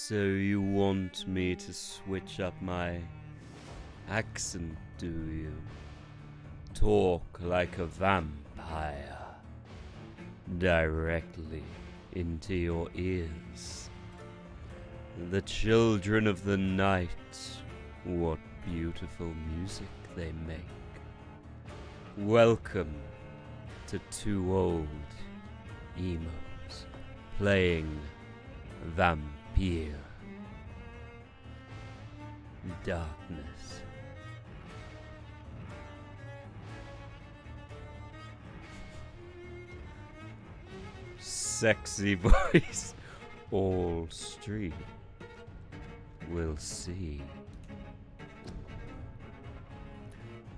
So you want me to switch up my accent, do you? Talk like a vampire. Directly into your ears. The children of the night, what beautiful music they make. Welcome to two old emos playing Vampyr. Darkness. Sexy voice. All street will see.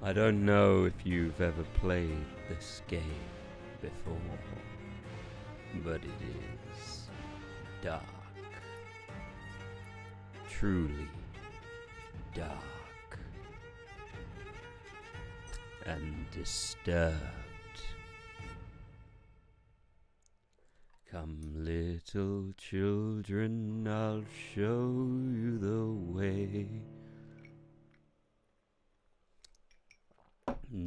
I don't know if you've ever played this game before, but it is dark. Truly dark. And disturbed. Come, little children, I'll show you the way.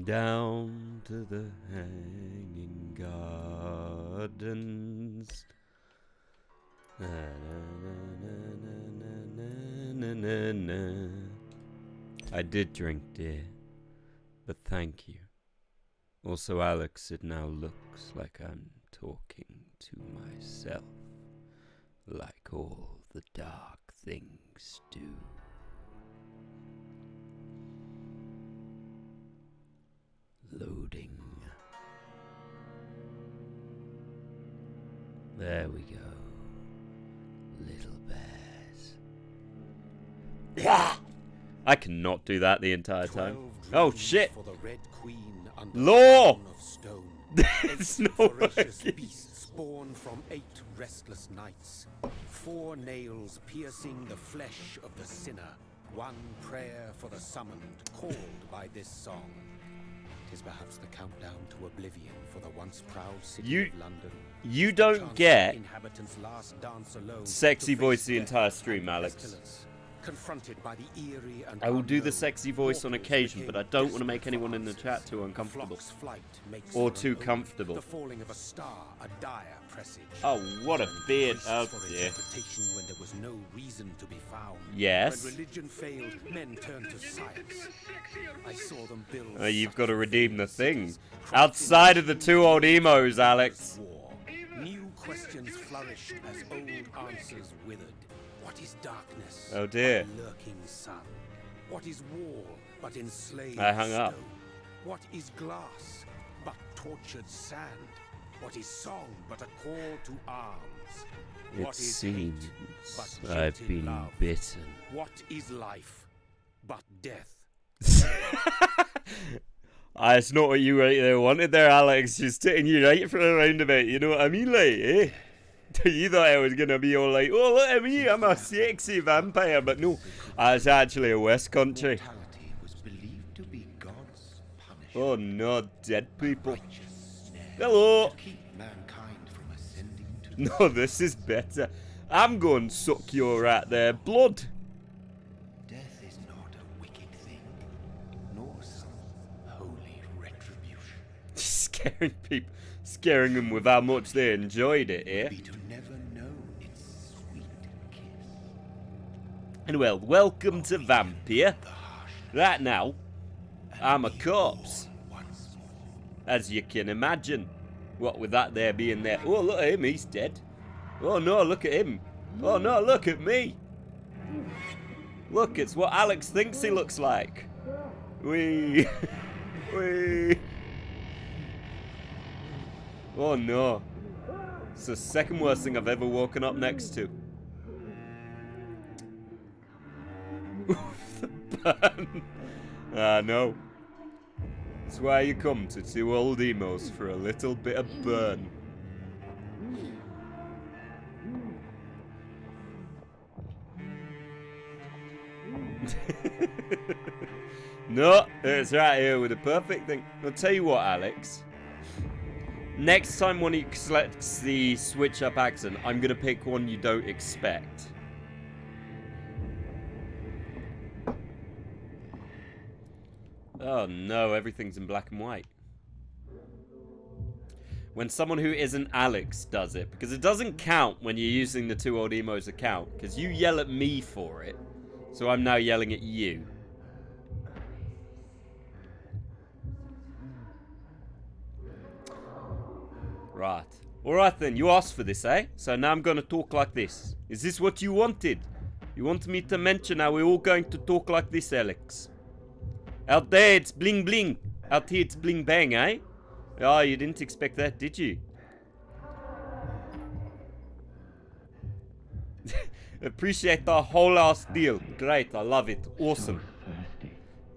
Down to the hanging gardens. Na, na, na, na. I did drink, dear, but thank you. Also, Alex, it now looks like I'm talking to myself, like all the dark things do. Loading. There we go. Little bears. Ah! I cannot do that the entire time. Oh shit! Law! It's not working. Born from 8 restless nights, 4 nails piercing the flesh of the sinner, 1 prayer for the summoned, called by this song. 'Tis perhaps the countdown to oblivion for the once proud city of London. You don't get inhabitants' last dance alone sexy voice the entire stream, Alex. Confronted by the eerie and I will do the sexy voice on occasion, but I don't want to make anyone in the chat too uncomfortable or too comfortable. The falling of a star, a dire presage. Oh, what a beard! Oh dear. When there was no reason to be found. Yes. When religion failed, men turned to science. I saw them build. You've got to redeem the thing outside of the two old emos, Alex. New questions flourished as old answers withered. What is darkness? Oh dear. But lurking sun. What is wall but enslaved I hung up. stone? What is glass but tortured sand? What is song but a call to arms? It What is seems hate but I've jilted been love? bitten. What is life but death? It's not what you right there wanted there, Alex. Just sitting you right for a roundabout. You know what I mean, like, eh? You thought I was gonna be all like, oh look at me, I'm a sexy vampire, but no, it's actually a West Country. Was believed to be God's punishment. Oh no, dead people. Hello. Keep mankind from ascending to No, this is better. I'm going to suck your rat there, blood. death is not a wicked thing, nor some holy retribution. Scaring people, scaring them with how much they enjoyed it, eh? Be to never know its sweet kiss. And well, welcome to Vampyr. The harsh Right now, I'm a corpse, once more. as you can imagine. What with that there being there. Oh, look at him, he's dead. Oh no, look at him. Oh no, look at me. Look, it's what Alex thinks he looks like. Wee. Wee. Oh no. It's the second worst thing I've ever woken up next to. The burn. No. It's why you come to two old emos for a little bit of burn. No, it's right here with the perfect thing. I'll tell you what, Alex. Next time when he selects the switch up accent, I'm going to pick one you don't expect. Oh no, everything's in black and white. When someone who isn't Alex does it. Because it doesn't count when you're using the Two Old Emos account. Because you yell at me for it. So I'm now yelling at you. Right. Alright then, you asked for this, eh? So now I'm gonna talk like this. Is this what you wanted? You want me to mention how we're all going to talk like this, Alex? Out there it's bling bling. Out here it's bling bang, eh? Oh, you didn't expect that, did you? Appreciate the whole ass deal. Great, I love it. Awesome.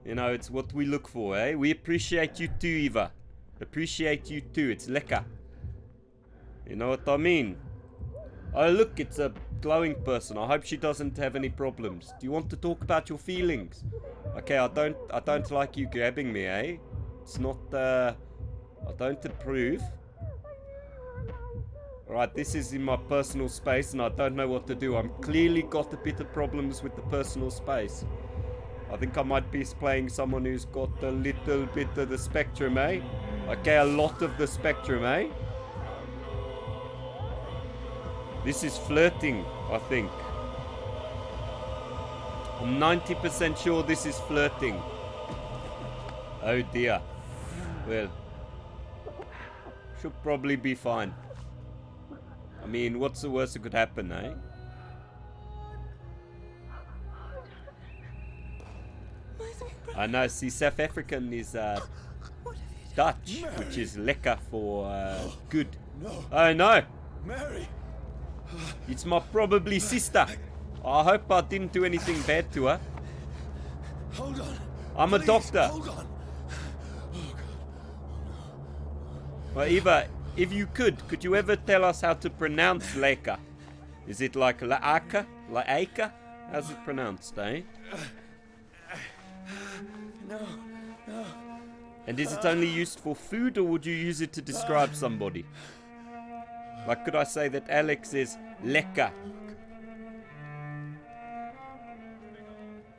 You know, it's what we look for, eh? We appreciate you too, Eva. Appreciate you too. It's lekker. You know what I mean? Oh, look, it's a glowing person. I hope she doesn't have any problems. Do you want to talk about your feelings? Okay, I don't like you grabbing me, eh? It's not, I don't approve. Alright, this is in my personal space and I don't know what to do. I'm clearly got a bit of problems with the personal space. I think I might be playing someone who's got a little bit of the spectrum, eh? Okay, a lot of the spectrum, eh? This is flirting, I think. I'm 90% sure this is flirting. Oh dear. Well, should probably be fine. I mean, what's the worst that could happen, eh? I know, see, South African is Dutch, which is lekker for good. Oh no! Mary! It's my probably sister. I hope I didn't do anything bad to her. Hold on. I'm a doctor. Hold on. Well, Eva, if you could you ever tell us how to pronounce lekker? Is it like laaka? Laaka? How's it pronounced, eh? No. And is it only used for food, or would you use it to describe somebody? Like, could I say that Alex is lekker?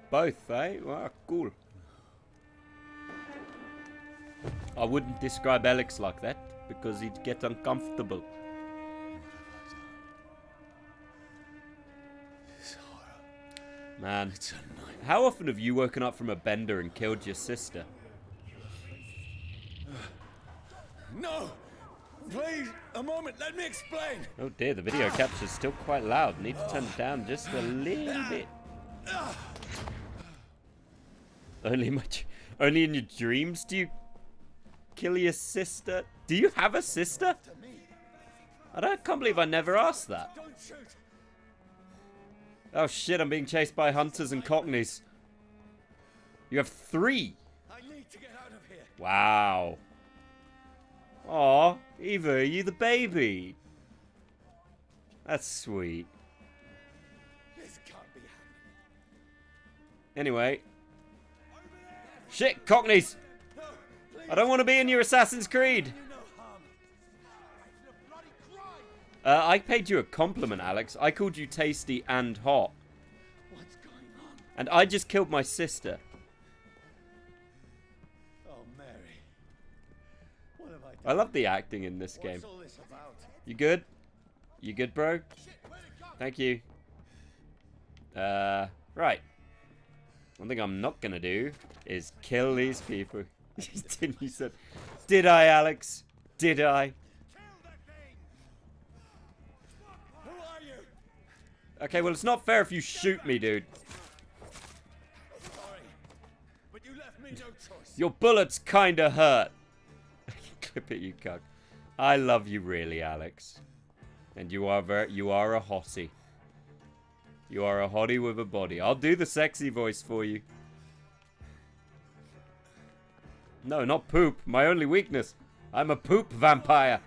Both, eh? Wow, cool. I wouldn't describe Alex like that, because he'd get uncomfortable. Man, how often have you woken up from a bender and killed your sister? No! Please, a moment, let me explain! Oh dear, the video capture's still quite loud. Need to turn it down just a little bit. Only in your dreams do you kill your sister? Do you have a sister? Can't believe I never asked that. Don't shoot! Oh shit, I'm being chased by hunters and cockneys. You have 3. I need to get out of here. Wow. Aw, Eva, are you the baby? That's sweet. This can't be happening. Anyway. Shit, cockneys! No, please. I don't want to be in your Assassin's Creed. You no harm. I paid you a compliment, Alex. I called you tasty and hot. What's going on? And I just killed my sister. Oh, Mary. What have I done? I love the acting in this game. What's all this about? You good? You good, bro? Thank you. Right. One thing I'm not gonna do is kill these people. You said, did I, Alex? Did I? Who are you? Okay, well, it's not fair if you shoot me, dude. Sorry, but you left me no choice. Your bullets kinda hurt. Clip it, you cuck. I love you really, Alex. And you are a hottie. You are a hottie with a body. I'll do the sexy voice for you. No, not poop. My only weakness. I'm a poop vampire.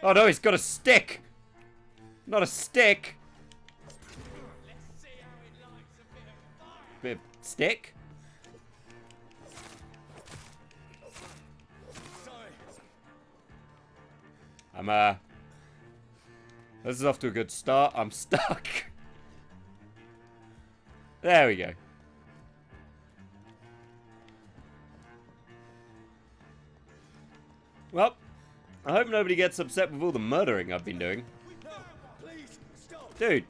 Oh no, he's got a stick. Not a stick. Let's see how it likes a bit of fire. Bit of stick. Sorry. This is off to a good start. I'm stuck. There we go. Well, I hope nobody gets upset with all the murdering I've been doing. Please, stop. Dude.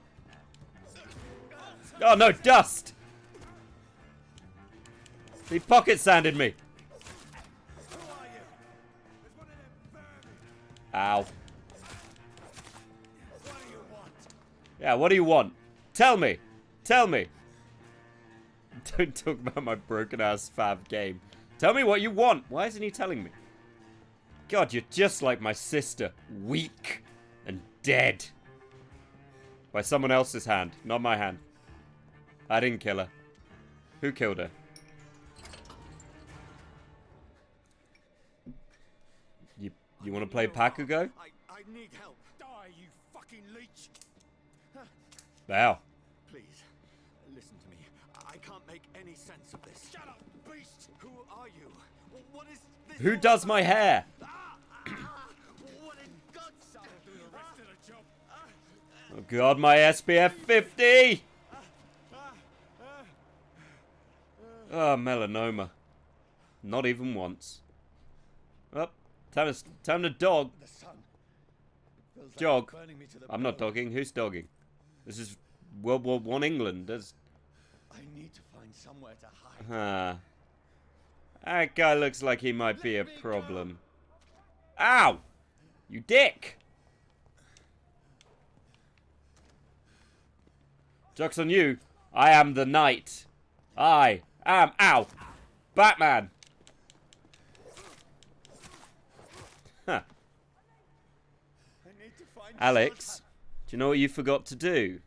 Oh no, dust! He pocket sanded me. Who are you? There's one of them vermin. Ow. What do you want? Yeah, what do you want? Tell me. Tell me. Don't talk about my broken ass fab game. Tell me what you want. Why isn't he telling me? God, you're just like my sister. Weak and dead. By someone else's hand, not my hand. I didn't kill her. Who killed her? You want to play Pakugo? I need help. Die, you fucking leech. Wow. Please, listen to me. I can't make any sense of this. Shut up, beast! Who are you? What is this? Who does my hair? What in God's name? Do the rest of the job. Oh god, my SPF 50! Oh, melanoma. Not even once. Oh, time to dog. The sun feels like Jog. burning me to the I'm not bone. dogging. Who's dogging? This is World War I England. There's... I need to find somewhere to hide. Huh. That guy looks like he might be a problem. Ow! You dick! Joke's on you. I am the knight. I am... Ow! Batman! Huh. I need to find Alex, do you know what you forgot to do?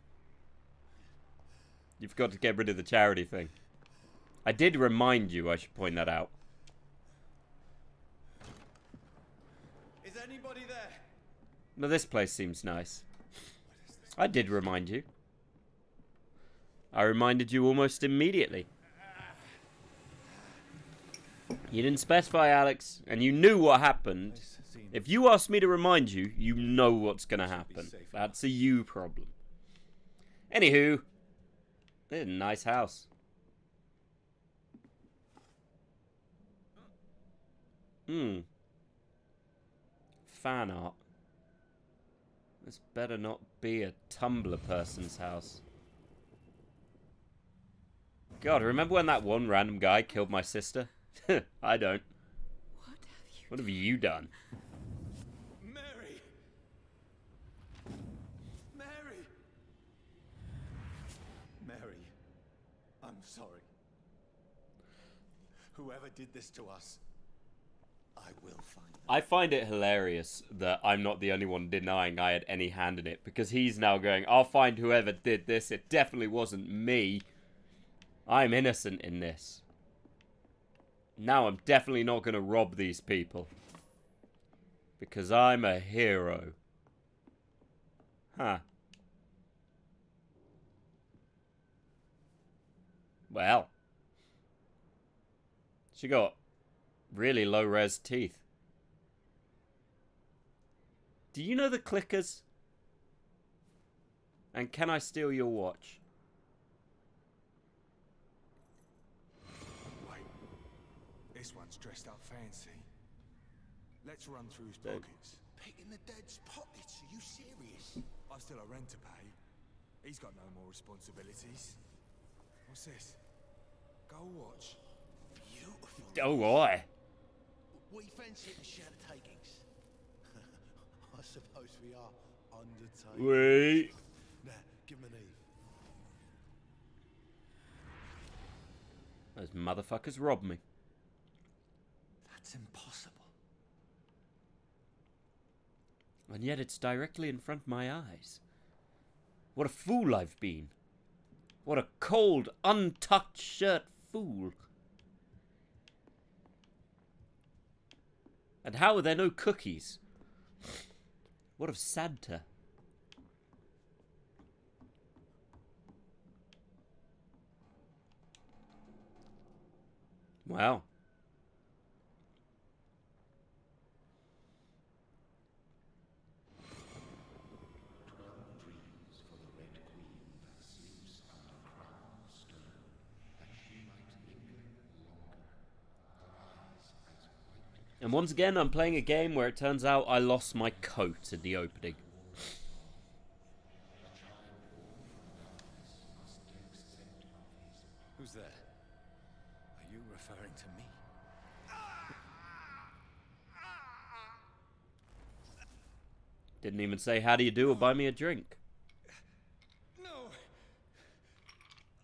You forgot to get rid of the charity thing. I did remind you, I should point that out. Is anybody there? No, this place seems nice. I did remind you. I reminded you almost immediately. You didn't specify, Alex, and you knew what happened. If you ask me to remind you, you know what's going to happen. That's a you problem. Anywho, this is a nice house. Fan art. This better not be a Tumblr person's house. God, remember when that one random guy killed my sister? I don't. What have you done? Mary! Mary! Mary, I'm sorry. Whoever did this to us, I will find them. I find it hilarious that I'm not the only one denying I had any hand in it, because he's now going, I'll find whoever did this. It definitely wasn't me. I'm innocent in this. Now I'm definitely not going to rob these people. Because I'm a hero. Huh. Well. She got really low-res teeth. Do you know the clickers? And can I steal your watch? Wait, this one's dressed up fancy. Let's run through his pockets. Picking the dead's pockets? Are you serious? I've still a rent to pay. He's got no more responsibilities. What's this? Gold watch. Beautiful. Oh boy. We fancy it to share the takings. I suppose we are undertakers. Wait. Now, give him an Eve. Those motherfuckers robbed me. That's impossible. And yet it's directly in front of my eyes. What a fool I've been. What a cold, untucked shirt fool. And how are there no cookies? What of Santa? Wow. And once again, I'm playing a game where it turns out I lost my coat at the opening. Who's there? Are you referring to me? Didn't even say how do you do or buy me a drink. No.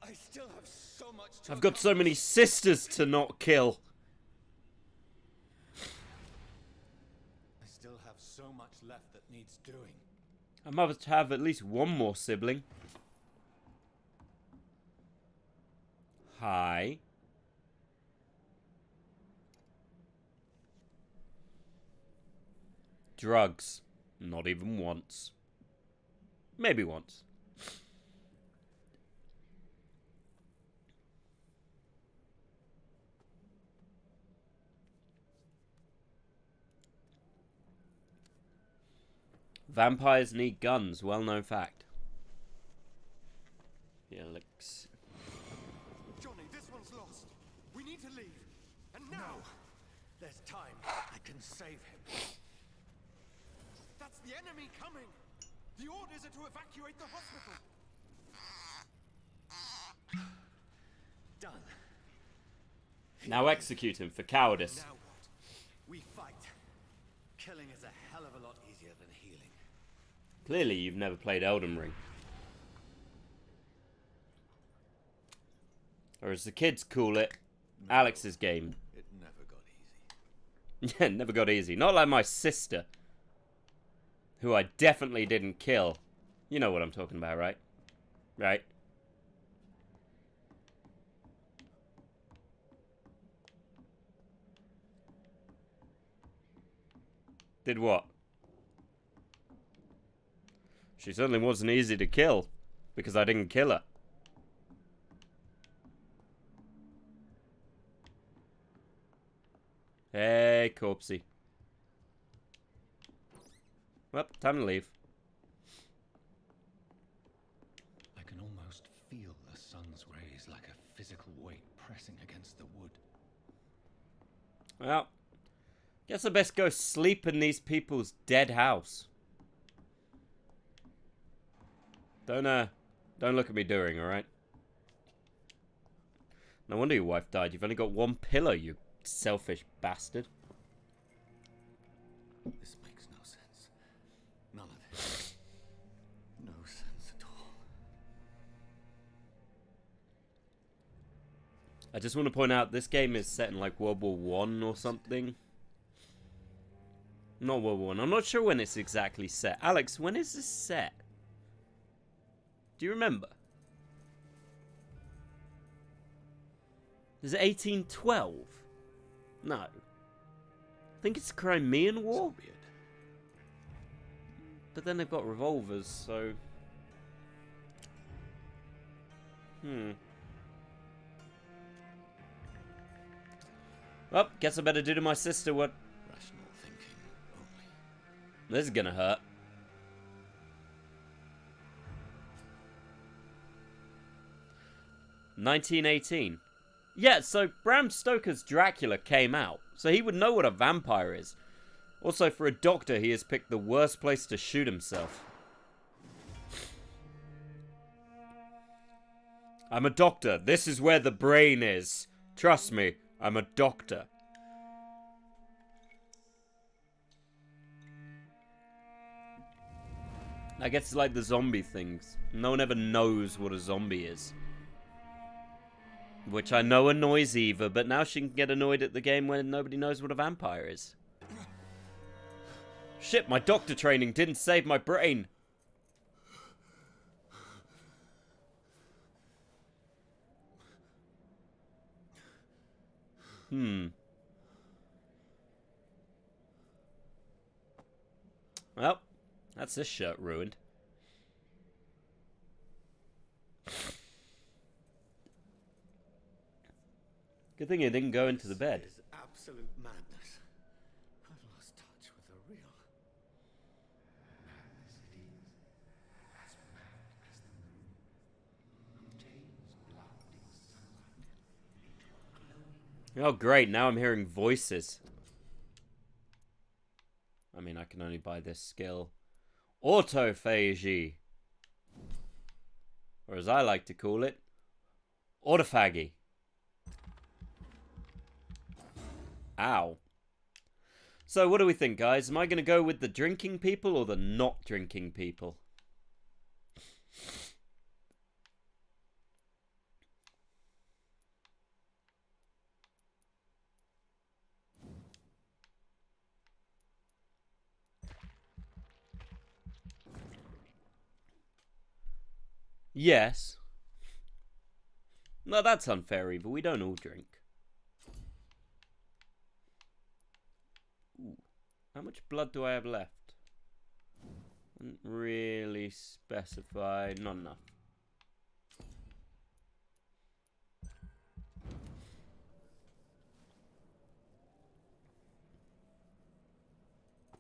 I still have so much to I've got so many sisters to not kill. I still have so much left that needs doing. I must have at least one more sibling. Hi. Drugs. Not even once. Maybe once. Vampires need guns, well-known fact. Felix. Johnny, this one's lost. We need to leave. And now! No. There's time. I can save him. That's the enemy coming! The orders are to evacuate the hospital! Done. Now execute him for cowardice. Now what? We fight. Killing is a hell of a lot easier than healing. Clearly, you've never played Elden Ring. Or as the kids call it, Alex's game. It never got easy. Yeah, never got easy. Not like my sister. Who I definitely didn't kill. You know what I'm talking about, right? Right? Did what? She certainly wasn't easy to kill. Because I didn't kill her. Hey, corpsey. Well, time to leave. I can almost feel the sun's rays like a physical weight pressing against the wood. Well, guess I best go sleep in these people's dead house. Don't look at me doing, alright? No wonder your wife died. You've only got one pillow, you selfish bastard. This makes no sense. None of it. No sense at all. I just want to point out, this game is set in like World War One or something. Not World War One. I'm not sure when it's exactly set. Alex, when is this set? Do you remember? Is it 1812? No. I think it's the Crimean War. So weird. But then they've got revolvers, so... Well, guess I better do to my sister what... Rational thinking only. This is gonna hurt. ...1918. Yeah, so Bram Stoker's Dracula came out, so he would know what a vampire is. Also, for a doctor, he has picked the worst place to shoot himself. I'm a doctor. This is where the brain is. Trust me, I'm a doctor. I guess it's like the zombie things. No one ever knows what a zombie is. Which I know annoys Eva, but now she can get annoyed at the game when nobody knows what a vampire is. Shit, my doctor training didn't save my brain. Well, that's this shirt ruined. Good thing it didn't go into the bed. This is absolute madness. I've lost touch with the real. Madness it is. As mad as the moon. Obtains blood in sunlight into a glowing. Oh great, now I'm hearing voices. can only buy this skill. Autophagy. Or as I like to call it, autophagy. Ow. So what do we think, guys? Am I going to go with the drinking people or the not drinking people? Yes. No, that's unfair, Eva. We don't all drink. Ooh. How much blood do I have left? Didn't really specify. Not enough.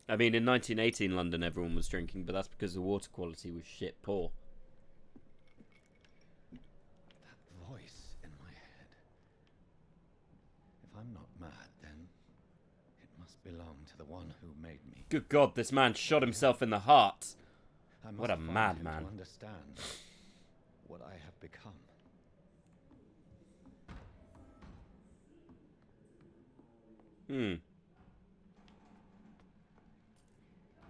I mean, in 1918 London, everyone was drinking, but that's because the water quality was shit poor. That voice in my head. If I'm not mad, then it must belong to the one who made me. Good God, this man shot himself in the heart. I must What a find madman. him to understand what I have become.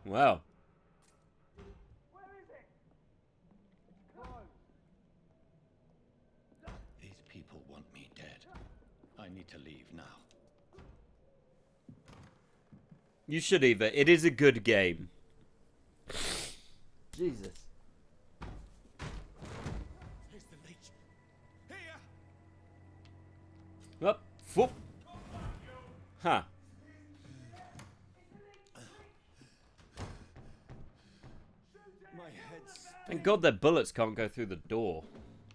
Well. These people want me dead. I need to leave now. You should, Eva. It is a good game. Jesus. Here's the leech. Here! Up. Whoop. Huh. My head's... Thank God their bullets can't go through the door.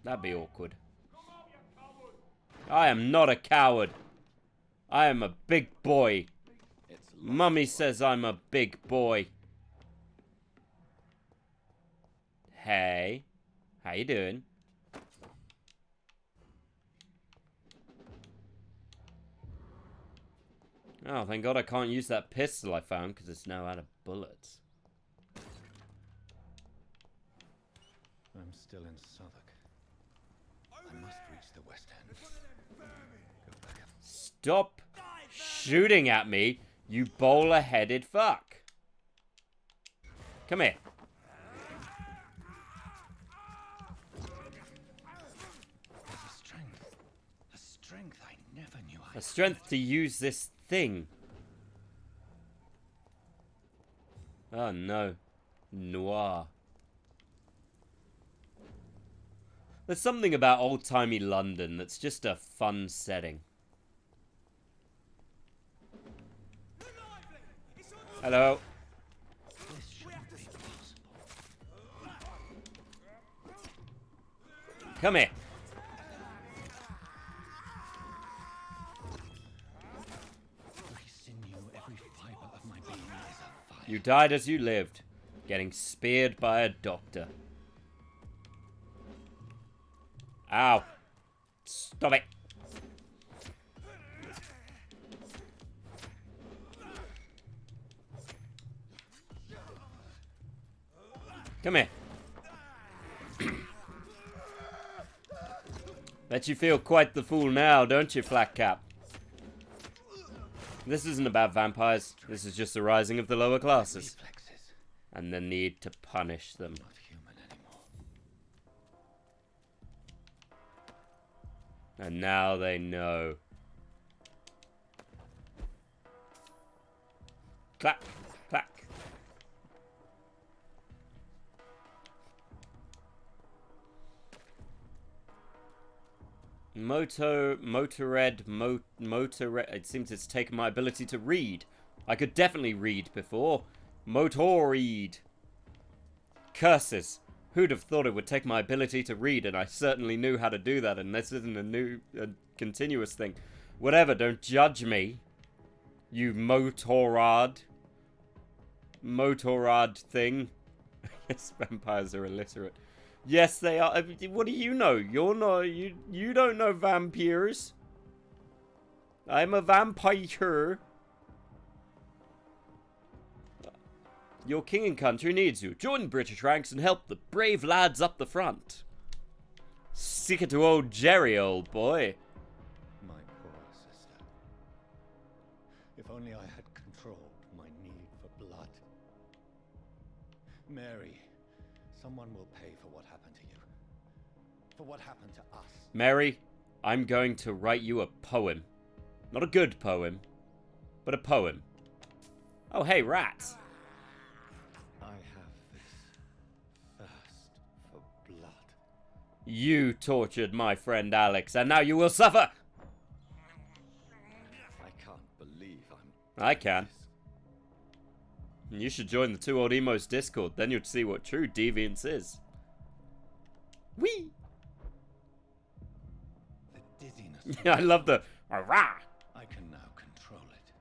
That'd be awkward. I am not a coward. I am a big boy. Mummy says I'm a big boy. Hey. How you doing? Oh, thank God I can't use that pistol I found because it's now out of bullets. I'm still in Southwark. I must reach the West End. Go back up. Stop shooting at me, you bowler-headed fuck. Come here. There's a strength I never knew I had. A strength to use this thing. Oh no. Noir. There's something about old-timey London that's just a fun setting. Hello. This shouldn't be possible. Come here. Every sinew, every fiber of my being is afire. You died as you lived, getting speared by a doctor. Ow. Stop it. Come here. Bet you feel quite the fool now, don't you, Flat Cap? This isn't about vampires. This is just the rising of the lower classes. Reflexes. And the need to punish them. Not human anymore. And now they know. Clack, clack. Motorhead. It seems it's taken my ability to read. I could definitely read before. Motorread. Curses. Who'd have thought it would take my ability to read, and I certainly knew how to do that, and this isn't a continuous thing. Whatever, don't judge me. You Motorrad thing. Yes, vampires are illiterate. Yes, they are. What do you know? You're not. You don't know vampires. I'm a vampire. Your king and country needs you. Join the British ranks and help the brave lads up the front. Stick it to old Jerry, old boy. My poor sister. If only I had controlled my need for blood. Mary, someone will pay for what happened to you. For what happened to us. Mary, I'm going to write you a poem. Not a good poem, but a poem. Oh, hey, rats. I have this thirst for blood. You tortured my friend Alex, and now you will suffer. I can't believe I can. You should join the Two Old Emos Discord, then you'd see what true deviance is. Whee! The dizziness. I love the rah. I can now control it.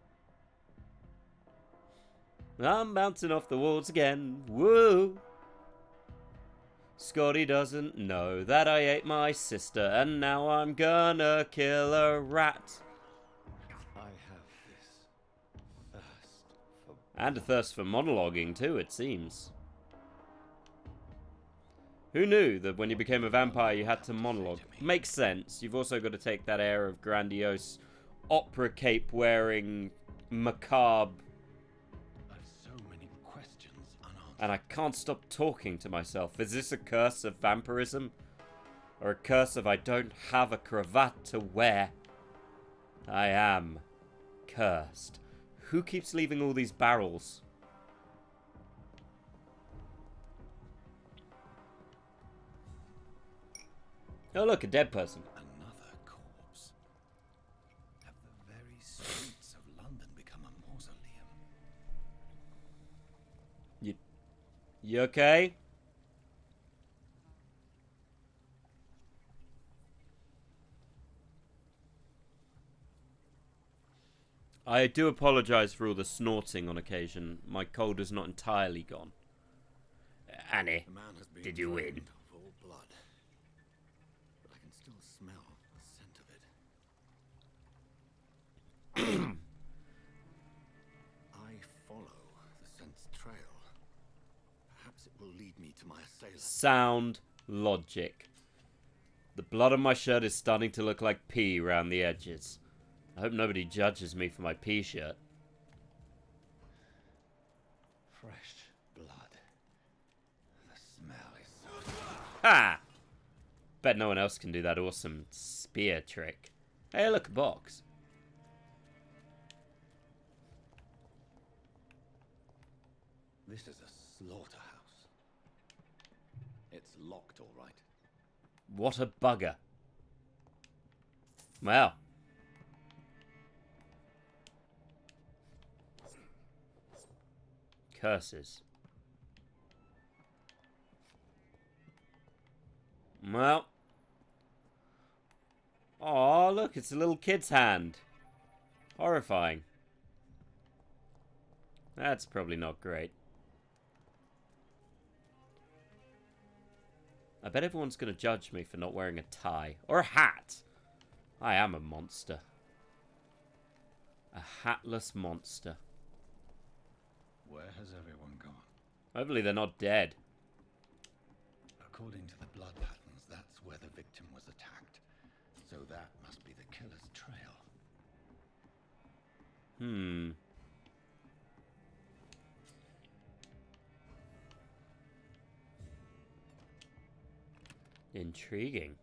I'm bouncing off the walls again. Woo! Scotty doesn't know that I ate my sister, and now I'm gonna kill a rat. I have this thirst for And a thirst for monologuing too, it seems. Who knew that when you became a vampire you had to monologue? Makes sense. You've also got to take that air of grandiose, opera cape wearing, macabre. so many questions unanswered. And I can't stop talking to myself. Is this a curse of vampirism? Or a curse of I don't have a cravat to wear? I am cursed. Who keeps leaving all these barrels? Oh look, a dead person. Another corpse. Have the very streets of London become a mausoleum? You okay? I do apologise for all the snorting on occasion. My cold is not entirely gone. Annie, The man has been did you win? drained of all blood, but I can still smell the scent of it. I follow the scent's trail. Perhaps it will lead me to my assailant. Sound logic. The blood on my shirt is starting to look like pee around the edges. I hope nobody judges me for my pee shirt. Fresh blood. The smell is so... Ha! Bet no one else can do that awesome spear trick. Hey, look, a box. This is a slaughterhouse. It's locked, all right. What a bugger. Well. Curses. Well. Oh, look, it's a little kid's hand. Horrifying. That's probably not great. I bet everyone's going to judge me for not wearing a tie. Or a hat. I am a monster. A hatless monster. Where has everyone gone? Hopefully they're not dead. According to the blood patterns, that's where the victim was attacked. So that must be the killer's trail. Intriguing.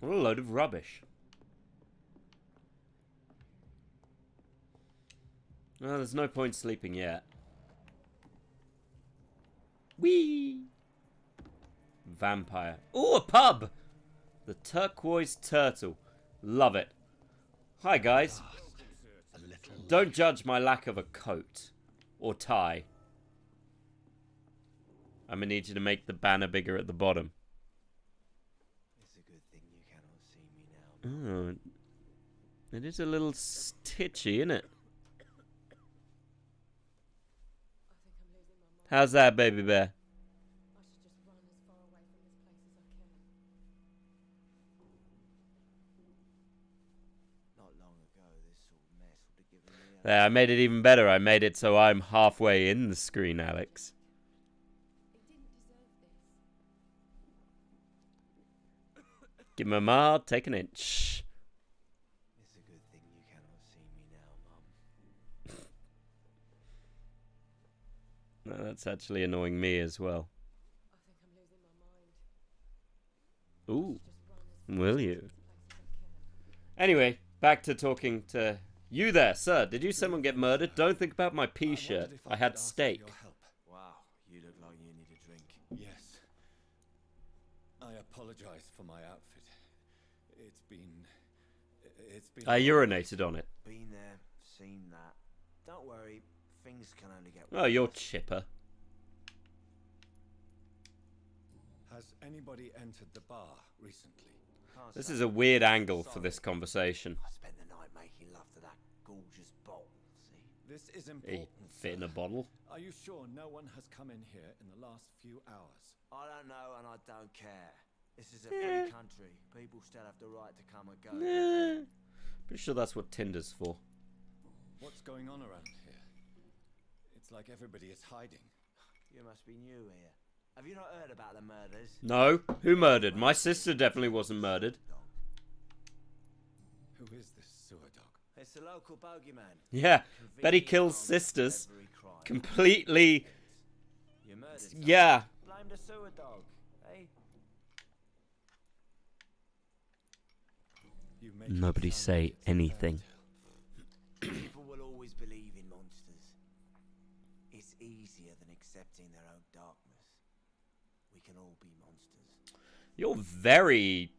What a load of rubbish. Well, there's no point sleeping yet. Whee! Vampire. Ooh, a pub! The Turquoise Turtle. Love it. Hi, guys. A little Don't judge my lack of a coat. Or tie. I'm gonna need you to make the banner bigger at the bottom. It's a good thing you cannot see me now. Oh, it is a little stitchy, isn't it? How's that, baby bear? I should just run as far away from this place as I can. Not long ago, this sort of mess would have given me a... There, I made it even better. I made it so I'm halfway in the screen, Alex. It didn't deserve this. Give him a mile, take an inch. It's a good thing you cannot see me now, Mum. No, that's actually annoying me as well. I think I'm losing my mind. Ooh, Just run as will far you? as this place as I can. Anyway, back to talking to you there, sir. Did you someone get murdered? Don't think about my pea shirt. I had steak. Wow, you look like you need a drink. Yes. I apologize for my outfit. It's been... I urinated on it. Been there, seen that. Don't worry, things can only get Oh, you're chipper. Has anybody entered the bar recently? Can't This say. is a weird angle for this conversation. I spent the night making love to that gorgeous bowl, see? This is He important, fit in a sir. bottle. Are you sure no one has come in here in the last few hours? I don't know and I don't care. This is a free country. People still have the right to come and go. Eh, pretty sure that's what Tinder's for. What's going on around here? It's like everybody is hiding. You must be new here. Have you not heard about the murders? No? Who murdered? My sister definitely wasn't murdered. Who is this sewer dog? It's the local bogeyman. Yeah, bet he Convenient kills on sisters. every crime. Completely. You murdered someone. Yeah. Blame the sewer dog, eh? You make it Nobody sound say like it's a anything. fairy tale. People will always believe in monsters. It's easier than accepting their own darkness. We can all be monsters. You're very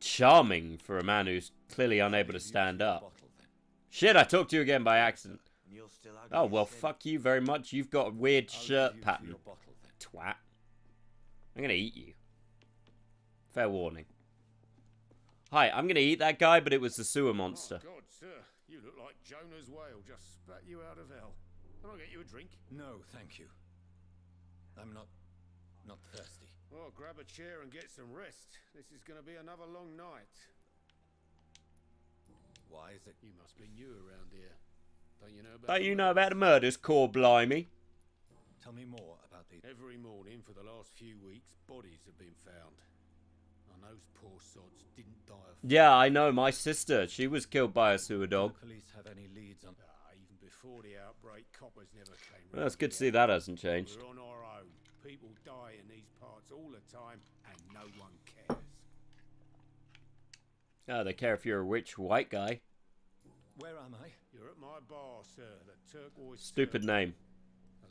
charming for a man who's clearly unable to Leave you stand your up. bottle, then. Shit, I talked to you again by accident. And you're still ugly Oh, as well, sin. fuck you very much. You've got a weird I'll leave shirt you to pattern. your bottle, then. Twat. I'm gonna eat you. Fair warning. Hi, I'm gonna eat that guy, but it was the sewer monster. Oh, God, sir, you look like Jonah's whale just spat you out of hell. Can I get you a drink? No, thank you. I'm not thirsty. Well, grab a chair and get some rest. This is going to be another long night. Why is it? You must be new around here. Don't you know about Don't the you know about the murders? murders, core blimey? Tell me more about the... Every morning for the last few weeks, bodies have been found. And those poor sods didn't die of... Yeah, I know. My sister, she was killed by a sewer Do dog. the police have any leads on... Even before the outbreak, coppers never came Well, it's round good to here. see that hasn't changed. We're on our own. People die in these parts all the time, and no one cares. Oh, they care if you're a rich white guy. Where am I? You're at my bar, sir, the Turquoise Stupid Circle. name.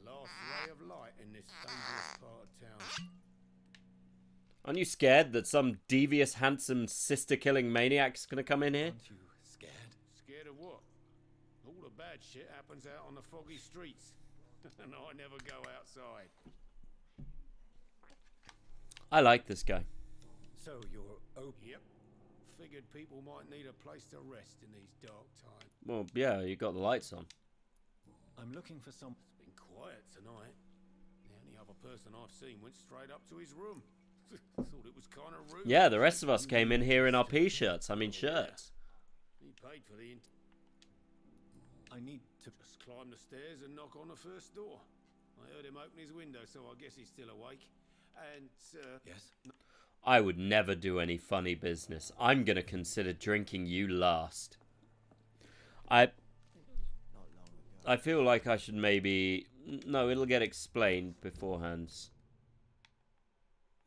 The last ray of light in this dangerous part of town. Aren't you scared that some devious, handsome, sister-killing maniac's gonna come in here? Aren't you scared? Scared of what? All the bad shit happens out on the foggy streets. And I never go outside. I like this guy. So you're open... Yep. Figured people might need a place to rest in these dark times. Well, yeah, you got the lights on. I'm looking for some... It's been quiet tonight. The only other person I've seen went straight up to his room. Thought it was kind of rude. Yeah, the rest of us came in here in our p-shirts. I mean, shirts. He paid for the... I need to... Just climb the stairs and knock on the first door. I heard him open his window, so I guess he's still awake. And, Yes? I would never do any funny business. I'm gonna consider drinking you last. Not long ago. I feel like I should maybe... No, it'll get explained beforehand.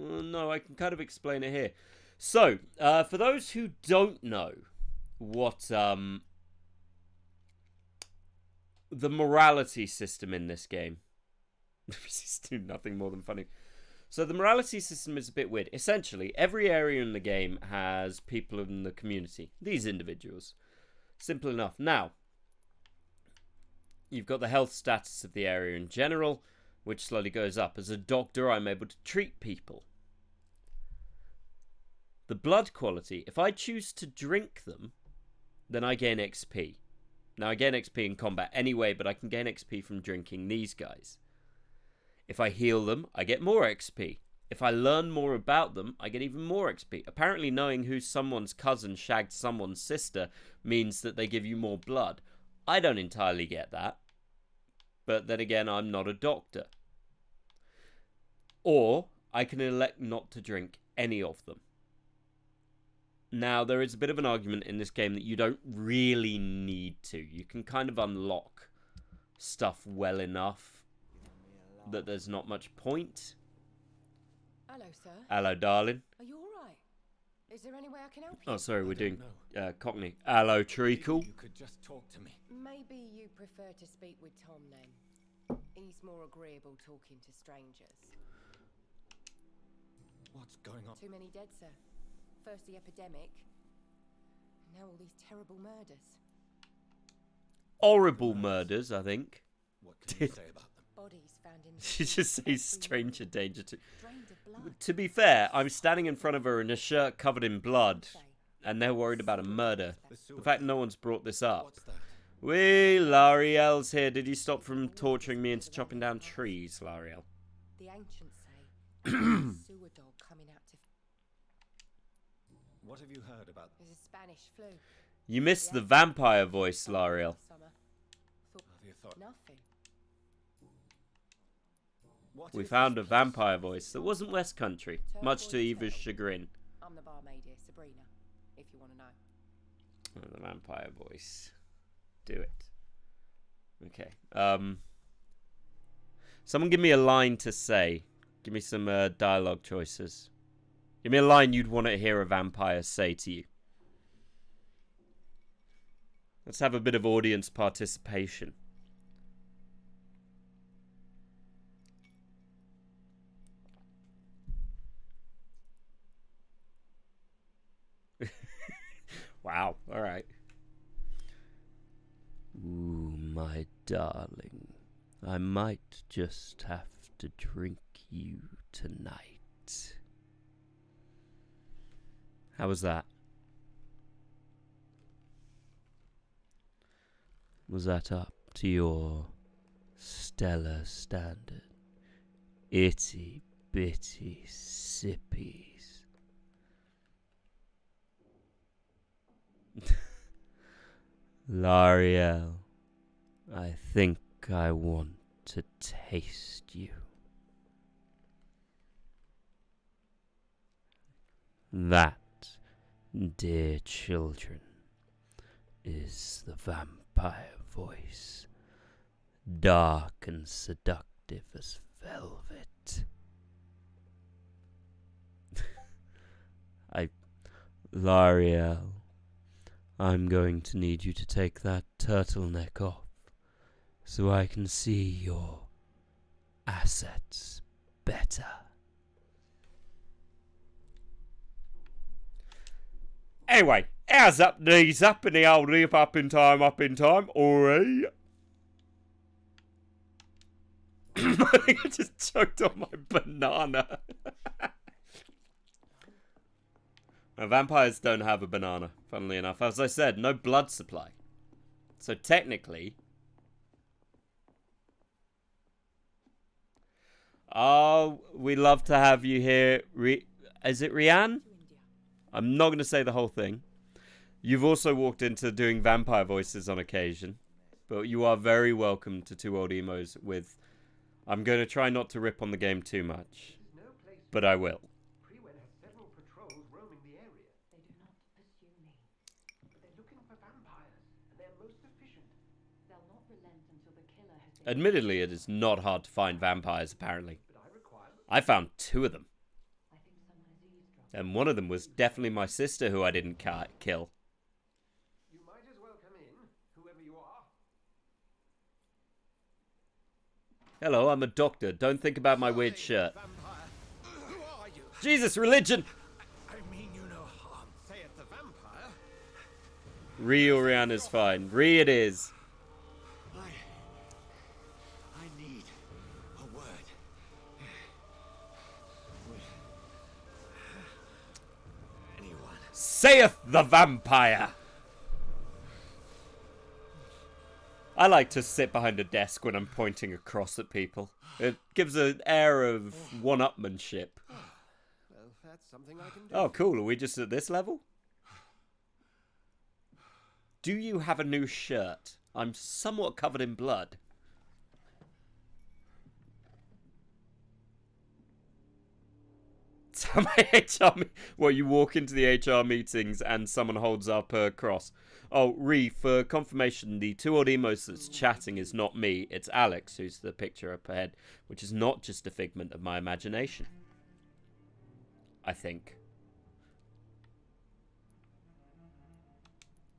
No, I can kind of explain it here. So, for those who don't know what the morality system in this game... This is do nothing more than funny. So the morality system is a bit weird. Essentially, every area in the game has people in the community. These individuals. Simple enough. Now, you've got the health status of the area in general, which slowly goes up. As a doctor, I'm able to treat people. The blood quality, if I choose to drink them, then I gain XP. Now, I gain XP in combat anyway, but I can gain XP from drinking these guys. If I heal them, I get more XP. If I learn more about them, I get even more XP. Apparently knowing who someone's cousin shagged someone's sister means that they give you more blood. I don't entirely get that. But then again, I'm not a doctor. Or I can elect not to drink any of them. Now, there is a bit of an argument in this game that you don't really need to. You can kind of unlock stuff well enough that there's not much point. Hello, sir. Hello, darling. Are you all right? Is there any way I can help you? Oh, sorry, we're doing Cockney. Hello, treacle. You could just talk to me. Maybe you prefer to speak with Tom then. He's more agreeable talking to strangers. What's going on? Too many dead, sir. First the epidemic, now all these terrible murders. Horrible murders, I think. What can you say about them? Bodies found in the She just says stranger danger to... drained of blood. To be fair, I'm standing in front of her in a shirt covered in blood, and they're worried about a murder. The fact no one's brought this up. What's that? Wee, L'Ariel's here. Did you stop from torturing me into chopping down trees, L'Ariel? The ancients say there's a sewer dog coming out to. What have you heard about? There's a Spanish flu. You missed the vampire voice, L'Ariel. Summer. Thought Have you thought? nothing. What We is found this a place? vampire voice that wasn't West Country, much to Eva's chagrin. I'm the barmaid here, Sabrina, if you want to know. Oh, the vampire voice. Do it. Okay. Someone give me a line to say. Give me some dialogue choices. Give me a line you'd want to hear a vampire say to you. Let's have a bit of audience participation. Wow, alright. Ooh, my darling. I might just have to drink you tonight. How was that? Was that up to your stellar standard? Itty bitty sippies. L'Ariel, I think I want to taste you. That, dear children, is the vampire voice, dark and seductive as velvet. L'Ariel, I'm going to need you to take that turtleneck off so I can see your assets better. Anyway, how's up, knees up, and the old hip up in time, alright? I think I just choked on my banana. Now, vampires don't have a banana, funnily enough. As I said, no blood supply. So technically... Oh, we love to have you here. Is it Rianne? I'm not going to say the whole thing. You've also walked into doing vampire voices on occasion. But you are very welcome to Two Old Emos with... I'm going to try not to rip on the game too much. But I will. Admittedly, it is not hard to find vampires, apparently. I found 2 of them. And one of them was definitely my sister who I didn't kill. You might as well come in, whoever you are. Hello, I'm a doctor. Don't think about my weird shirt. Vampire. Who are you? Jesus, religion! I mean you no harm. Say it's a vampire. Re or Rihanna is fine. Re it is. I need a word. Anyone? Saith the vampire! I like to sit behind a desk when I'm pointing across at people. It gives an air of one-upmanship. Well, that's something I can do. Oh, cool. Are we just at this level? Do you have a new shirt? I'm somewhat covered in blood. So my well, you walk into the HR meetings and someone holds up a cross. Oh, for confirmation, the two old emos that's chatting is not me. It's Alex, who's the picture up ahead, which is not just a figment of my imagination. I think.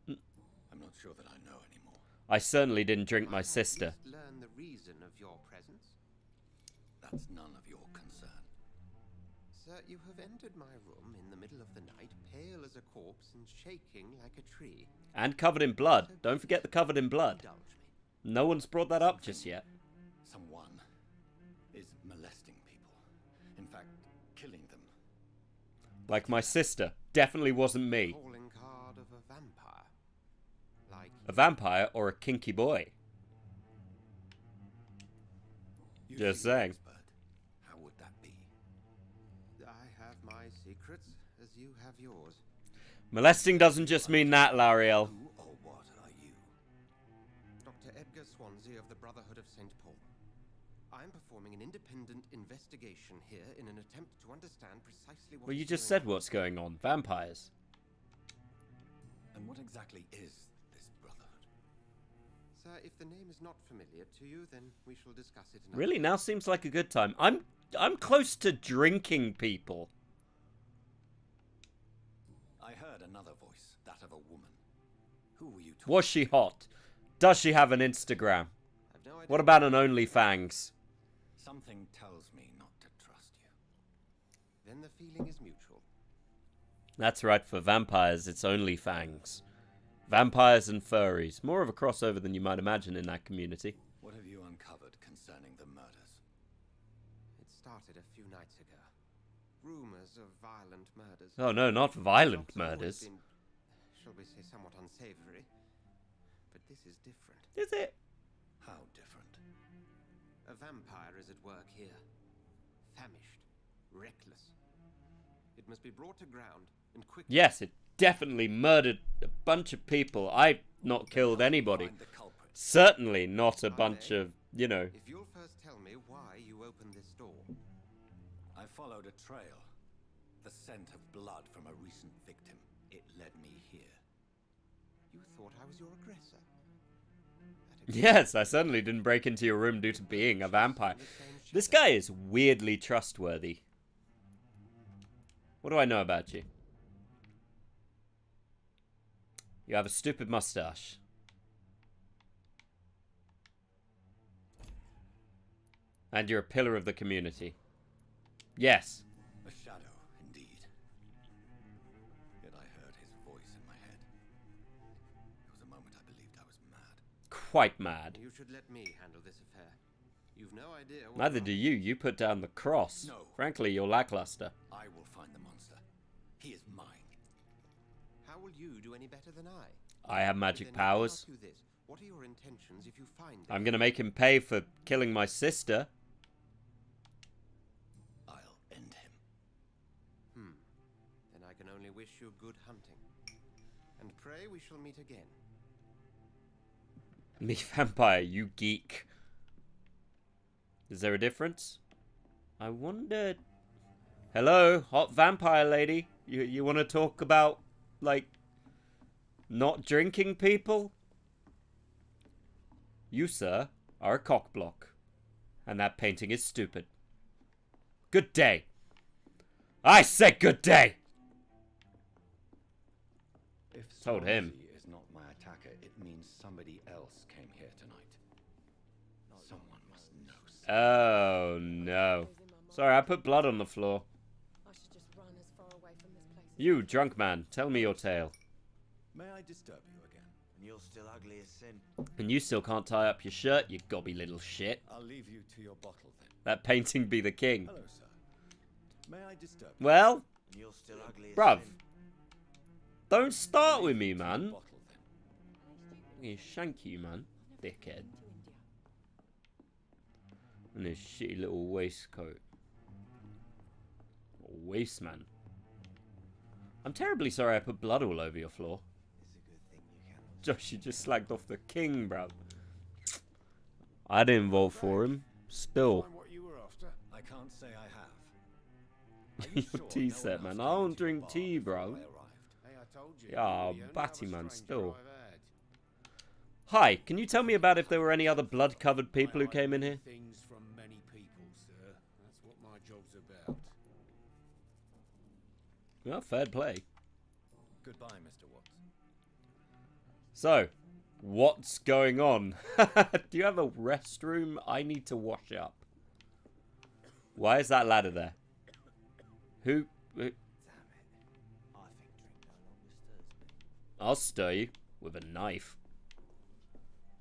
I'm not sure that I know anymore. I certainly didn't drink my sister. Learn the reason of your presence. That's none of your concern. Sir, you have entered my room in the middle of the night, pale as a corpse and shaking like a tree. And covered in blood. Don't forget the covered in blood. Indulge me. No one's brought that up just yet. Someone is molesting people. In fact, killing them. Like my sister. Definitely wasn't me. Calling card of a vampire. Like A vampire or a kinky boy. You Just seem an saying. expert. How would that be? I have my secrets, as you have yours. Molesting doesn't just mean that, Lariel. Who or what are you? Dr. Edgar Swansea of the Brotherhood of St. Paul. I am performing an independent investigation here in an attempt to understand precisely what Well, you is just going said what's going on. Vampires. And what exactly is this brotherhood? Sir, if the name is not familiar to you, then we shall discuss it another Really? time. Now seems like a good time. I'm close to drinking people. I heard another voice, that of a woman. Who were you talking Was she hot? Does she have an Instagram? I've no idea. What about an OnlyFangs? Something tells me not to trust you. Then the feeling is mutual. That's right, for vampires, it's OnlyFangs. Vampires and furries. More of a crossover than you might imagine in that community. What have you uncovered concerning the murders? It started a few nights ago. Rumors of violent murders. Oh no, not violent Shops have always murders. been, shall we say, somewhat unsavory. But this is different. Is it? How different? A vampire is at work here. Famished. Reckless. It must be brought to ground, and quickly. Yes, it definitely murdered a bunch of people. I've not killed anybody. Find the culprit. Certainly not a bunch of, you know. If you'll first tell me why you opened this door. I followed a trail. The scent of blood from a recent victim. It led me here. You thought I was your aggressor. Yes, I certainly didn't break into your room due to being a vampire. This guy is weirdly trustworthy. What do I know about you? You have a stupid mustache. And you're a pillar of the community. Yes. A shadow, indeed. Yet I heard his voice in my head. There was a moment I believed I was mad. Quite mad. You should let me handle this affair. You've no idea what Neither do you. You put down the cross. No. Frankly, you're lackluster. I will find the monster. He is mine. How will you do any better than I? I have magic Then let me powers. ask you this. What are your intentions if you find him? I'm gonna make him pay for killing my sister. I'll end him. Then I can only wish you good hunting. And pray we shall meet again. Me vampire, you geek. Is there a difference? I wondered. Hello, hot vampire lady. You want to talk about, like, not drinking people? You, sir, are a cockblock. And that painting is stupid. Good day. I said good day! If Told him. Swansea is not my attacker, it means somebody else came here tonight. Someone must know something. Oh, no. Sorry, I put blood on the floor. I should just run as far away from this place as You, drunk man, tell me your tale. May I disturb you again? And you're still ugly as sin. And you still can't tie up your shirt, you gobby little shit. I'll leave you to your bottle then. That painting be the king. Hello, sir. May I disturb you? Well, And you're still ugly as bruv, sin. don't start with me, man. Bottle then. I'm gonna shank you, man. dickhead. And his shitty little waistcoat. Wasteman. I'm terribly sorry I put blood all over your floor. Josh, you just slagged off the king, bro. I didn't vote for him. Still. I can't say I have. Your tea set, man. I don't drink tea, bro. Yeah, batty man, still. Hi, can you tell me about if there were any other blood-covered people who came in here? Things from many people, sir. That's what my job's about. Well, fair play. Goodbye, Mr. Watts. So, what's going on? Do you have a restroom? I need to wash up. Why is that ladder there? Who? I'll stir you with a knife.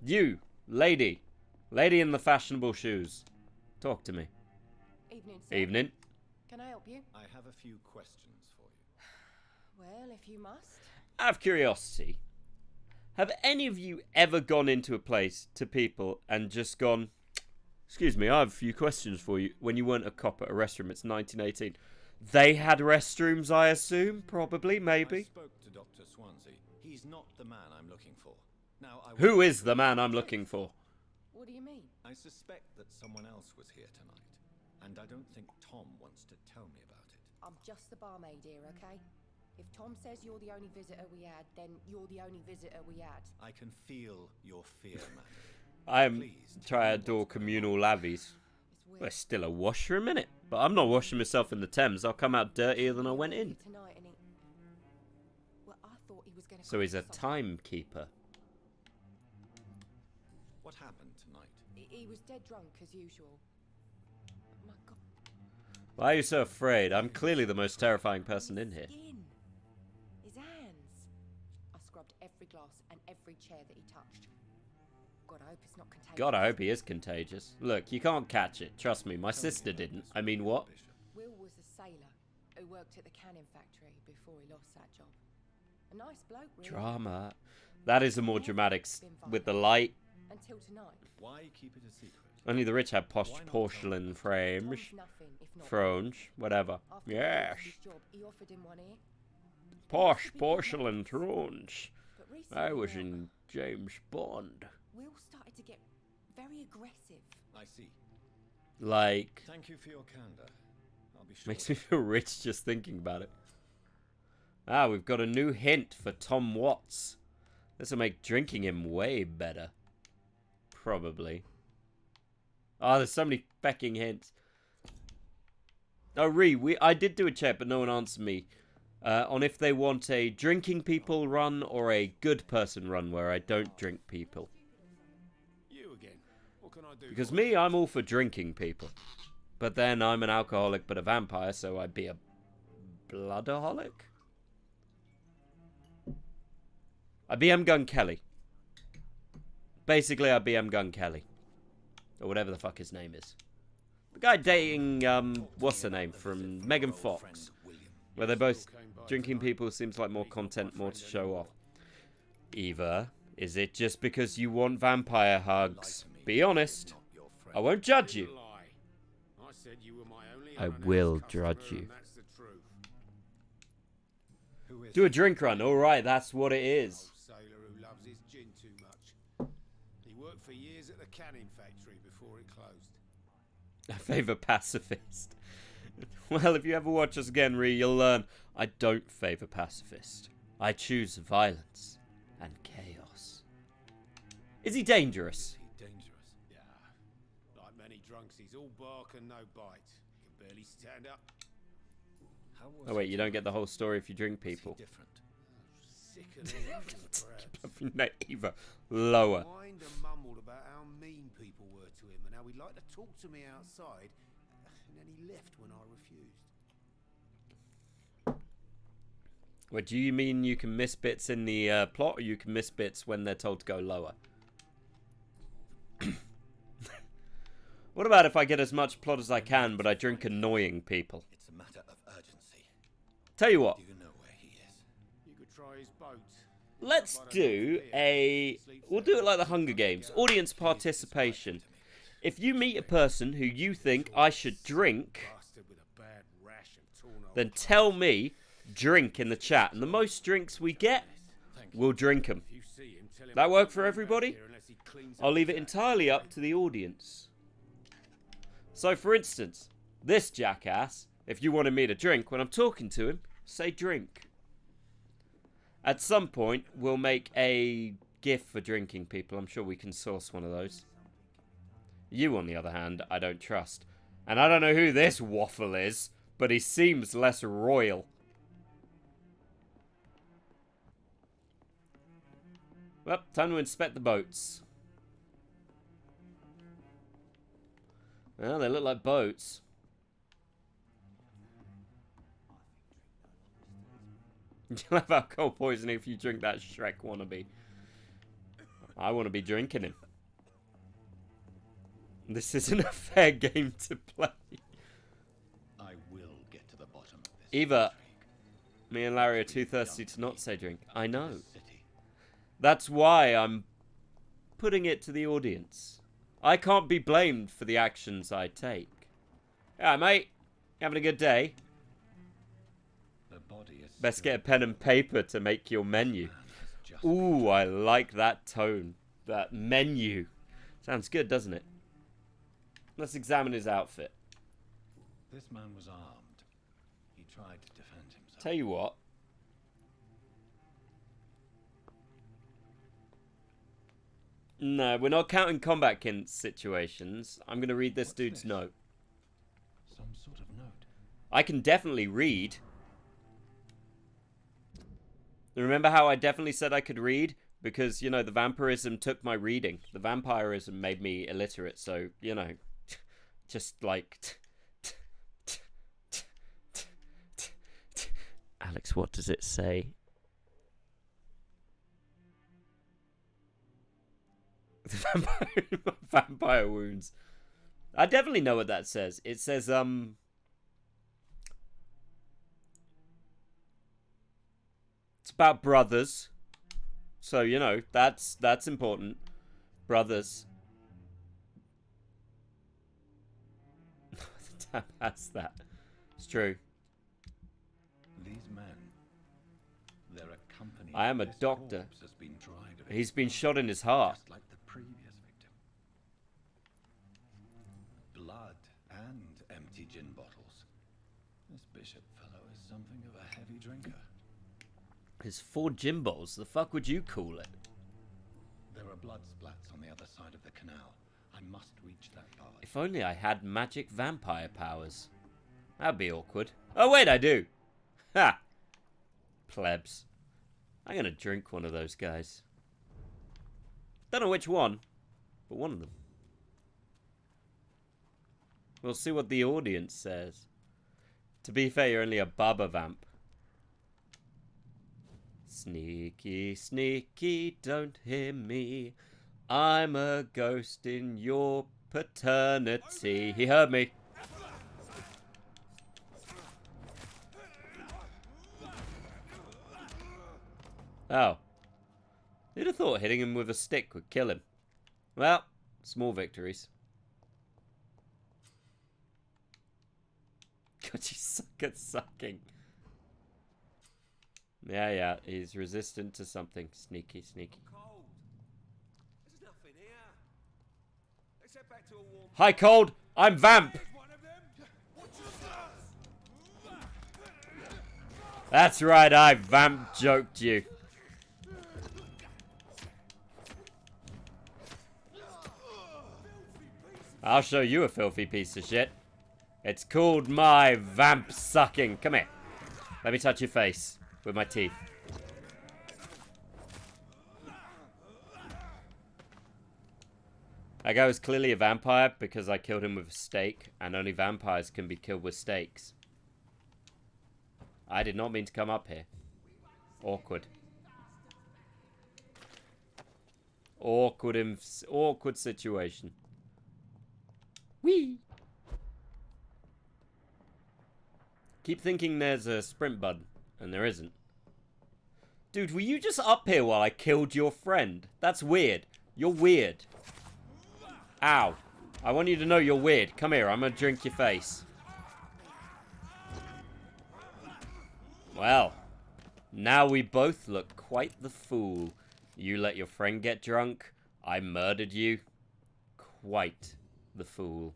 You, lady. Lady in the fashionable shoes. Talk to me. Evening, sir. Evening. Can I help you? I have a few questions for you. Well, if you must. Out of curiosity, have any of you ever gone into a place to people and just gone, excuse me, I have a few questions for you, when you weren't a cop at a restroom? It's 1918. They had restrooms, I assume? Probably, maybe. I spoke to Dr. Swansea. He's not the man I'm looking for. Now, Who is the man I'm looking for? What do you mean? I suspect that someone else was here tonight, and I don't think Tom wants to tell me about it. I'm just the barmaid here, okay? If Tom says you're the only visitor we had, then you're the only visitor we had. I can feel your fear, man. I am triador communal lavies. There's still a washroom in it, but I'm not washing myself in the Thames. I'll come out dirtier than I went in. Tonight, and well, I thought he was going to. So he's a timekeeper. What happened tonight? He was dead drunk as usual. My God. Why are you so afraid? I'm clearly the most terrifying person in here. His hands. I scrubbed every glass and every chair that he touched. God, I hope it's not contagious. God, I hope he is contagious. Look, you can't catch it. Trust me, my sister didn't. I mean, what? Will was a sailor who worked at the canning factory before he lost that job. A nice bloke, really. Drama. That is a more dramatic with the light. Until tonight. Why keep it a secret? Only the rich have posh porcelain frames. Thrones, whatever. After Yes. his job, he offered him one here. Posh porcelain thrones. But recently, I was in James Bond. Will started to get very aggressive. I see. Like, Thank you for your candor. I'll be sure. makes me feel rich just thinking about it. Ah, we've got a new hint for Tom Watts. This will make drinking him way better. Probably. Oh, there's so many fecking hints. Oh, I did do a check, but no one answered me. On if they want a drinking people run or a good person run where I don't drink people. You again. What can I do? Because me, I'm all for drinking people. But then I'm an alcoholic but a vampire, so I'd be a bloodaholic? I'd be M. Gun Kelly. Basically, I'd be M. Gun Kelly. Or whatever the fuck his name is. The guy dating, what's her name? From Megan Fox. Where they're both drinking people seems like more content, more to show off. Eva, is it just because you want vampire hugs? Be honest. I won't judge you. I said you were my only I unannounced will customer, judge you. and that's the truth. Who is Do a drink run. Alright, that's what it is. Old sailor who loves his gin too much. He worked for years at the canning factory before it closed. I favour pacifist. Well, if you ever watch us again, Ree, you'll learn I don't favour pacifist. I choose violence and chaos. Is he dangerous? dangerous? Yeah. Like many drunks, he's all bark and no bite. He can barely stand up. How was Oh wait, it you don't get the tonight? whole story if you drink Was he people. different? Sickening, perhaps. No, Eva, lower. Whined and mumbled about how mean people were to him and how he'd like to talk to me outside, and then he left when I refused. What do you mean you can miss bits in the plot, or you can miss bits when they're told to go lower? What about if I get as much plot as I can, but I drink annoying people? It's a matter of urgency. Tell you what, Do you know where he is? You could try his boat. let's do a... We'll do it like the Hunger Games. Audience participation. If you meet a person who you think I should drink, then tell me, drink in the chat. And the most drinks we get, we'll drink them. That work for everybody? I'll leave it entirely up to the audience. So, for instance, this jackass, if you wanted me to drink, when I'm talking to him, say drink. At some point, we'll make a GIF for drinking people. I'm sure we can source one of those. You, on the other hand, I don't trust. And I don't know who this waffle is, but he seems less royal. Well, time to inspect the boats. Well, they look like boats. You'll have alcohol poisoning if you drink that Shrek wannabe. I want to be drinking him. This isn't a fair game to play. I will get to the bottom of this. Either me and Larry are too thirsty to not say drink. I know. That's why I'm putting it to the audience. I can't be blamed for the actions I take. Yeah, mate. Having a good day? Best get a pen and paper to make your menu. Ooh, I like that tone. That menu. Sounds good, doesn't it? Let's examine his outfit. This man was armed. He tried to defend himself. Tell you what. No, we're not counting combat situations. I'm going to read this dude's note. Some sort of note. I can definitely read. Remember how I definitely said I could read? Because, you know, the vampirism took my reading. The vampirism made me illiterate, so, you know, just like... Alex, what does it say? Vampire wounds. I definitely know what that says. It says, it's about brothers. So, you know, that's important. Brothers. The tab has that. It's true. These men, they're accompanied. I am a doctor. He's been shot in his heart. Just like the previous victim. Blood and empty gin bottles. This bishop fellow is something of a heavy drinker. His 4 gin bowls. The fuck would you call it? There are blood splats on the other side of the canal. I must reach that barge. If only I had magic vampire powers. That'd be awkward. Oh wait, I do. Ha! Plebs. I'm gonna drink one of those guys. Don't know which one, but one of them. We'll see what the audience says. To be fair, you're only a Baba vamp. Sneaky, sneaky, don't hear me. I'm a ghost in your paternity. He heard me. Oh. Who'd have thought hitting him with a stick would kill him? Well, small victories. God, you suck at sucking. Yeah, he's resistant to something. Sneaky, sneaky. Hi, Cold. I'm Vamp. That's right, I Vamp joked you. I'll show you a filthy piece of shit. It's called my vamp sucking. Come here. Let me touch your face with my teeth. That guy was clearly a vampire because I killed him with a stake, and only vampires can be killed with stakes. I did not mean to come up here. Awkward. Awkward situation. Whee! Keep thinking there's a sprint button, and there isn't. Dude, were you just up here while I killed your friend? That's weird. You're weird. Ow. I want you to know you're weird. Come here, I'm gonna drink your face. Well, now we both look quite the fool. You let your friend get drunk. I murdered you. Quite the fool.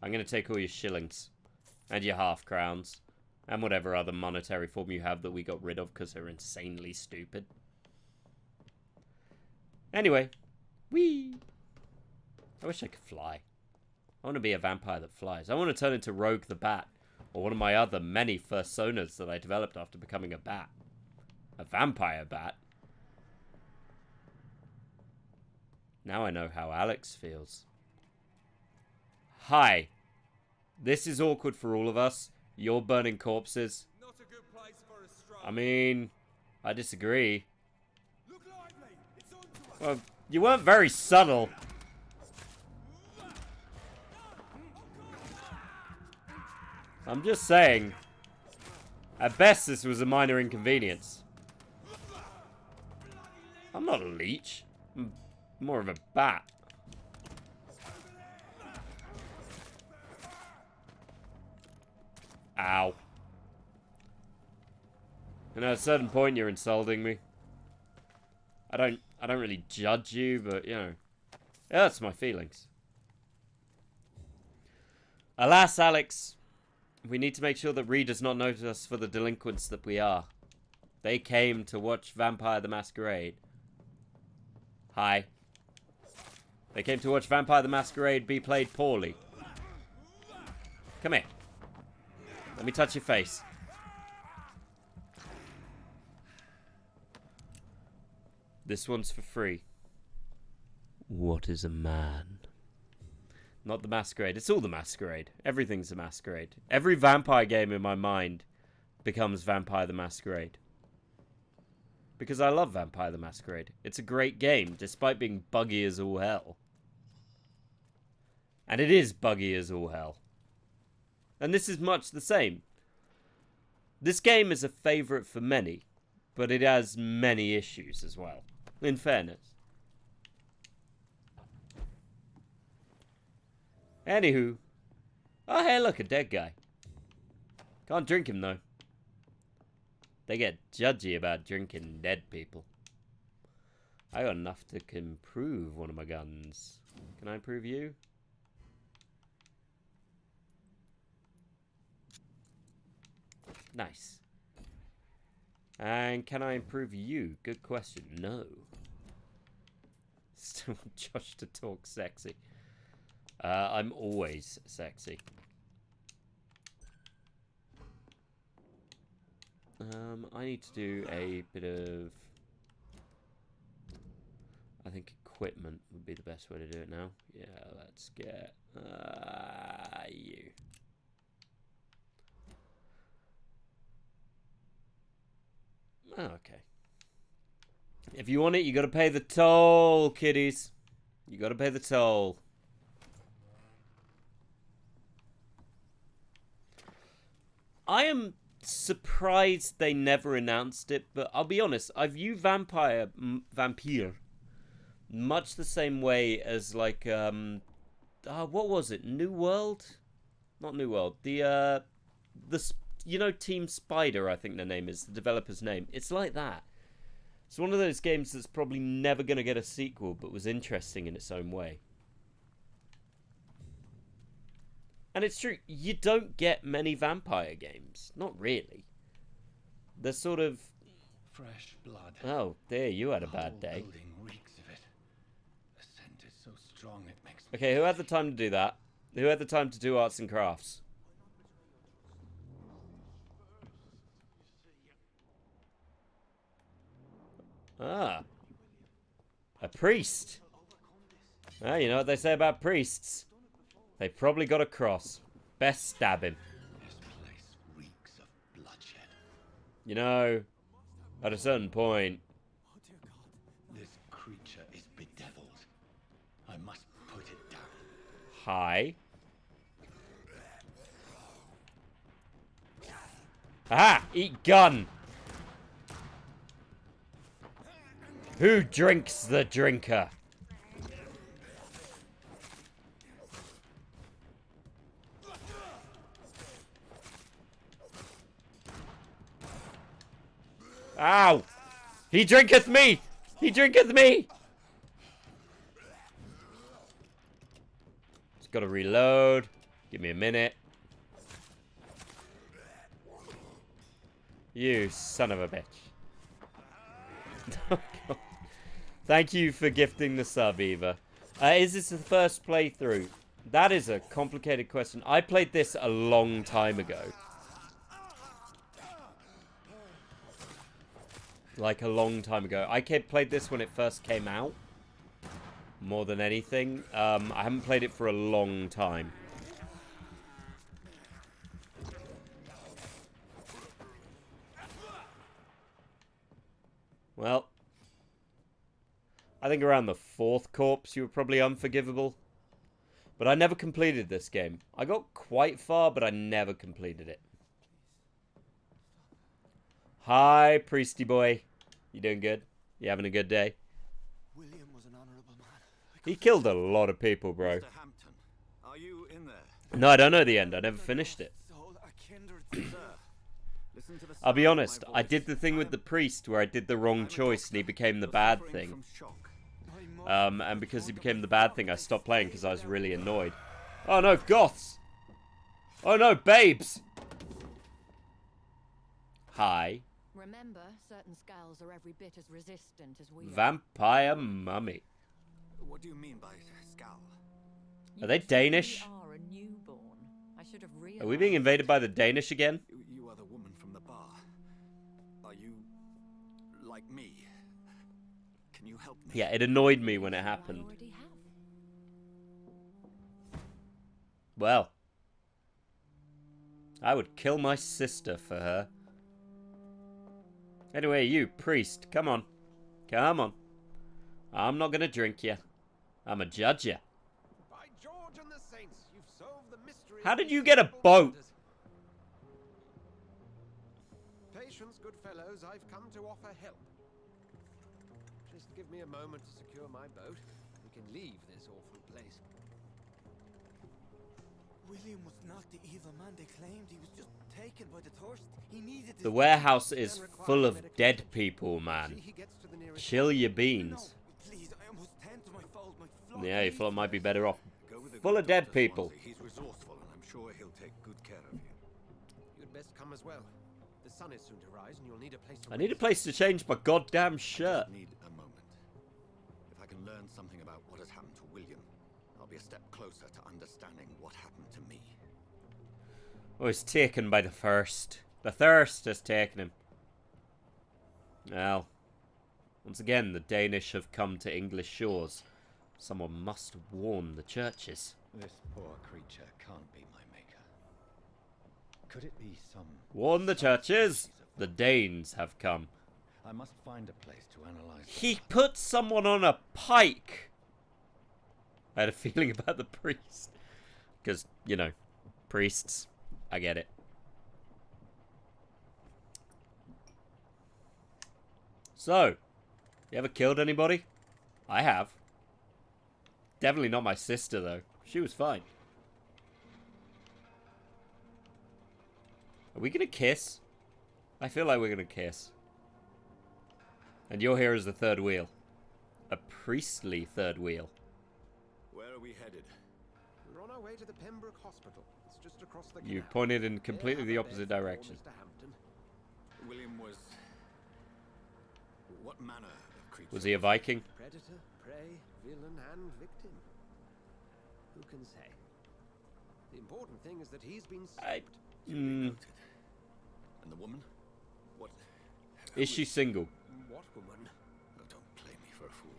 I'm gonna take all your shillings. And your half crowns. And whatever other monetary form you have that we got rid of because they're insanely stupid. Anyway. Whee! I wish I could fly. I want to be a vampire that flies. I want to turn into Rogue the Bat. Or one of my other many personas that I developed after becoming a bat. A vampire bat. Now I know how Alex feels. Hi. This is awkward for all of us. You're burning corpses. Not a good place for a stroll. I mean, I disagree. Look lively. It's on to us. Well, you weren't very subtle. I'm just saying. At best, this was a minor inconvenience. I'm not a leech. I'm more of a bat. Ow. And at a certain point, you're insulting me. I don't really judge you, but, you know, it hurts my feelings. Alas, Alex, we need to make sure that Reed does not notice us for the delinquents that we are. They came to watch Vampire the Masquerade. Hi. They came to watch Vampire the Masquerade be played poorly. Come here. Let me touch your face. This one's for free. What is a man? Not the Masquerade. It's all the Masquerade. Everything's a Masquerade. Every vampire game in my mind becomes Vampire the Masquerade. Because I love Vampire the Masquerade. It's a great game, despite being buggy as all hell. And it is buggy as all hell. And this is much the same. This game is a favourite for many, but it has many issues as well, in fairness. Anywho. Oh, hey, look, a dead guy. Can't drink him, though. They get judgy about drinking dead people. I got enough to improve one of my guns. Can I improve you? Nice. And can I improve you? Good question. No. Still want Josh to talk sexy. I'm always sexy. I need to do a bit of... I think equipment would be the best way to do it now. Yeah, let's get... you. Oh, okay. If you want it, you gotta pay the toll, kiddies. You gotta pay the toll. I am surprised they never announced it, but I'll be honest, I view Vampyr much the same way as like what was it? New World? Not New World. The you know, Team Spider, I think their name is, the developer's name. It's like that. It's one of those games that's probably never going to get a sequel, but was interesting in its own way. And it's true, you don't get many vampire games. Not really. They're sort of... Fresh blood. Oh, there, you had a The bad whole day. building reeks of it. The scent is so strong it makes me... Okay, who had the time to do that? Who had the time to do arts and crafts? Ah. A priest. Ah, you know what they say about priests? They probably got a cross. Best stab him. This place reeks of bloodshed. You know, at a certain point... This creature is bedeviled. I must put it down. Hi. Aha! Eat gun! Who drinks the drinker? Ow! He drinketh me! He drinketh me! Just gotta reload. Give me a minute. You son of a bitch. Thank you for gifting the sub, Eva. Is this the first playthrough? That is a complicated question. I played this a long time ago. Like a long time ago. I played this when it first came out. More than anything. I haven't played it for a long time. Well, I think around the 4th corpse you were probably unforgivable. But I never completed this game. I got quite far, but I never completed it. Hi, Priesty boy. You doing good? You having a good day? William was an honorable man. He killed a lot of people, bro. Mr. Hampton, are you in there? No, I don't know the end. I never finished it. Soul, a kindred Sir, listen to the I'll be sound of honest. my I did the thing with the priest where I did the wrong choice and he became the bad thing. And because he became the bad thing, I stopped playing because I was really annoyed. Oh no, goths! Oh no, babes! Hi. Remember, certain skulls are every bit as resistant as we are. Vampire mummy. What do you mean by scowl? Are they Danish? You are a newborn. I should have realized. Are we being invaded by the Danish again? You are the woman from the bar. Are you like me? Can you help me? Yeah, it annoyed me when it happened. I already have. Well, I would kill my sister for her. Anyway, you, priest, come on. Come on. I'm not gonna drink you. I'm a judge you. By George and the Saints, you've solved the mystery. How did you get a boat? Patience, good fellows, I've come to offer help. Just give me a moment to secure my boat. We can leave this awful place. William was not the evil man they claimed. He was just taken by the thirst. He needed The warehouse is full of dead people, man. See, he gets to the nearest Chill your beans. Please, I almost tend to my fault. My flock Yeah, you thought it might be better off. Go with the Full good of dead Dr. people. Swansea. He's resourceful, and I'm sure he'll take good care of you. You'd best come as well. The sun is soon to rise, and you'll need a place to I need a rest. place to change my goddamn shirt. Just need a moment. If I can learn something about what has happened to William, I'll be a step closer to understanding what happened to me. Oh, he's taken by the thirst. The thirst has taken him. Well, once again, the Danish have come to English shores. Someone must warn the churches. This poor creature can't be my maker. Could it be some... Warn the churches! The Danes have come. I must find a place to analyze... He put someone on a pike! I had a feeling about the priest. Because, you know, priests. I get it. So, you ever killed anybody? I have. Definitely not my sister, though. She was fine. Are we gonna kiss? I feel like we're gonna kiss. And you're here as the third wheel. A priestly third wheel. Where are we headed? We're on our way to the Pembroke Hospital. It's just across the You canal. pointed in completely Here, the have a opposite bed for direction. Mr. Hampton. William was... What manner of creature? Was he a Viking? Predator, prey, villain, and victim. Who can say? The important thing is that he's been stopped. Mm, Noted. And the woman? What... is she single? What woman? Oh, don't play me for a fool.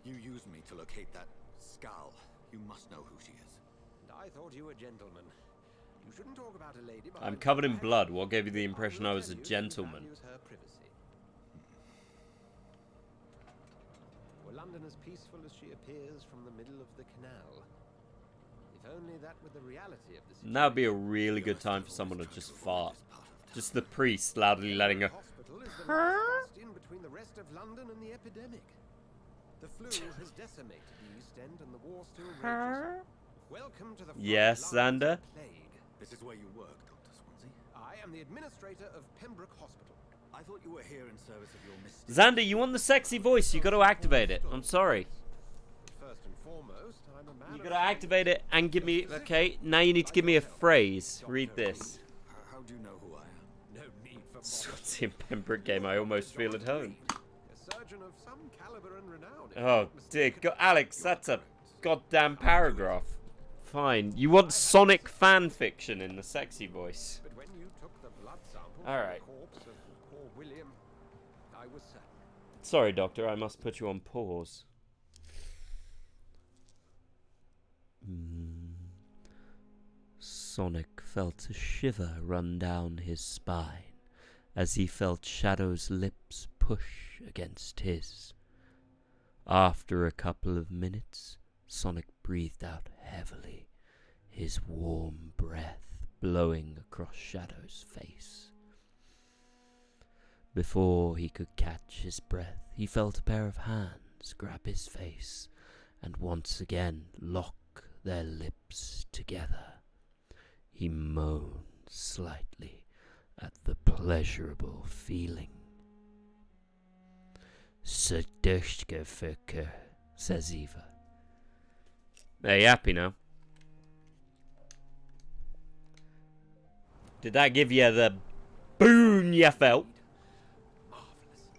You used me to locate that skull. You must know who she is. And I thought you a gentleman. You shouldn't talk about a lady. I'm behind covered her in back. blood. What gave you the I impression will I was tell a you she gentleman? values her privacy. Were London as peaceful as she appears from the middle of the canal? If only that were the reality of the situation. That would be a really good time for someone to just fart. This part of Just the priest loudly letting her. Hospital is the last bastion between the rest of London and the epidemic. The flu has decimated the East End and the war still rages. Welcome to the front Yes, lines Xander? of plague. This is where you work, Dr. Swansea. I am the administrator of Pembroke Hospital. I thought you were here in service of your mystic... Xander, you want the sexy voice? You got to activate it. I'm sorry. First and foremost, I'm a man You of got to activate it and give me. Okay, now you need to give me a phrase. Read this. How do you know who I am? no need for Swansea and Pembroke game. I almost feel at home. a surgeon of some caliber and renown. Oh dear God, Alex, that's a goddamn paragraph. Fine. You want Sonic fan fiction in the sexy voice. But when you took the blood sample All right. from the corpse of poor William, I was certain. Sorry, Doctor. I must put you on pause. Sonic felt a shiver run down his spine as he felt Shadow's lips push against his. After a couple of minutes, Sonic breathed out heavily, his warm breath blowing across Shadow's face. Before he could catch his breath, he felt a pair of hands grab his face and once again lock their lips together. He moaned slightly at the pleasurable feeling. "Serdurstgefucker," says Eva. Are you happy now? Did that give you the boom you felt? Marvelous.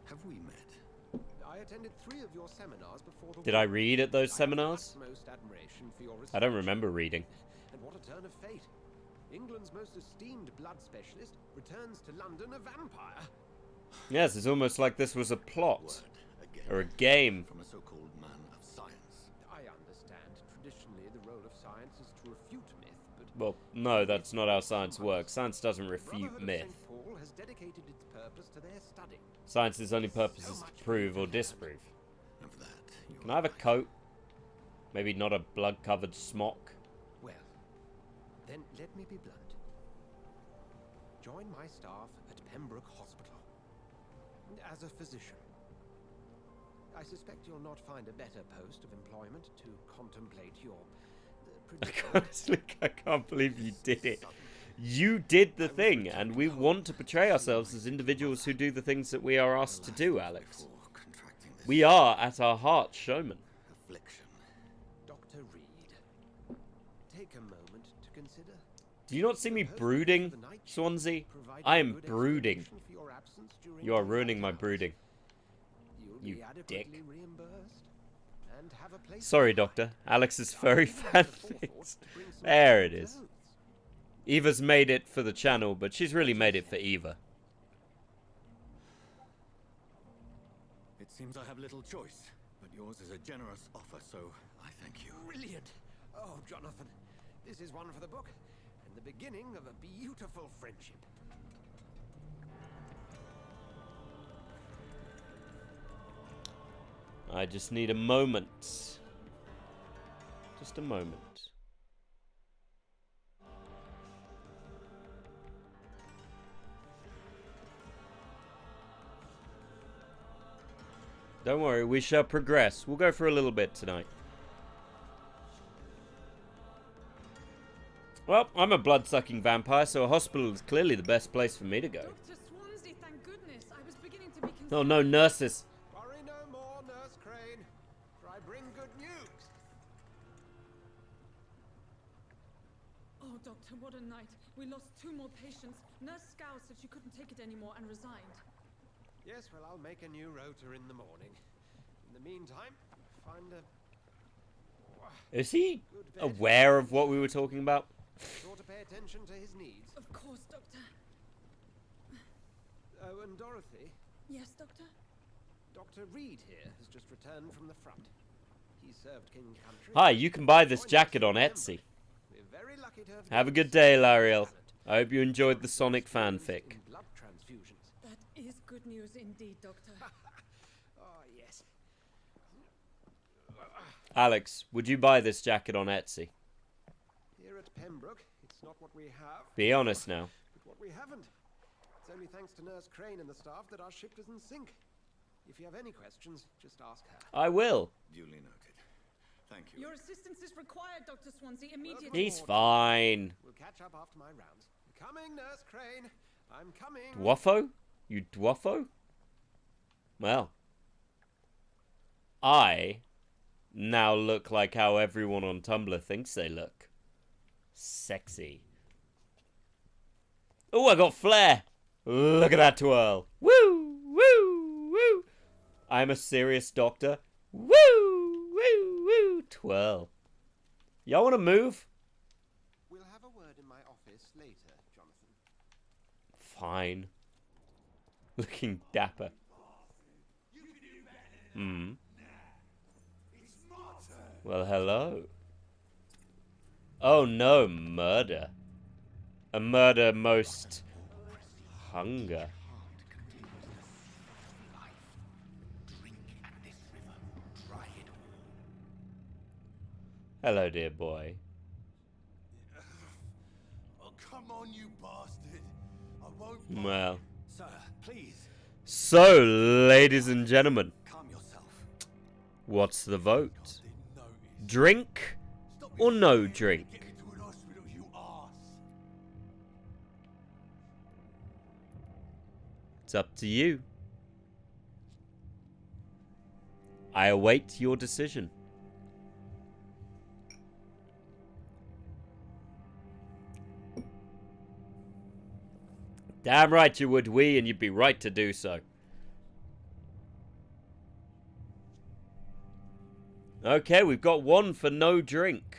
Have we met? I attended 3 of your seminars before the Did war. I read at those I have seminars? utmost admiration for your I don't research. remember reading. And what a turn of fate. England's most esteemed blood specialist returns to London a vampire. Yes, it's almost like this was a plot. Word again. Or a game. From a so-called man of science. I understand. Traditionally, the role of science is to refute myth, but Well, no, that's not how science works. Science doesn't the refute Brotherhood of myth. St. Paul has dedicated its purpose to their study. Science's only purpose is to prove or disprove. And for that, you Can I have a coat? Maybe not a blood-covered smock. Well, then let me be blunt. Join my staff at Pembroke Hospital. As a physician. I suspect you'll not find a better post of employment to contemplate your Honestly, I can't believe you did it. You did the thing, and we want to portray ourselves as individuals who do the things that we are asked to do, Alex. We are, at our heart, showmen. Affliction. Dr. Reed, take a moment to consider. Do you not see me brooding, Swansea? I am brooding. You are ruining my brooding. You dick. Sorry, Doctor. Alex's furry fanfics. There it is. Eva's made it for the channel, but she's really made it for Eva. It seems I have little choice, but yours is a generous offer, so I thank you. Brilliant! Oh, Jonathan, this is one for the book, and the beginning of a beautiful friendship. I just need a moment. Just a moment. Don't worry, we shall progress. We'll go for a little bit tonight. Well, I'm a blood-sucking vampire, so a hospital is clearly the best place for me to go. Dr. Swansea, thank goodness. I was beginning to be concerned. Oh no, nurses. Worry no more, Nurse Crane, for I bring good news. Oh, Doctor, what a night. We lost 2 more patients. Nurse Scow said she couldn't take it anymore and resigned. Yes, well, I'll make a new rota in the morning. In the meantime, find a... Is he aware of what we were talking about? Sure to pay attention to his needs. Of course, Doctor. Oh, and Dorothy, Yes, Doctor? Dr. Reed here has just returned from the front. He served King Country. Hi, you can buy this jacket on Etsy. We're very lucky to Have a good day, Lariel. I hope you enjoyed the Sonic fanfic. blood transfusions. That is good news indeed, Doctor. Oh, yes. Alex, would you buy this jacket on Etsy? Here at Pembroke, it's not what we have. Be honest now. But what we haven't. It's only thanks to Nurse Crane and the staff that our ship doesn't sink. If you have any questions, just ask her. I will. Duly noted. Thank you. Your assistance is required, Dr. Swansea, immediately. He's fine. We'll catch up after my rounds. I'm coming, Nurse Crane. I'm coming. Dwaffo? You dwaffo? Well. I now look like how everyone on Tumblr thinks they look. Sexy. Oh, I got flair. Look at that twirl. Woo, woo, woo. I'm a serious doctor. Woo, woo, woo. Twirl. Y'all want to move? We'll have a word in my office later, Jonathan. Fine. Looking dapper. Hmm. Well, hello. Oh no, murder. A murder most hunger. Hello, dear boy. Oh, come on, you bastard. I won't. Well. Sir, please. So, ladies and gentlemen, Calm yourself. what's the vote? Drink or no drink? Get me to an hospital, you arse. It's up to you. I await your decision. Damn right you would, we, and you'd be right to do so. Okay, we've got one for no drink.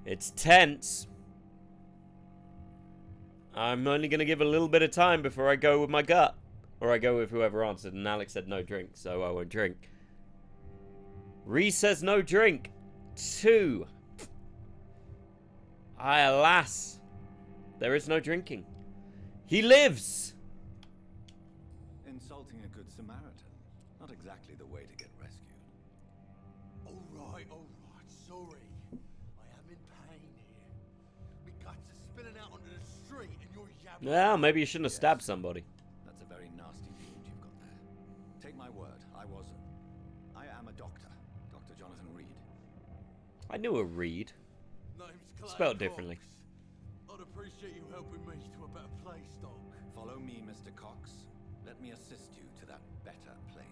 It's tense. I'm only going to give a little bit of time before I go with my gut. Or I go with whoever answered, and Alex said no drink, so I won't drink. Ree says no drink. 2. Alas, there is no drinking. He lives. Insulting a good Samaritan. Not exactly the way to get rescued. All right, sorry. I am in pain here. Me guts are spilling out onto the street and you're yabbering. Well, maybe you shouldn't have stabbed somebody. That's a very nasty wound you've got there. Take my word, I am a doctor. Dr. Jonathan Reed. I knew a Reed. Name's Clay Spelled Cox. differently. I'd appreciate you helping me to a better place, Doc. Follow me, Mr. Cox. Let me assist you to that better place.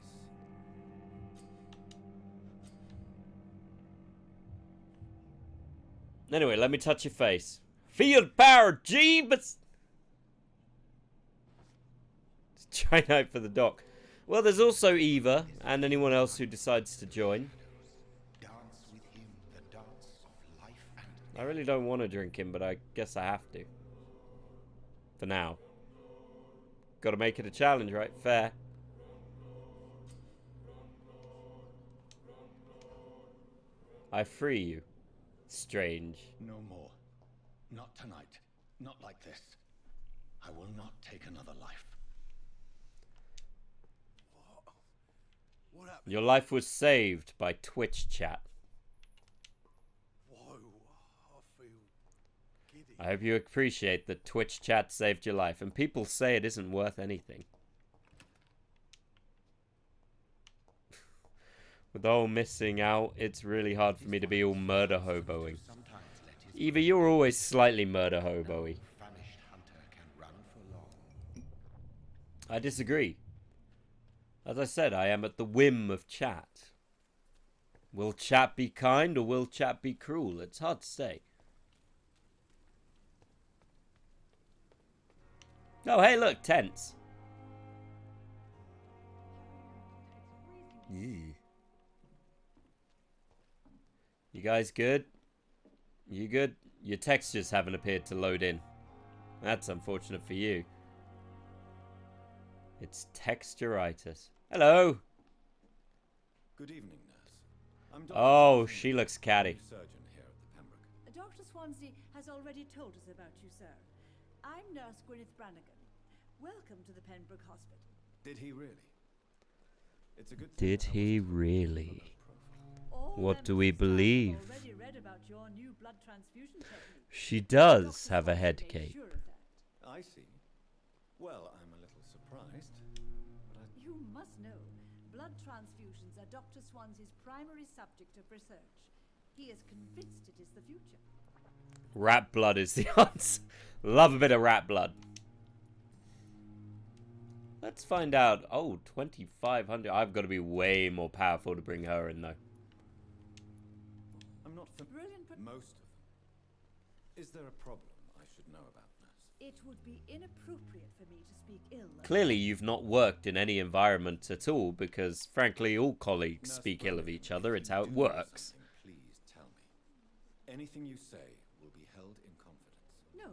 Anyway, let me touch your face. Field power, Jeebus! Try out for the doc. Well, there's also Eva and anyone else who decides to join. Dance with him the dance of life and I really don't want to drink him, but I guess I have to. For now. Gotta make it a challenge, right? Fair. I free you. Strange. No more. Not tonight. Not like this. I will not take another life. What happened? Your life was saved by Twitch chat. Whoa, I feel giddy. I hope you appreciate that Twitch chat saved your life, and people say it isn't worth anything. With the whole missing out, it's really hard for me to be all murder hoboing. Eva, you're always slightly murder hobo-y. famished hunter can run for long. I disagree. As I said, I am at the whim of chat. Will chat be kind or will chat be cruel? It's hard to say. Oh, hey, look, tents. Yeah. You guys good? You good? Your textures haven't appeared to load in. That's unfortunate for you. It's texturitis. Hello. Good evening, nurse. I'm Dr. Oh, Jonathan she Reed, looks catty. surgeon here at the Pembroke. Dr. Swansea has already told us about you, sir. I'm Nurse Gwyneth Brannigan. Welcome to the Pembroke Hospital. Did he really? It's a good thing Did I was he told really? All What do members we of staff have believe? already read about your new blood transfusion technique. She does Dr. have a Swansea head made cape. sure of that. I see. Well, I'm a little surprised. But You must know, blood transfusions are Dr. Swansea's primary subject of research. He is convinced it is the future. Rat blood is the answer. Love a bit of rat blood. Let's find out. Oh, 2,500. I've got to be way more powerful to bring her in, though. I'm not Brilliant, but most of them. Is there a problem I should know about, nurse? it would be inappropriate for me to speak ill of Clearly, you've not worked in any environment at all, because, frankly, all colleagues Nurse speak ill of Brilliant, each other. if It's you how it do know works. something, please tell me. Anything you say will be held in confidence. No,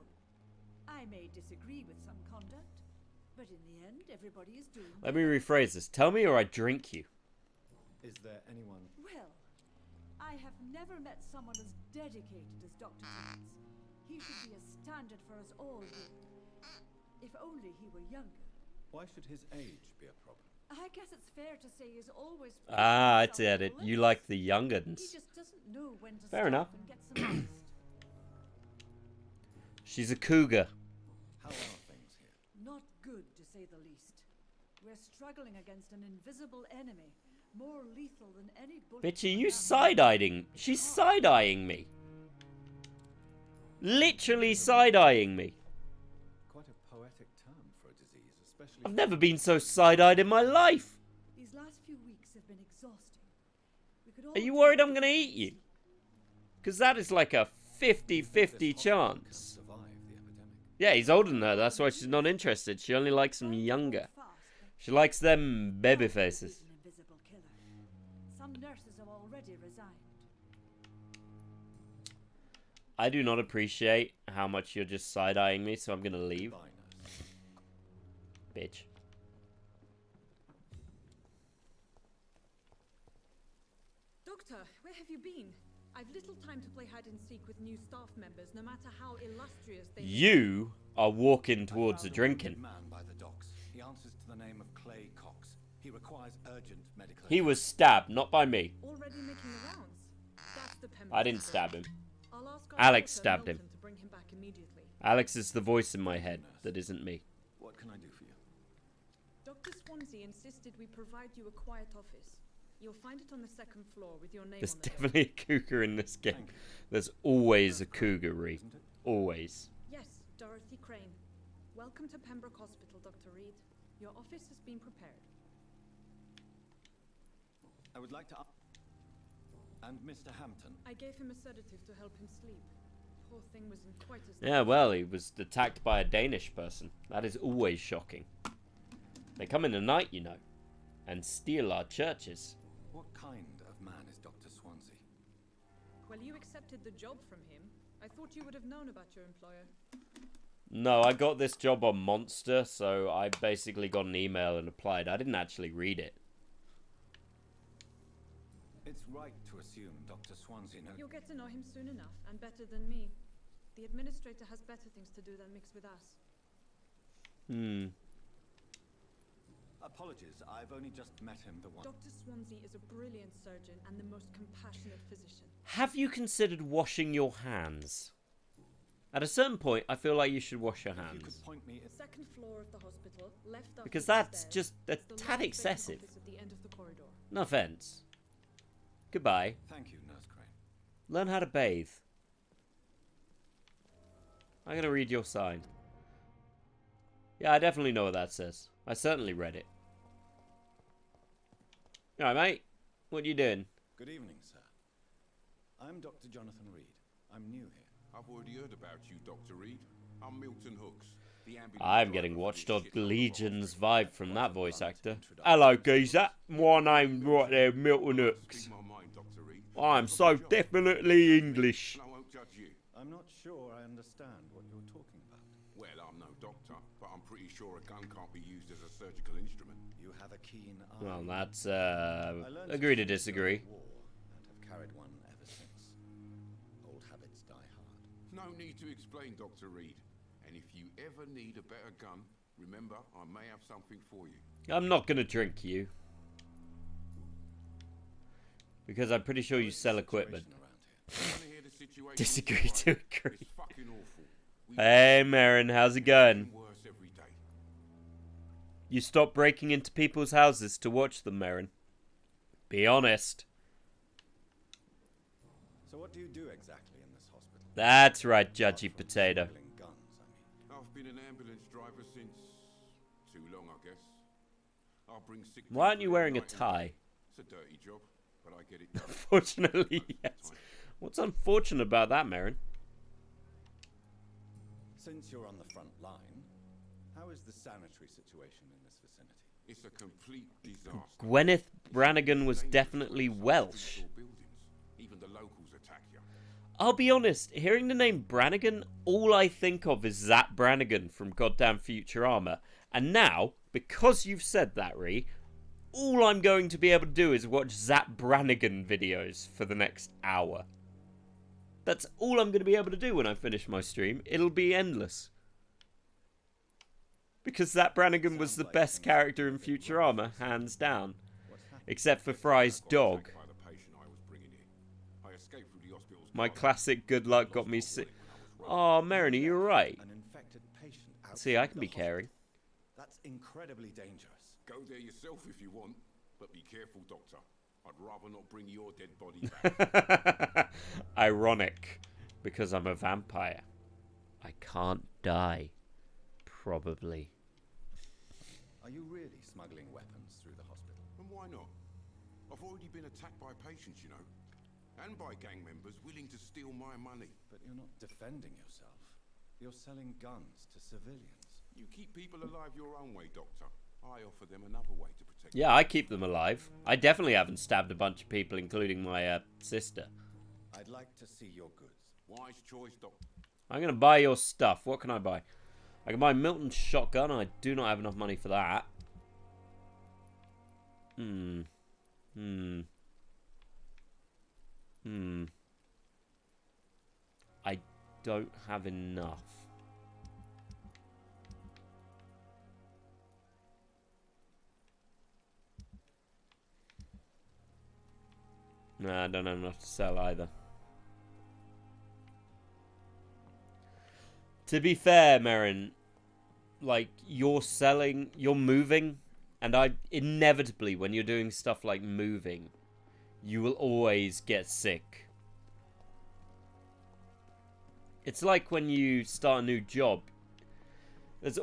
I may disagree with some conduct, but in the end, everybody is doing. Let me rephrase this. Tell me or I drink you. Is there anyone... Well, I have never met someone as dedicated as Dr. Timmons. He should be a standard for us all here. If only he were younger. Why should his age be a problem? I guess it's fair to say he's always. Ah, I pushing get himself it. You to the like limits. the He young'uns. just doesn't know when to Fair stop enough. and get some rest. She's a cougar. How are things here? Not good, to say the least. We're struggling against an invisible enemy, more lethal than any bullet. Bitch, are from a you gun. side-eyeing? She's side-eyeing me. Literally side-eyeing me. Quite a poetic term for a disease, especially... I've never been so side-eyed in my life. These last few weeks have been exhausting. We could all Are you take worried a I'm going to good eat you? rest. Because that is like a 50-50 This hospital can chance. survive the epidemic. Yeah, he's older than her. That's why she's not interested. She only likes them younger. Fast, but She likes them baby faces. an invisible killer. Some nurses have already resigned. I do not appreciate how much you're just side-eyeing me, so I'm going to leave. Bye, nurse. Bitch. Doctor, where have you been? I've little time to play hide and seek with new staff members, no matter how illustrious they may be. You are walking towards I a found drinking. wounded man by the docks. He answers to the name of Clay Cox. He requires urgent medical He was stabbed, not by me. Already making the rounds. That's the I didn't stab him. I'll ask our Alex reporter, stabbed him. Milton, to bring him back immediately. Alex is the voice in my head that isn't me. What can I do for you? Dr. Swansea insisted we provide you a quiet office. You'll find it on the second floor with your name There's on the door. definitely a cougar in this game. Thank you. There's always a cougar-y. Isn't it? Always. Yes, Dorothy Crane. Welcome to Pembroke Hospital, Dr. Reed. Your office has been prepared. I would like to... And Mr. Hampton. I gave him a sedative to help him sleep. Poor thing was in quite a state. Yeah, well, he was attacked by a Danish person. That is always shocking. They come in the night, you know, and steal our churches. What kind of man is Dr. Swansea? Well, you accepted the job from him. I thought you would have known about your employer. No, I got this job on Monster, so I basically got an email and applied. I didn't actually read it. It's right to assume Dr. Swansea knows... You'll get to know him soon enough, and better than me. The administrator has better things to do than mix with us. Apologies, I've only just met him the one... Dr. Swansea is a brilliant surgeon and the most compassionate physician. Have you considered washing your hands? At a certain point, I feel like you should wash your You hands. could point me... Second floor of the hospital, left up Because the that's stairs. just a It's the tad large vacant excessive. office at the end of the corridor. No offense. Goodbye. Thank you, Nurse Crane. Learn how to bathe. I'm gonna read your sign. Yeah, I definitely know what that says. I certainly read it. Alright, mate. What you doing? Good evening, sir. I'm Dr. Jonathan Reed. I'm new here. I've already heard about you, Dr. Reed. I'm Milton Hooks, the ambulance I'm driver getting for Watchdog this shithole of a Legion's hospital. vibe from that voice actor. Introduction. Hello, geezer. My name's right there, Milton Hooks. Speak my mind, Dr. Reed. I'm so definitely English. And I won't judge you. I'm not sure I understand what you're talking about. Well, I'm no doctor, but I'm pretty sure a gun can't be used as a surgical instrument. You have a keen eye. Well, that's, I learned agree to shoot disagree. during the war and have carried one ever since. Old habits die hard. No need to explain, Dr. Reed. And if you ever need a better gun, remember, I may have something for you. I'm not gonna drink you. Because I'm pretty sure you sell equipment. Wanna hear the situation Disagree is to right? agree. It's fucking awful. We Hey, Marin, how's it going? getting worse every day. You stop breaking into people's houses to watch them, Marin. Be honest. So what do you do exactly in this hospital? That's right, Apart Judgy from Potato. smuggling guns, I mean. I've been an ambulance driver since too long, I guess. I'll bring sick Why aren't people you in wearing a night and tie? day. It's a dirty job, but I get it done. Unfortunately, Most of the yes. time. What's unfortunate about that, Marin? Since you're on the front line, how is the sanitary situation in this vicinity? It's a complete disaster. Gwyneth Brannigan was Dangerous definitely on streets Welsh. or buildings. Even the locals attack you. I'll be honest, hearing the name Brannigan, all I think of is Zap Brannigan from goddamn Futurama. And now, because you've said that, Ree, all I'm going to be able to do is watch Zap Brannigan videos for the next hour. That's all I'm going to be able to do when I finish my stream. It'll be endless. Because Zap Brannigan was the best character in Futurama, hands down. Except for Fry's dog. By the patient I was bringing here. I escaped through the hospital's My garden. classic good luck got me sick. Oh, Marin, are you alright? An infected patient See, I outside can the be caring. hospital. That's incredibly dangerous. Go there yourself if you want, but be careful, Doctor. I'd rather not bring your dead body back. Ironic, because I'm a vampire. I can't die. Probably. Are you really smuggling weapons through the hospital? And why not? I've already been attacked by patients, you know. And by gang members willing to steal my money. But you're not defending yourself. You're selling guns to civilians. You keep people alive your own way, Doctor. I offer them another way to protect Yeah, I keep them alive. I definitely haven't stabbed a bunch of people, including my sister. I'd like to see your goods. Wise choice, Doctor. I'm going to buy your stuff. What can I buy? I can buy Milton's shotgun. I do not have enough money for that. I don't have enough. Nah, I don't have enough to sell either. To be fair, Marin, like, you're moving, and inevitably, when you're doing stuff like moving, you will always get sick. It's like when you start a new job. There's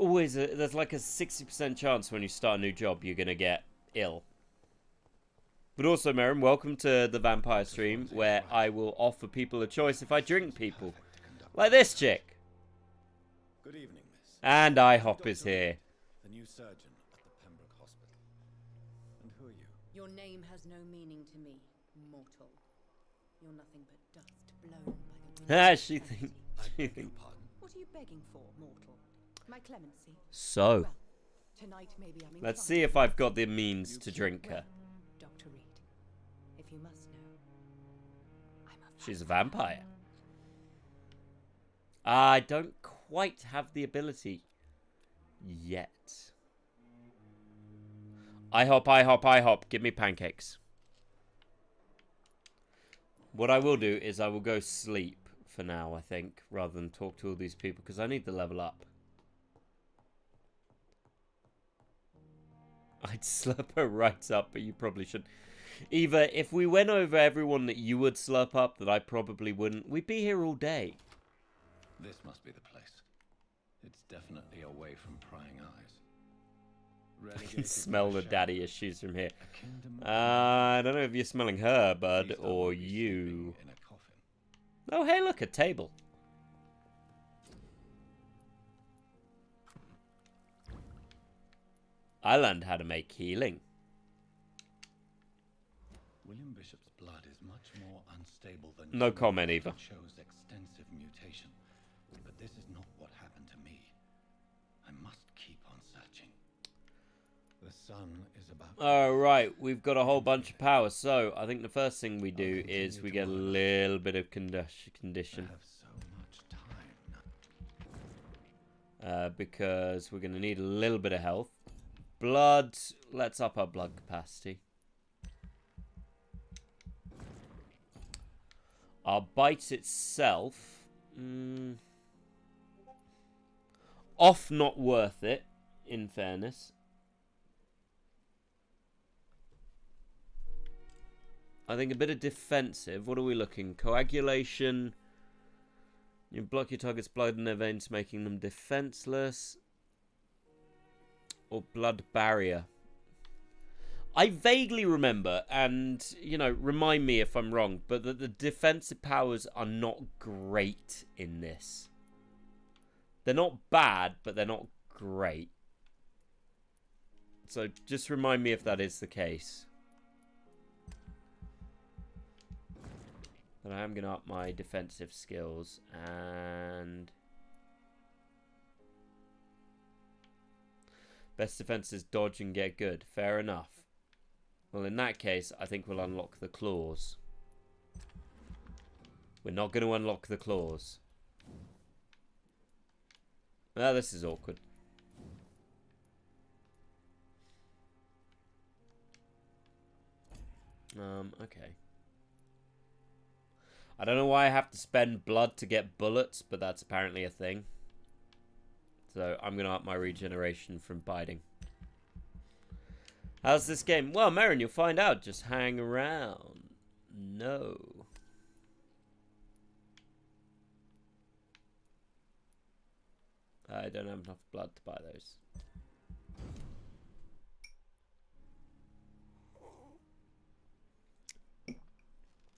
like a 60% chance when you start a new job you're gonna get ill. But also, Marin, welcome to the Vampire stream, where I will offer people a choice if I drink people. Like this chick. Good evening, miss. And IHOP is here. The new surgeon at the Pembroke Hospital. And who are you? Your name has no meaning to me, mortal. You're nothing but dust blown by the wind. She thinks. Pardon? What are you begging for, mortal? My clemency? So, Well, tonight maybe I'm let's inclined see if I've got the means to drink her. Dr. Reed, if you must know, I'm a She's a vampire. I don't quite have the ability yet. IHOP, IHOP, IHOP. Give me pancakes. What I will do is I will go sleep for now, I think, rather than talk to all these people, because I need to level up. I'd slurp her right up, but you probably should. Eva, if we went over everyone that you would slurp up that I probably wouldn't, we'd be here all day. This must be the place. It's definitely away from prying eyes. I can smell the daddy issues from here. I don't know if you're smelling her, bud, or you. In a coffin. Oh, hey, look, a table. I learned how to make healing. William Bishop's blood is much more unstable than No comment, Eva. It shows extensive mutation, but this is not what happened to me. I must keep on searching. The sun is about. Alright, we've got a whole bunch of power, so I think the first thing we do is we get a little bit of condition. I have so much time. Because we're going to need a little bit of health. Blood, let's up our blood capacity. Our bite itself... off not worth it, in fairness. I think a bit of defensive. What are we looking? Coagulation. You block your target's blood in their veins, making them defenseless. Or blood barrier. I vaguely remember, and, you know, remind me if I'm wrong, but that the defensive powers are not great in this. They're not bad, but they're not great. So just remind me if that is the case. But I am going to up my defensive skills, and... best defense is dodge and get good. Fair enough. Well, in that case, I think we'll unlock the claws. We're not going to unlock the claws. Well, this is awkward. Okay. I don't know why I have to spend blood to get bullets, but that's apparently a thing. So I'm going to up my regeneration from biting. How's this game? Well, Merrin, you'll find out. Just hang around. No. I don't have enough blood to buy those.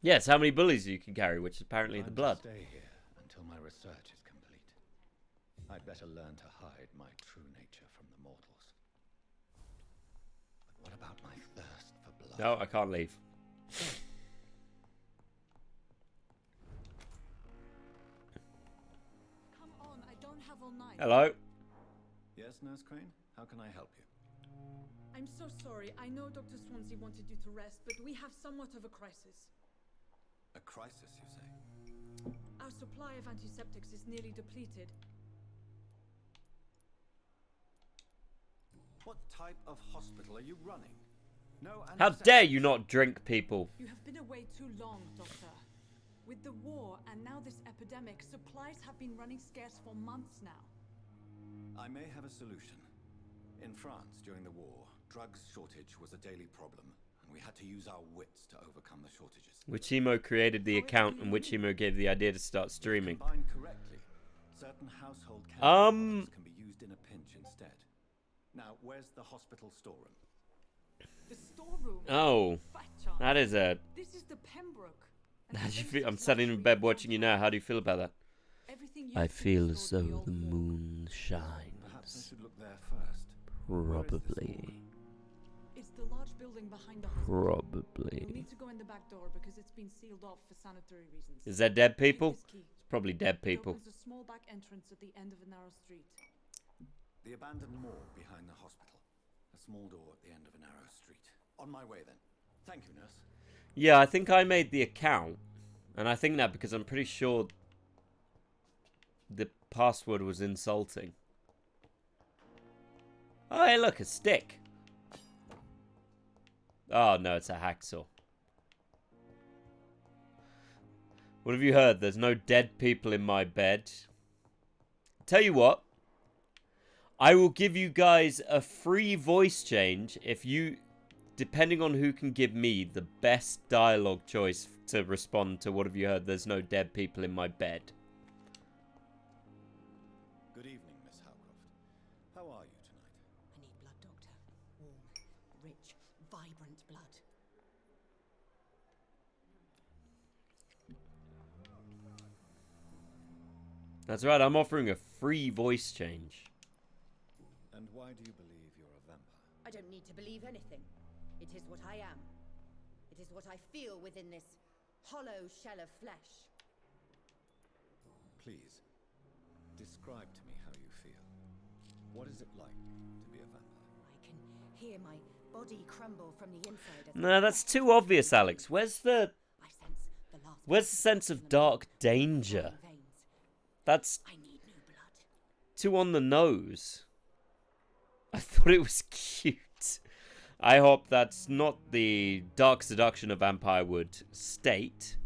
Yes, how many bullies you can carry, which is apparently the blood. Stay here until my research is complete. I'd better learn to hide my true nature from the mortals. But what about my thirst for blood? No, I can't leave. Come on, I don't have all night. Hello? Yes, Nurse Crane? How can I help you? I'm so sorry. I know Dr. Swansea wanted you to rest, but we have somewhat of a crisis. A crisis, you say? Our supply of antiseptics is nearly depleted. What type of hospital are you running? No. How dare you not drink people? You have been away too long, Doctor. With the war and now this epidemic, supplies have been running scarce for months now. I may have a solution. In France, during the war, drugs shortage was a daily problem, and we had to use our wits to overcome the shortages. Wichimo created the account, and Wichimo gave the idea to start streaming. Combined correctly, certain household products can be used in a pinch instead. Now, where's the hospital storeroom? The storeroom. Oh, that is a... This is the Pembroke. How do you feel? I'm sitting in bed watching you now. How do you feel about that? I feel as though the moon shines. Perhaps I should look there first. Probably. It's the large building behind the hospital. Probably. We need to go in the back door because it's been sealed off for sanitary reasons. Is there dead people? It's probably dead people. It opens a small back entrance at the end of a narrow street. The abandoned morgue behind the hospital. A small door at the end of a narrow street. On my way then. Thank you, nurse. Yeah, I think I made the account. And I think that because I'm pretty sure the password was insulting. Oh, hey, look, a stick. Oh, no, it's a hacksaw. What have you heard? There's no dead people in my bed. Tell you what. I will give you guys a free voice change if you, depending on who can give me the best dialogue choice to respond to what have you heard? There's no dead people in my bed. Good evening, Miss Howcroft. How are you tonight? I need blood, Doctor. Warm, rich, vibrant blood. That's right, I'm offering a free voice change. And why do you believe you're a vampire? I don't need to believe anything. It is what I am. It is what I feel within this hollow shell of flesh. Please, describe to me how you feel. What is it like to be a vampire? I can hear my body crumble from the inside. As No, that's too obvious, Alex. Where's the sense of dark danger? That's too on the nose. I thought it was cute. I hope that's not the dark seduction a vampire would state.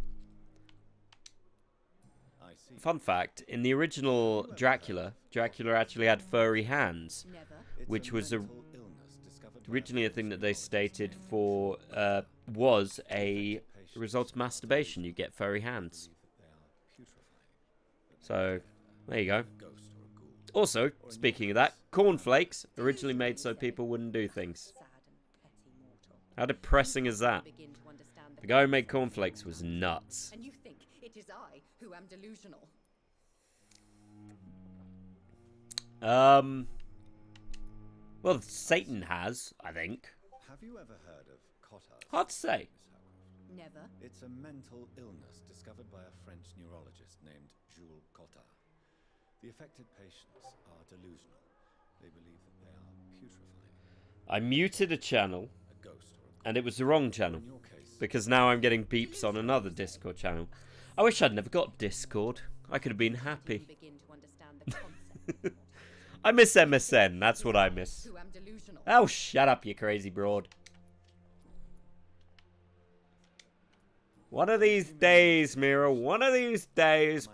fun fact, in the original Dracula, Dracula actually had furry hands, which was originally a thing that they stated for was a result of masturbation. You get furry hands. So, there you go. Also, speaking of that, cornflakes originally made so people wouldn't do things. How depressing is that? The guy who made cornflakes was nuts. And you think it is I who am delusional? Well, Satan has, I think. Have you ever heard of Cotard? Hard to say. Never. It's a mental illness discovered by a French neurologist named Jules Cotard. The affected patients are delusional. They believe that they are putrefying. I muted a channel, and it was the wrong channel, because now I'm getting beeps on another Discord channel. I wish I'd never got Discord. I could have been happy. I miss MSN, that's what I miss. Oh, shut up, you crazy broad. One of these days, Mira, one of these days,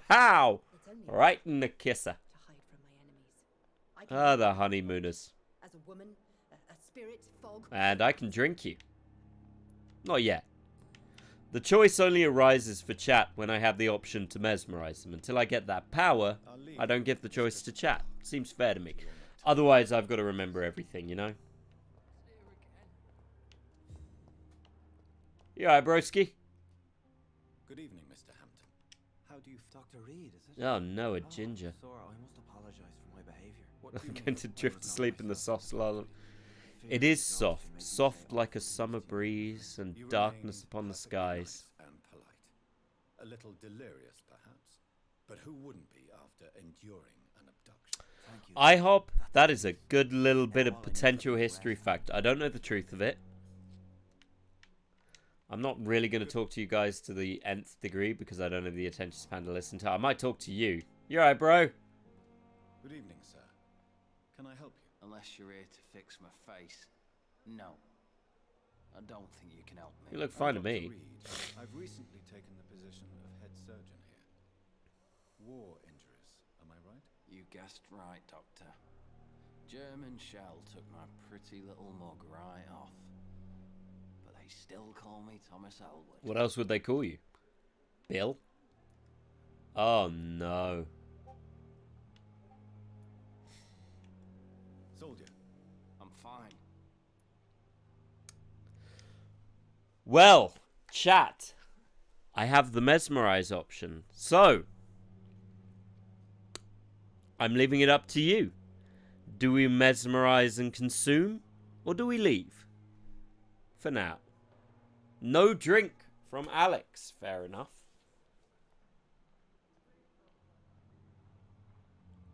pow! Right in the kisser. Ah, the honeymooners. As a woman, a spirit, fog. And I can drink you. Not yet. The choice only arises for chat when I have the option to mesmerize them. Until I get that power, I don't give the choice to chat. Seems fair to me. Otherwise, I've got to remember everything, you know? You alright, broski? Good evening, Mr. Hampton. How do you... Dr. Reed, is it? Oh no, a ginger. Sorry, I must apologize for my behavior. I'm going to drift to sleep in the soft lull. It is soft. Soft like a summer breeze and darkness upon the skies. And polite. A little delirious, perhaps. But who wouldn't be after enduring an abduction? Thank you. IHOP, that is a good little bit of potential history fact. I don't know the truth of it. I'm not really going to talk to you guys to the nth degree because I don't have the attention span to listen to. I might talk to you. You alright, bro? Good evening, sir. Can I help you? Unless you're here to fix my face. No. I don't think you can help me. You look fine to me. Reed, I've recently taken the position of head surgeon here. War injuries, am I right? You guessed right, Doctor. German shell took my pretty little mug right off. But they still call me Thomas Elwood. What else would they call you? Bill? Oh no. Soldier. I'm fine. Well, chat. I have the mesmerize option. So, I'm leaving it up to you. Do we mesmerize and consume? Or do we leave? For now. No drink from Alex. Fair enough.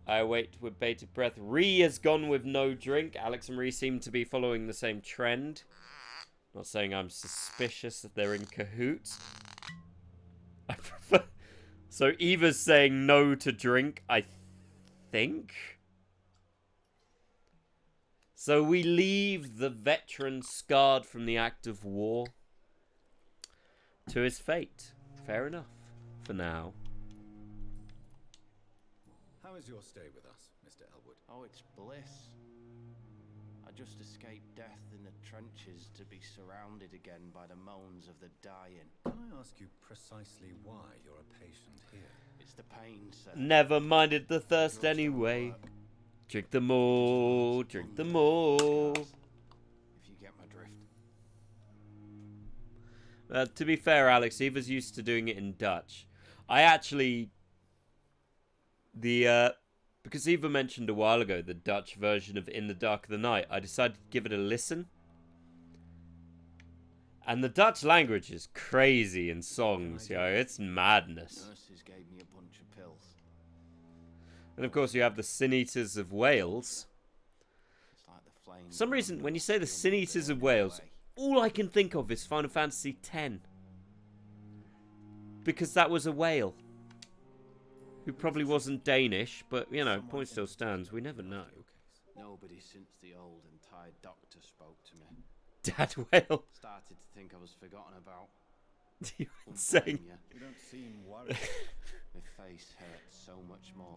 I wait with bated breath. Ree has gone with no drink. Alex and Ree seem to be following the same trend. Not saying I'm suspicious that they're in cahoots. I prefer... So Eva's saying no to drink, I think. So we leave the veteran scarred from the act of war to his fate. Fair enough. For now. How is your stay with us, Mr. Elwood? Oh, it's bliss. I just escaped death in the trenches to be surrounded again by the moans of the dying. Can I ask you precisely why you're a patient here? It's the pain, sir. Never minded the thirst anyway. Drink them all, drink them all. If you get my drift. To be fair, Alex, Eva's used to doing it in Dutch. I actually... because Eva mentioned a while ago the Dutch version of In the Dark of the Night, I decided to give it a listen. And the Dutch language is crazy in songs, yo. It's madness. Nurses gave me a bunch of pills. And of course you have the Sin Eaters of Wales. It's like the flames. For some reason, when you say the Sin Eaters of Wales, all I can think of is Final Fantasy X. Because that was a whale. Who probably wasn't Danish, but, you know, point still stands. We never know. Nobody since the old and tired doctor spoke to me. Dad whale. Started to think I was forgotten about. You're insane. You don't seem worried. My face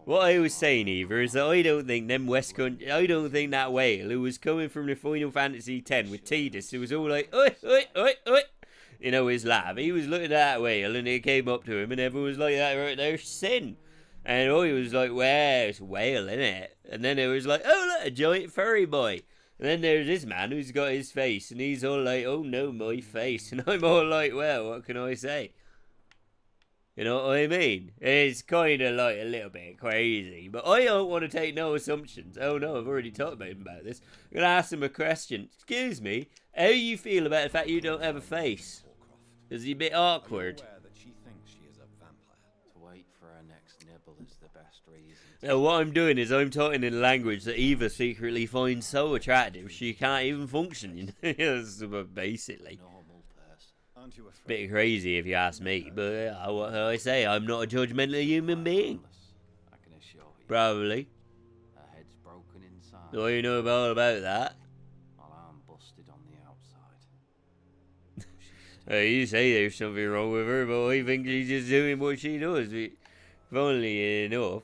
What I was saying, Eva, is that I don't think them West Country, I don't think that whale who was coming from the Final Fantasy X with Tidus, who was all like, oi, oi, oi, oi, you know, his lab. He was looking at that whale and it came up to him and everyone was like, that right there's sin. And I was like, well, it's a whale, innit? And then it was like, oh, look, a giant furry boy. And then there's this man who's got his face and he's all like, oh no, my face. And I'm all like, well, what can I say? You know what I mean? It's kind of like a little bit crazy. But I don't want to take no assumptions. Oh no, I've already talked about this. I'm going to ask him a question. Excuse me, how do you feel about the fact you don't have a face? Is he a bit awkward? That she thinks she is a vampire. To wait for her next nibble is the best reason. Now what I'm doing is I'm talking in a language that Eva secretly finds so attractive she can't even function, you know? Basically. Normal person. Aren't you afraid? Bit crazy if you ask me, but what can I say? I'm not a judgmental human being. I can assure you. Probably. Her head's broken inside. What do you know all about that? While I'm busted on the outside. You say there's something wrong with her, but I think she's just doing what she does. Funnily enough,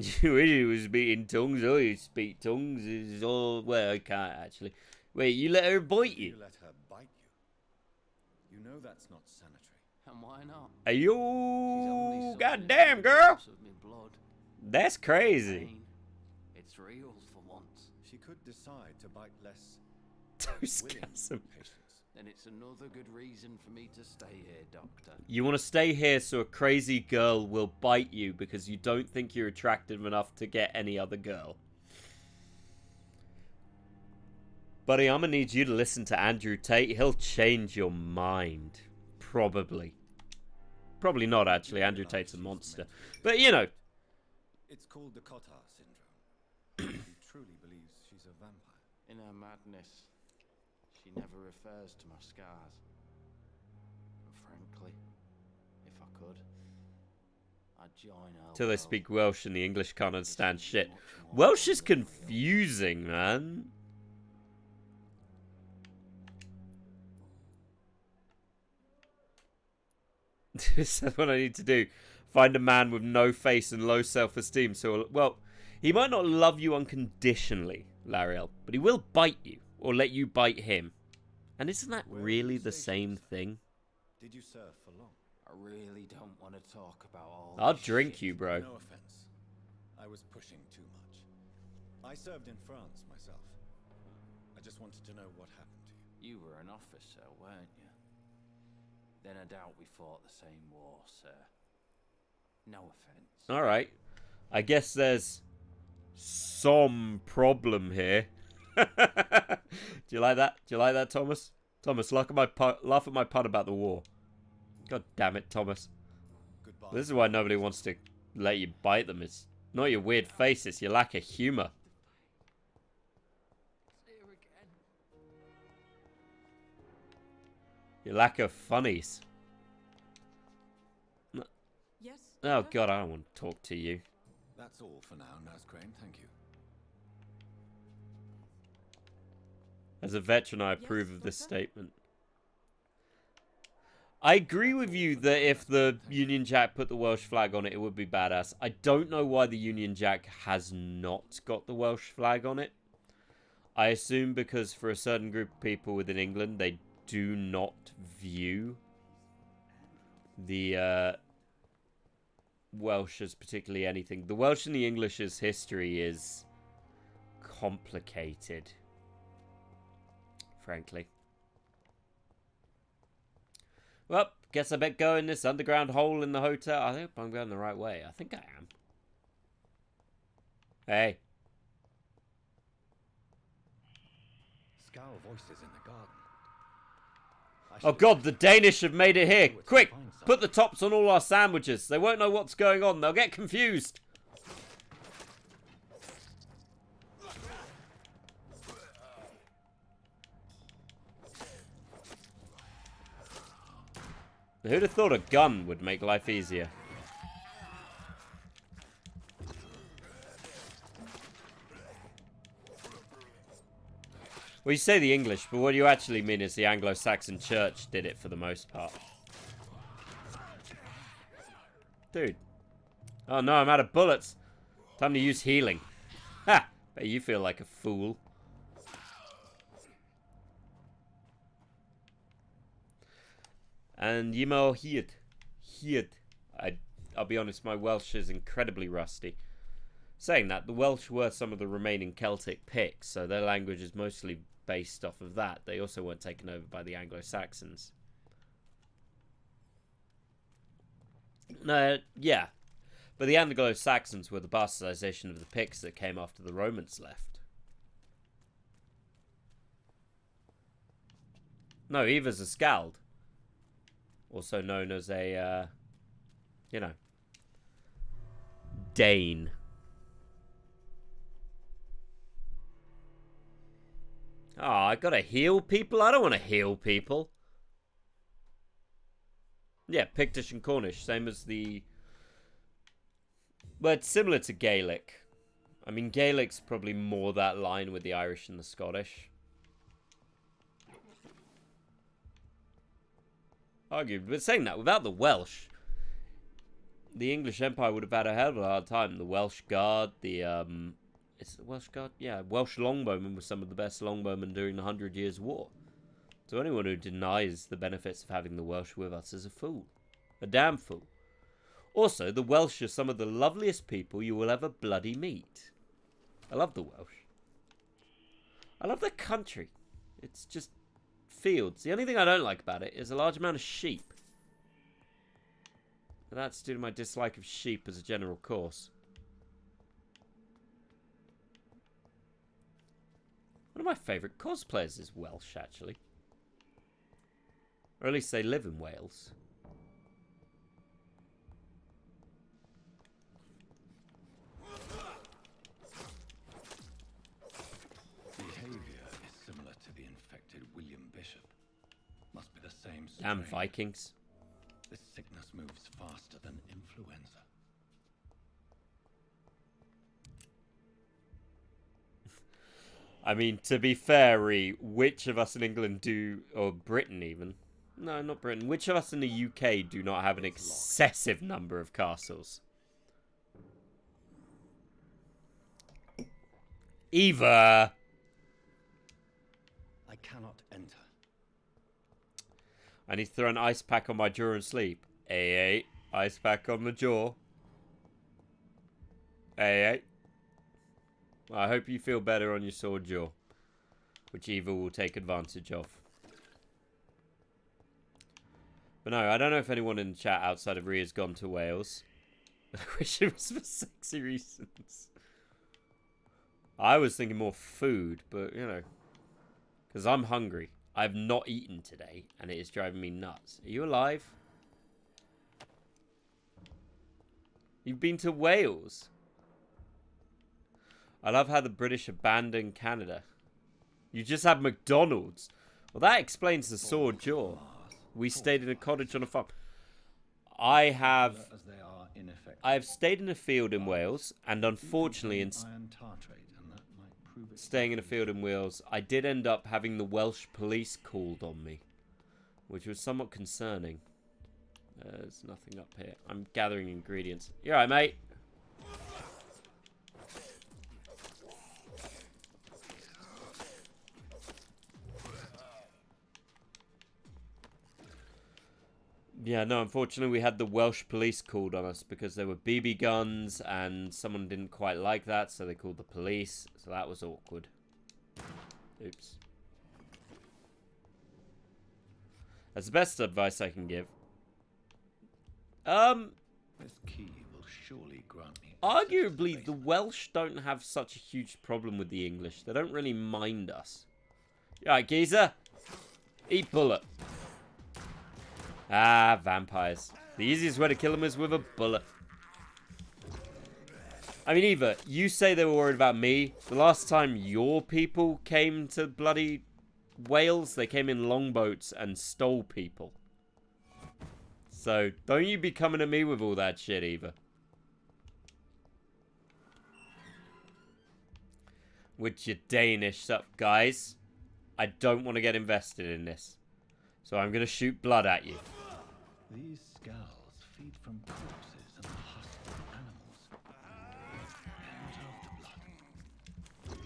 she wish she was speaking tongues. I speak tongues. Is all well. I can't actually. Wait, you let her bite you? You let her bite you. You know that's not sanitary. And why not? Ayo, goddamn girl. Of me blood. That's crazy. Pain. It's real for once. She could decide to bite less. Toscasm. Then it's another good reason for me to stay here, Doctor. You want to stay here so a crazy girl will bite you because you don't think you're attractive enough to get any other girl. Buddy, I'm going to need you to listen to Andrew Tate. He'll change your mind. Probably. Probably not, actually. Andrew Tate's a monster. But, you know. It's called the Cotard syndrome. He truly believes she's a vampire. In her madness, she never refers to my scars. And frankly, if I could, I'd join her. Till they speak Welsh and the English can't understand shit. Welsh is confusing, man. That's what I need to do. Find a man with no face and low self-esteem. So, well, he might not love you unconditionally, Lariel, but he will bite you or let you bite him. And isn't that really the same thing? Did you serve for long? I really don't want to talk about all I'll this drink shit. you, bro. No offense. I was pushing too much. I served in France myself. I just wanted to know what happened to you. You were an officer, weren't you? Then I doubt we fought the same war, sir. No offense. Alright. I guess there's some problem here. Do you like that? Do you like that, Thomas? Thomas, laugh at my pun about the war. God damn it, Thomas. Goodbye. This is why nobody wants to let you bite them. It's not your weird face, it's your lack of humor. Your lack of funnies. Yes? Oh god, I don't want to talk to you. That's all for now, Nurse Crane. Thank you. As a veteran, I approve Yes, of this Doctor? statement. I agree with you that if the Union Jack put the Welsh flag on it, it would be badass. I don't know why the Union Jack has not got the Welsh flag on it. I assume because for a certain group of people within England, they do not view the Welsh as particularly anything. The Welsh and the English's history is complicated, frankly. Well, guess I better go in this underground hole in the hotel. I hope I'm going the right way. I think I am. Hey. Scowl voices in the garden. Oh god, the Danish have made it here. Quick, put the tops on all our sandwiches. They won't know what's going on. They'll get confused. Who'd have thought a gun would make life easier? Well, you say the English, but what you actually mean is the Anglo-Saxon church did it for the most part. Dude. Oh no, I'm out of bullets. Time to use healing. Ha! Bet you feel like a fool. And Ymo Hiet. I'll be honest, my Welsh is incredibly rusty. Saying that, the Welsh were some of the remaining Celtic Picts, so their language is mostly based off of that. They also weren't taken over by the Anglo-Saxons. Yeah. But the Anglo-Saxons were the bastardization of the Picts that came after the Romans left. No, Eva's a Scald. Also known as a, Dane. Oh, I gotta heal people? I don't want to heal people. Yeah, Pictish and Cornish, same as the... Well, it's similar to Gaelic. I mean, Gaelic's probably more that line with the Irish and the Scottish. Arguably, but saying that, without the Welsh, the English Empire would have had a hell of a hard time. The Welsh Guard, is it the Welsh Guard? Yeah, Welsh longbowmen were some of the best longbowmen during the 100 Years' War. So anyone who denies the benefits of having the Welsh with us is a fool. A damn fool. Also, the Welsh are some of the loveliest people you will ever bloody meet. I love the Welsh. I love the country. It's just fields. The only thing I don't like about it is a large amount of sheep. And that's due to my dislike of sheep as a general course. One of my favourite cosplayers is Welsh, actually. Or at least they live in Wales. Behavior is similar to the infected William Bishop. Must be the same strain. Damn Vikings. This sickness moves faster than influenza. I mean, to be fair, which of us in England or Britain even, no, not Britain, which of us in the UK do not have an excessive number of castles? Eva! I cannot enter. I need to throw an ice pack on my jaw and sleep. Hey, ice pack on the jaw. Hey. Well, I hope you feel better on your sword jaw, which Eva will take advantage of. But no, I don't know if anyone in the chat outside of Ria's gone to Wales. I wish it was for sexy reasons. I was thinking more food, but, because I'm hungry. I've not eaten today, and it is driving me nuts. Are you alive? You've been to Wales? I love how the British abandoned Canada. You just had McDonald's. Well, that explains the sword jaw. We stayed in a cottage on a farm. I have stayed in a field in Wales, and unfortunately, staying in a field in Wales, I did end up having the Welsh police called on me, which was somewhat concerning. There's nothing up here. I'm gathering ingredients. You alright, mate? Yeah, no, unfortunately we had the Welsh police called on us because there were BB guns and someone didn't quite like that, so they called the police. So that was awkward. Oops. That's the best advice I can give. This key will surely grant me. Arguably, the Welsh don't have such a huge problem with the English. They don't really mind us. You alright, geezer? Eat bullet. Ah, vampires. The easiest way to kill them is with a bullet. I mean, Eva, you say they were worried about me. The last time your people came to bloody Wales, they came in longboats and stole people. So, don't you be coming at me with all that shit, Eva. With your Danish stuff, guys. I don't want to get invested in this. So I'm going to shoot blood at you. These scowls feed from corpses and the husks of animals. They're not after blood.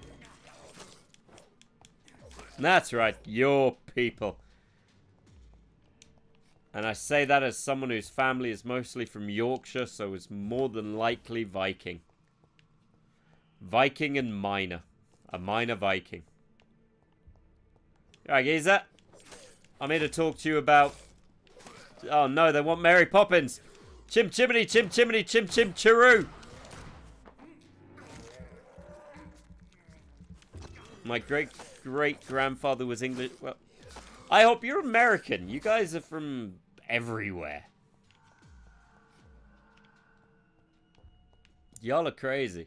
That's right, your people. And I say that as someone whose family is mostly from Yorkshire, so is more than likely Viking. Viking and miner. A miner Viking. Alright, geezer. I'm here to talk to you about... Oh no, they want Mary Poppins. Chim chimney, chim chimney, chim chim chiroo. My great-great-grandfather was English. Well, I hope you're American. You guys are from everywhere. Y'all are crazy.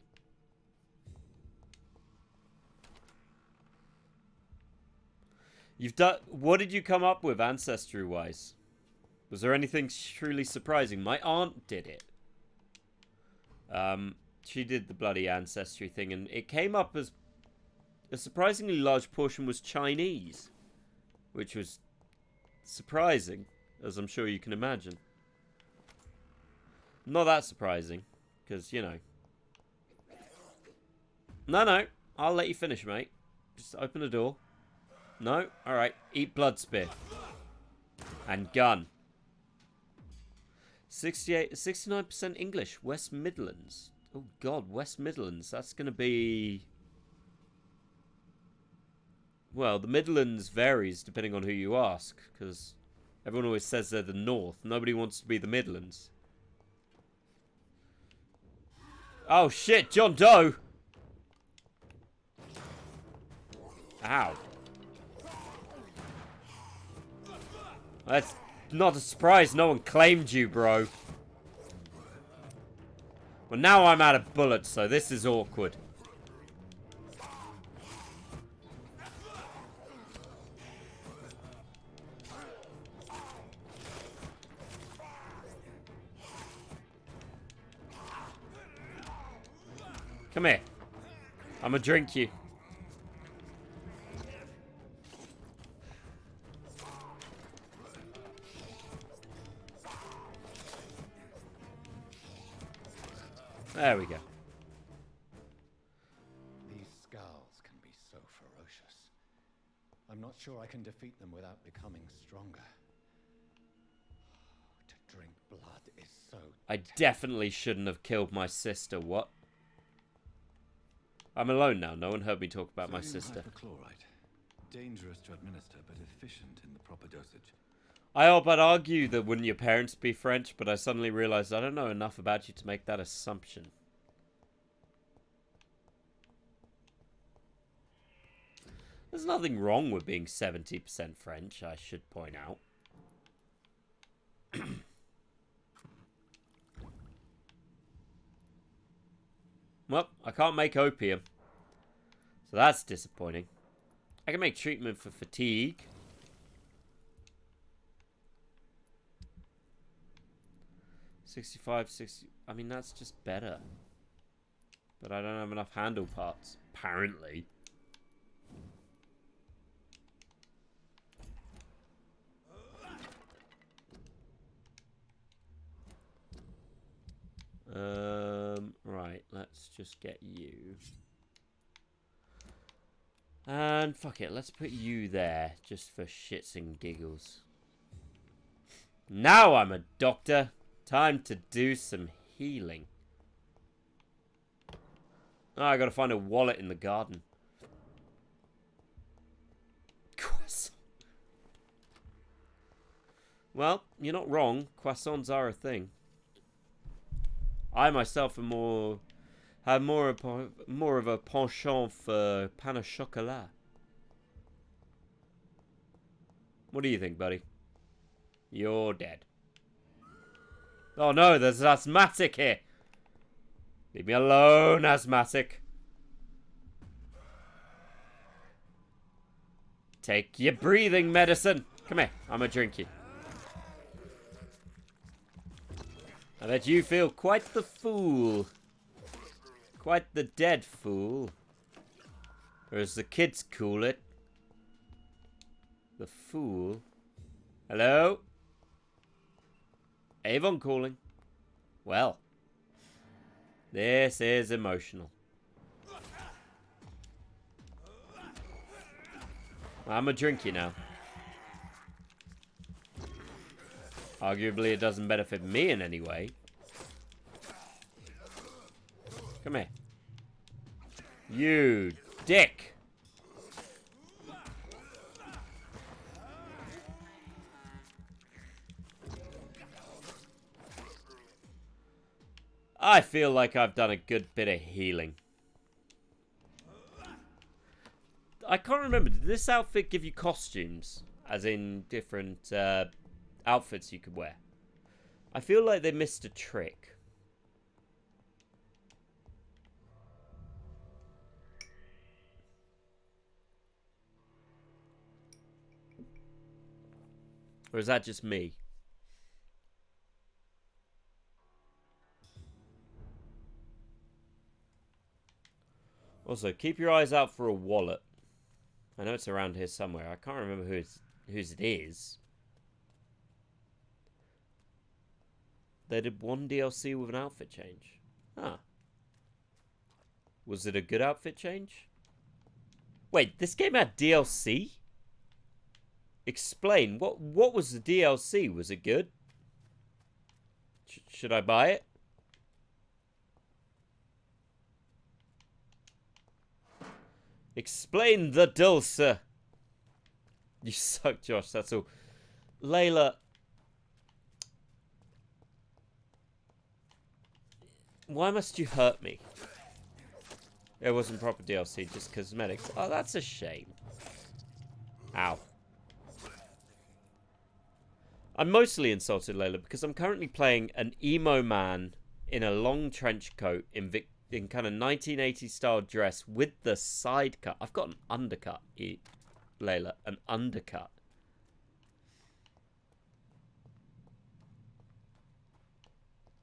You've done... What did you come up with ancestry-wise? Was there anything truly surprising? My aunt did it. She did the bloody ancestry thing, and it came up as a surprisingly large portion was Chinese, which was surprising, as I'm sure you can imagine. Not that surprising, because, you know. No, I'll let you finish, mate. Just open the door. No? Alright, eat blood spear. And gun. 69% English, West Midlands. Oh god, West Midlands. That's going to be... Well, the Midlands varies depending on who you ask, because everyone always says they're the North. Nobody wants to be the Midlands. Oh shit, John Doe! Ow. That's not a surprise no one claimed you, bro. Well, now I'm out of bullets, so this is awkward. Come here. I'm gonna drink you. There we go. These skulls can be so ferocious. I'm not sure I can defeat them without becoming stronger. To drink blood is so... I definitely shouldn't have killed my sister. What? I'm alone now. No one heard me talk about my sister. Hypochlorite. Dangerous to administer, but efficient in the proper dosage. I hope I'd argue that wouldn't your parents be French, but I suddenly realized I don't know enough about you to make that assumption. There's nothing wrong with being 70% French, I should point out. Well, I can't make opium. So that's disappointing. I can make treatment for fatigue. $65, I mean, that's just better. But I don't have enough handle parts, apparently. Right, let's just get you. And fuck it, let's put you there, just for shits and giggles. Now I'm a doctor. Time to do some healing. Oh, I gotta find a wallet in the garden. Croissant. Well, you're not wrong. Croissants are a thing. I myself am more of a penchant for pain au chocolat. What do you think, buddy? You're dead. Oh no, there's an asthmatic here. Leave me alone, asthmatic. Take your breathing medicine. Come here, I'm gonna drink you. I bet you feel quite the fool. Quite the dead fool. Or as the kids call it, the fool. Hello? Avon calling. Well, this is emotional. I'm a drinky now. Arguably, it doesn't benefit me in any way. Come here. You dick! I feel like I've done a good bit of healing. I can't remember. Did this outfit give you costumes? As in different outfits you could wear? I feel like they missed a trick. Or is that just me? Also, keep your eyes out for a wallet. I know it's around here somewhere. I can't remember whose it is. They did one DLC with an outfit change. Huh. Was it a good outfit change? Wait, this game had DLC? Explain. What was the DLC? Was it good? Should I buy it? Explain the dulce. You suck, Josh. That's all. Layla. Why must you hurt me? It wasn't proper DLC, just cosmetics. Oh, that's a shame. Ow. I'm mostly insulted, Layla, because I'm currently playing an emo man in a long trench coat in kind of 1980s style dress with the side cut. I've got an undercut, Layla. An undercut.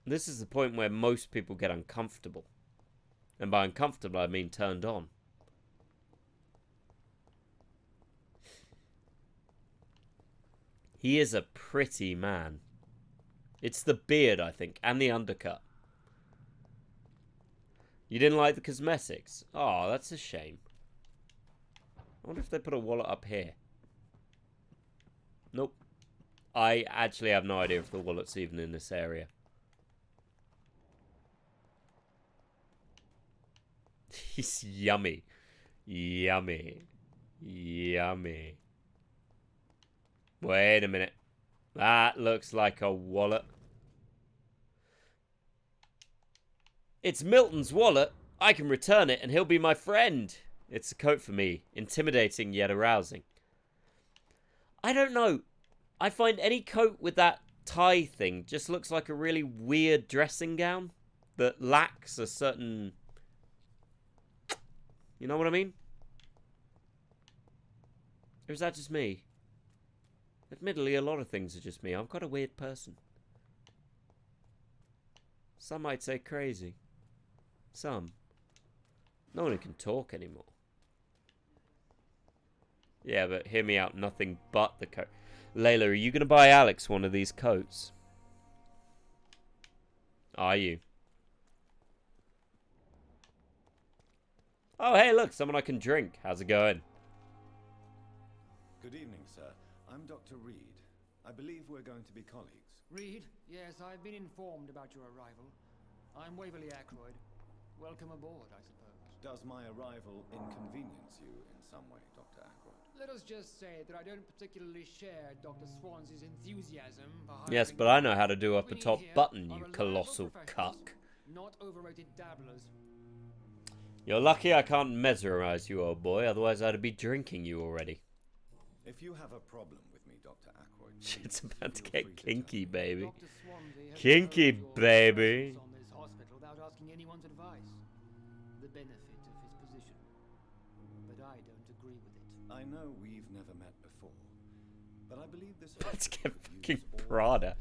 This is the point where most people get uncomfortable. And by uncomfortable, I mean turned on. He is a pretty man. It's the beard, I think, and the undercut. You didn't like the cosmetics? Oh, that's a shame. I wonder if they put a wallet up here. Nope. I actually have no idea if the wallet's even in this area. He's yummy. Yummy. Yummy. Wait a minute. That looks like a wallet. It's Milton's wallet. I can return it and he'll be my friend. It's a coat for me. Intimidating yet arousing. I don't know. I find any coat with that tie thing just looks like a really weird dressing gown that lacks a certain... You know what I mean? Or is that just me? Admittedly, a lot of things are just me. I'm quite a weird person. Some might say crazy. Some. No one can talk anymore. Yeah, but hear me out. Nothing but the coat. Layla, are you going to buy Alex one of these coats? Are you? Oh, hey, look. Someone I can drink. How's it going? Good evening, sir. I'm Dr. Reed. I believe we're going to be colleagues. Reed? Yes, I've been informed about your arrival. I'm Waverly Ackroyd. Welcome aboard, I suppose. Does my arrival inconvenience you in some way, Dr. Ackroyd? Let us just say that I don't particularly share Dr. Swansea's enthusiasm for Yes, hiring but I know how to do up a we top here button, are you reliable colossal professionals, cuck. Not overrated dabblers. You're lucky I can't mesmerize you, old boy. Otherwise, I'd be drinking you already. If you have a problem with me, Dr. Ackroyd, Shit's please about to feel get free to kinky, tell me. baby. Dr. Swansea has Kinky, imposed your baby. presence on this hospital without asking anyone's advice. The benefit of his position. But I don't agree with it. I know we've never met before, but I believe this. Let's get hospital fucking use all Prada.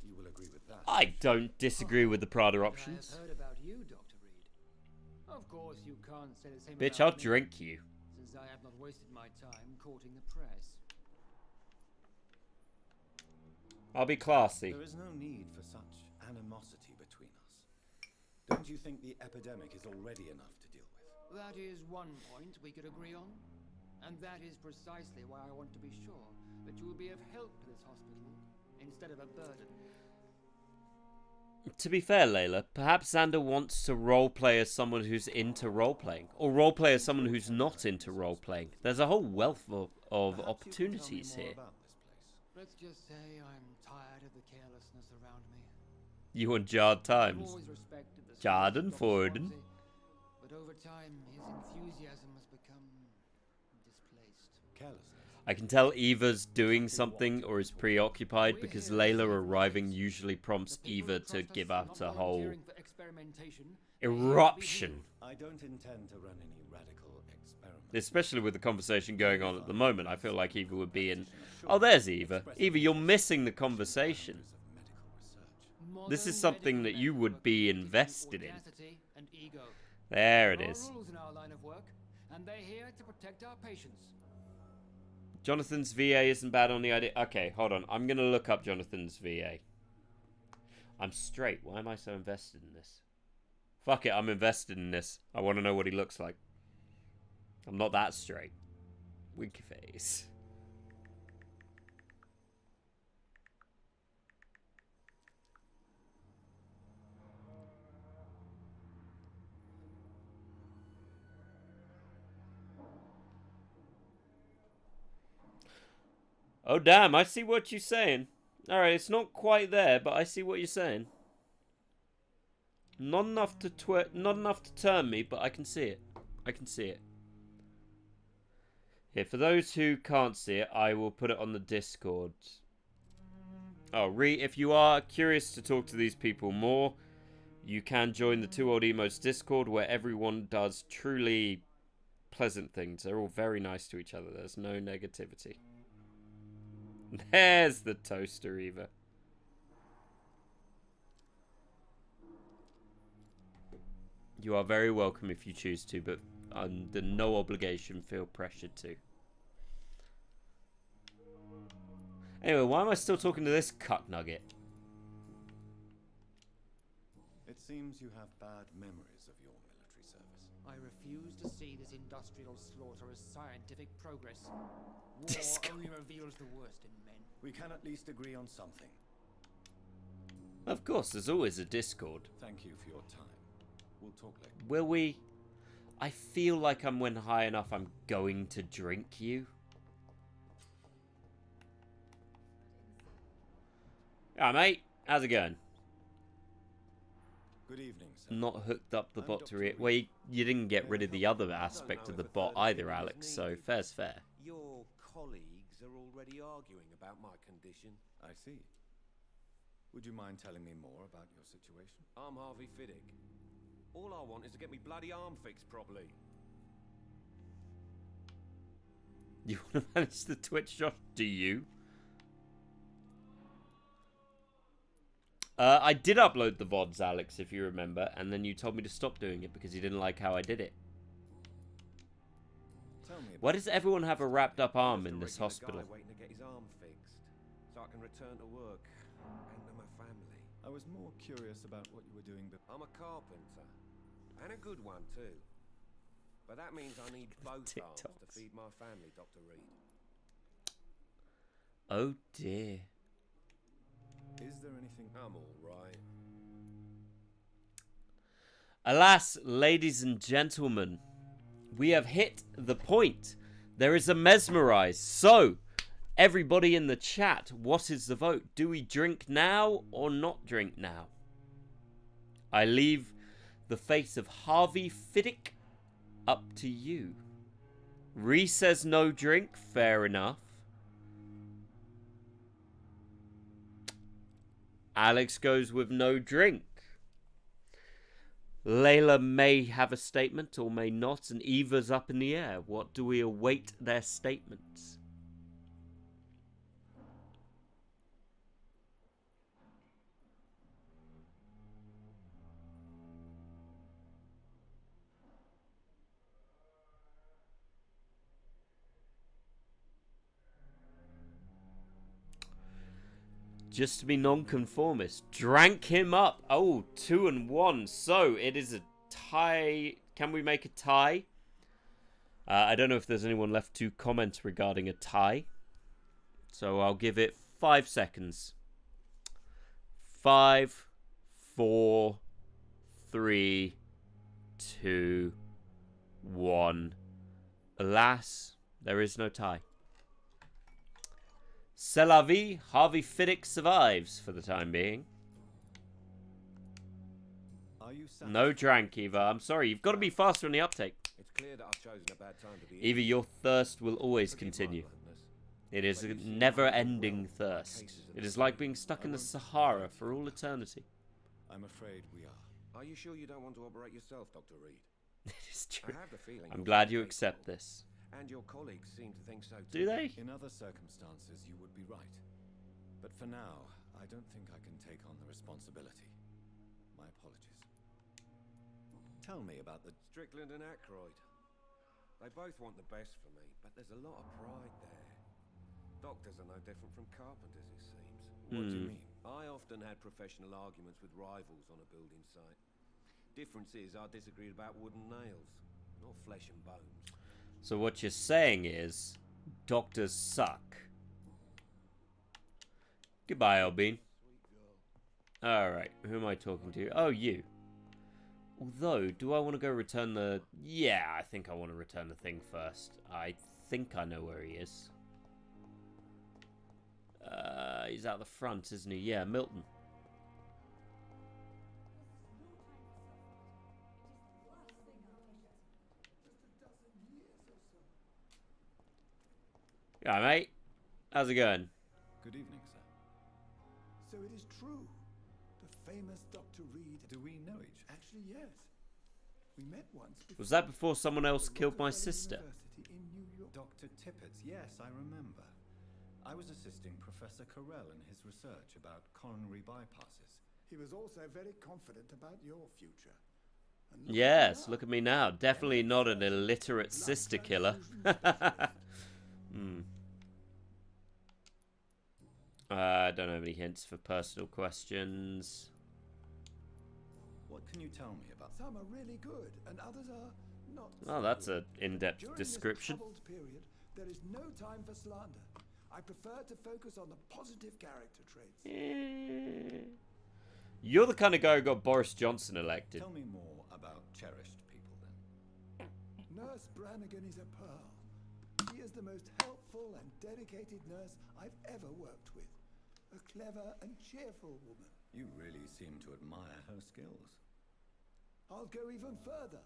You will agree with that. I don't disagree with the Prada But options. I have heard about you, Dr. Reed. Of course, you can't say the same Bitch, about I'll me, drink you. since I have not wasted my time courting the press. I'll be classy. There is no need for such animosity between us. Don't you think the epidemic is already enough to deal with? That is one point we could agree on. And that is precisely why I want to be sure that you will be of help to this hospital instead of a burden. To be fair, Layla, perhaps Xander wants to roleplay as someone who's into roleplaying, or roleplay as someone who's not into roleplaying. There's a whole wealth of opportunities here. Let's just say I'm tired of the carelessness around me. You and Jard I've Times. always respected the Jard skills and of Dr. Forden. Swansea, but over time his enthusiasm has become displaced. Carelessness. I can tell Eva's doing something or is preoccupied because Layla arriving usually prompts Eva to give out a whole eruption. I don't intend to run any radical experiments. Especially with the conversation going on at the moment, I feel like Eva would be in... Oh, there's Eva. Eva, you're missing the conversation. This is something that you would be invested in. There it is. And they're here to protect our patients. Jonathan's VA isn't bad on the idea. Okay, hold on. I'm going to look up Jonathan's VA. I'm straight. Why am I so invested in this? Fuck it, I'm invested in this. I want to know what he looks like. I'm not that straight. Wink face. Oh, damn, I see what you're saying. Alright, it's not quite there, but I see what you're saying. Not enough to turn me, but I can see it. I can see it. Here, for those who can't see it, I will put it on the Discord. Oh, if you are curious to talk to these people more, you can join the Two Old Emos Discord, where everyone does truly pleasant things. They're all very nice to each other. There's no negativity. There's the toaster, Eva. You are very welcome if you choose to, but under no obligation feel pressured to. Anyway, why am I still talking to this cut nugget? It seems you have bad memories of your military service. I refuse to see this industrial slaughter as scientific progress. War only reveals the worst in men. We can at least agree on something. Of course, there's always a Discord. Thank you for your time. We'll talk later. Will we? I feel like when high enough, I'm going to drink you. Yeah, mate. How's it going? Good evening, sir. Not hooked up the bot to it. Well, you didn't get rid of the other aspect of the bot either, Alex, so fair's fair. Your colleagues are already arguing about my condition. I see. Would you mind telling me more about your situation? I'm Harvey Fiddick. All I want is to get me bloody arm fixed properly. You want to manage the Twitch, Josh? Do you? I did upload the VODs, Alex, if you remember, and then you told me to stop doing it because you didn't like how I did it. Why does everyone have a wrapped up arm in this hospital? Guy waiting to get his arm fixed, so I can return to work and to my family. I was more curious about what you were doing before. I'm a carpenter, and a good one too. But that means I need both arms to feed my family, Dr. Reed. Oh dear. Is there anything? I'm all right. Alas, ladies and gentlemen, we have hit the point. There is a mesmerize. So, everybody in the chat, what is the vote? Do we drink now or not drink now? I leave the fate of Harvey Fiddick up to you. Ree says no drink. Fair enough. Alex goes with no drink. Layla may have a statement or may not, and Eva's up in the air. What do we await their statements? Just to be nonconformist. Drank him up. Oh, 2-1. So it is a tie. Can we make a tie? I don't know if there's anyone left to comment regarding a tie. So I'll give it 5 seconds. 5, 4, 3, 2, 1. Alas, there is no tie. C'est la vie. Harvey Fiddick survives for the time being. No drank, Eva. I'm sorry. You've got to be faster on the uptake. It's clear that I've chosen a bad time to be. Eva, your thirst will always continue. It is a never-ending thirst. It is like being stuck in the Sahara for all eternity. I'm afraid we are. Are you sure you don't want to operate yourself, Dr. Reed? It is true. I have the feeling I'm glad you accept this. And your colleagues seem to think so too. Do they? In other circumstances, you would be right. But for now, I don't think I can take on the responsibility. My apologies. Tell me about the... Strickland and Aykroyd. They both want the best for me, but there's a lot of pride there. Doctors are no different from carpenters, it seems. What do you mean? I often had professional arguments with rivals on a building site. Difference is, I disagreed about wooden nails, not flesh and bones. So what you're saying is, doctors suck. Goodbye, Albine. Alright, who am I talking to? Oh, you. Although, do I want to go return the... Yeah, I think I want to return the thing first. I think I know where he is. He's out the front, isn't he? Yeah, Milton. Yeah, mate. How's it going? Good evening, sir. So it is true. The famous Dr. Reed. Do we know each other? Actually, yes. We met once. Was that before someone else killed my sister? In New York. Dr. Tippett, yes, I remember. I was assisting Professor Carell in his research about coronary bypasses. He was also very confident about your future. Yes, look at me now. Definitely not an illiterate sister killer. I don't have any hints for personal questions. What can you tell me about? Some are really good, and others are not. Oh, that's an in-depth description. During this troubled period, there is no time for slander. I prefer to focus on the positive character traits. You're the kind of guy who got Boris Johnson elected. Tell me more about cherished people, then. Nurse Brannigan is a pearl. She is the most helpful and dedicated nurse I've ever worked with. A clever and cheerful woman. You really seem to admire her skills. I'll go even further.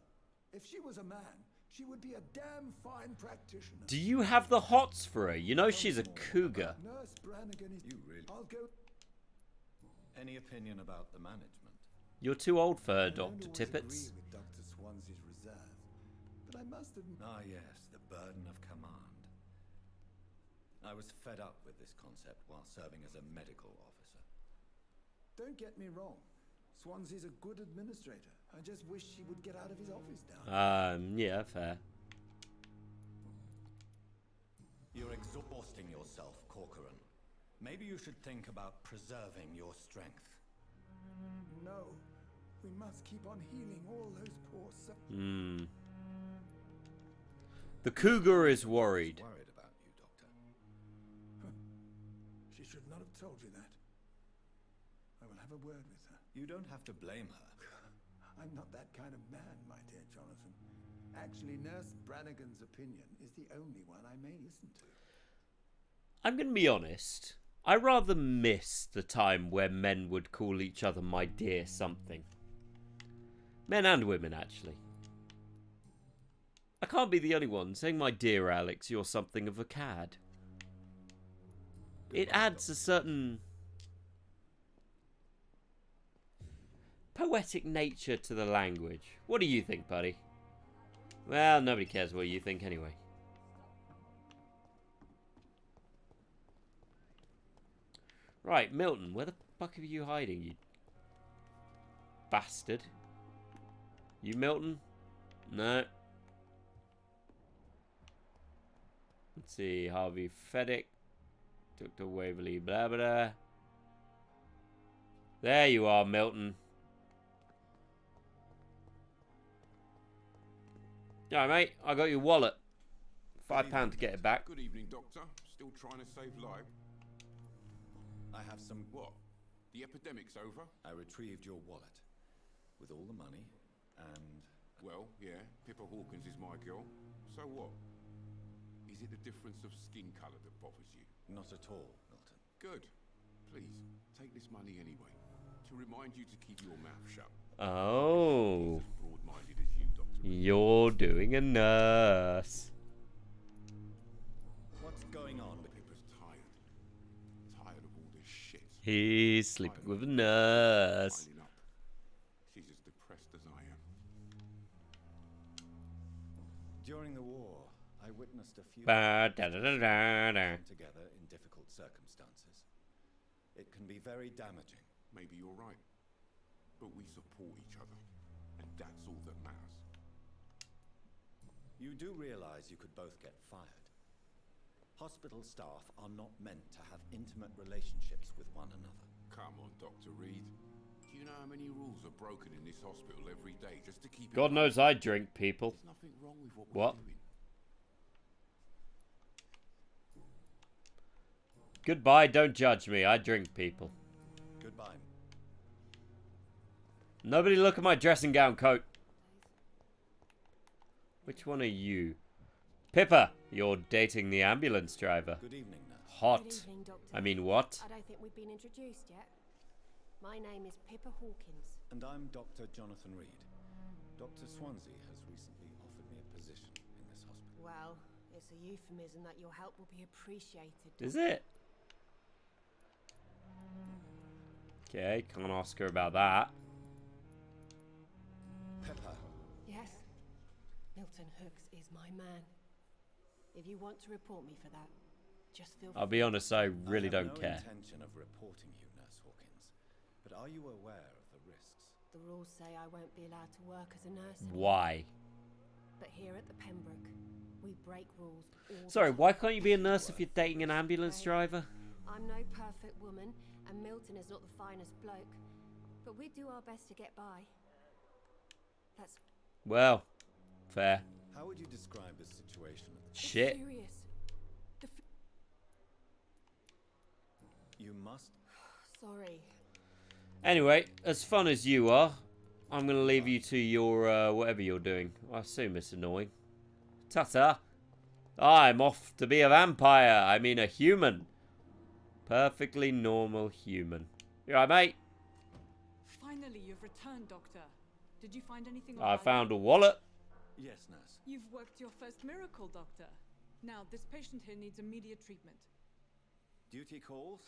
If she was a man, she would be a damn fine practitioner. Do you have the hots for her? You know she's a cougar. Nurse Brannigan is... You really... I'll go... Any opinion about the management? You're too old for her, Dr. Tippett. I agree with Dr. Swansea's reserve, but I must admit... Ah, yes, the burden of command. I was fed up with this concept while serving as a medical officer. Don't get me wrong. Swansea's a good administrator. I just wish he would get out of his office now. Yeah, fair. You're exhausting yourself, Corcoran. Maybe you should think about preserving your strength. No. We must keep on healing all those poor souls. The cougar is worried. Worried about you, Doctor. She should not have told you that. I will have a word with her. You don't have to blame her. I'm not that kind of man, my dear Jonathan. Actually, Nurse Brannigan's opinion is the only one I may listen to. I'm going to be honest. I rather miss the time where men would call each other my dear something. Men and women, actually. I can't be the only one saying, my dear Alex, you're something of a cad. It adds a certain poetic nature to the language. What do you think, buddy? Well, nobody cares what you think anyway. Right, Milton, where the fuck are you hiding, you bastard? You Milton? No. Let's see, Harvey Feddick, Dr. Waverly, blah blah. There you are, Milton. Alright, mate. I got your wallet. £5 to get it back. Good evening, Doctor. Still trying to save lives? I have some... What? The epidemic's over? I retrieved your wallet. With all the money, and... Well, yeah, Pippa Hawkins is my girl. So what? Is it the difference of skin colour that bothers you? Not at all, Milton. Good. Please, take this money anyway. To remind you to keep your mouth shut. Oh. As broad-minded as you, Doctor. You're doing a nurse. What's going on? Pippa's tired. Tired of all this shit. He's sleeping with a nurse. She's as depressed as I am. During the war, I witnessed a few together in difficult circumstances. It can be very damaging. Maybe you're right. But we support each other. And that's all that matters. You do realize you could both get fired. Hospital staff are not meant to have intimate relationships with one another. Come on, Dr. Reed. Do you know how many rules are broken in this hospital every day just to keep it... God knows I drink, people. There's nothing wrong with what we're doing. Goodbye, don't judge me. I drink, people. Goodbye. Nobody look at my dressing gown coat. Which one are you? Pippa, you're dating the ambulance driver. Good evening, nurse. Hot. Good evening, Doctor. I mean, what? I don't think we've been introduced yet. My name is Pippa Hawkins. And I'm Dr. Jonathan Reed. Dr. Swansea has recently offered me a position in this hospital. Well, it's a euphemism that your help will be appreciated. Is it? Okay, can't ask her about that. Pippa. Yes. Milton Hooks is my man. If you want to report me for that, just feel free. I'll be honest, I really don't no care. Intention of reporting you, Nurse Hawkins. But are you aware of the risks? The rules say I won't be allowed to work as a nurse anymore. Why? But here at the Pembroke, we break rules all Sorry, the time. why can't you be a nurse if you're dating an ambulance driver? I'm no perfect woman, and Milton is not the finest bloke. But we do our best to get by. That's... Well, fair. How would you describe the situation at the Shit. Serious. You must... Sorry. Anyway, as fun as you are, I'm going to leave you to your, whatever you're doing. I assume it's annoying. Ta-ta. I'm off to be a vampire. I mean a human. Perfectly normal human. You alright, mate? Finally, you've returned, Doctor. Did you find anything? I found a wallet. Yes, nurse. You've worked your first miracle, Doctor. Now, this patient here needs immediate treatment. Duty calls.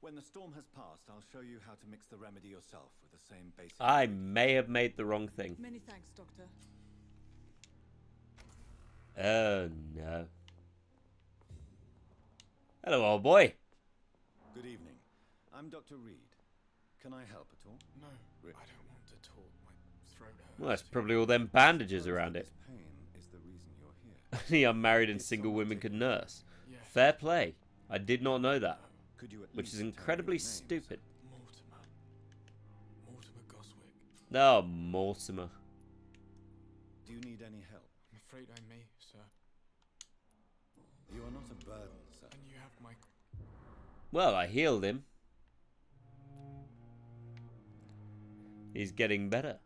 When the storm has passed, I'll show you how to mix the remedy yourself with the same basic... I may have made the wrong thing. Many thanks, Doctor. Oh, no. Hello, old boy. Good evening. I'm Dr. Reed. Can I help at all? No, I don't want to talk. My throat hurts. Well, that's probably all them bandages around it. Pain is the reason you're here. Only unmarried and single women could nurse. Yeah. Fair play. I did not know that. Could you at Which least is tell me incredibly your name, stupid. Mortimer Goswick. Oh, Mortimer. Do you need any help? I'm afraid I may, sir. You are not a burden, sir. And you have my... Well, I healed him. He's getting better.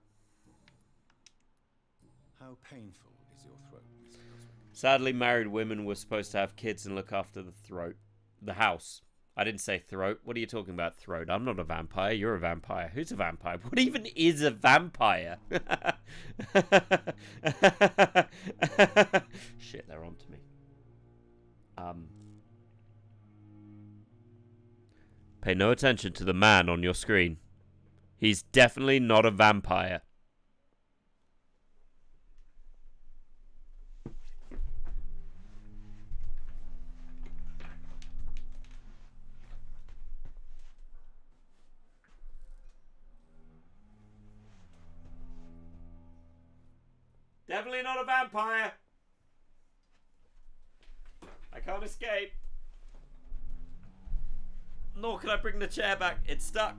How painful is your throat, Mr. Goswick? Sadly, married women were supposed to have kids and look after the throat. The house. I didn't say throat. What are you talking about, throat? I'm not a vampire. You're a vampire. Who's a vampire? What even is a vampire? Shit, they're on to me. Pay no attention to the man on your screen. He's definitely not a vampire. Definitely not a vampire. I can't escape. Nor can I bring the chair back. It's stuck.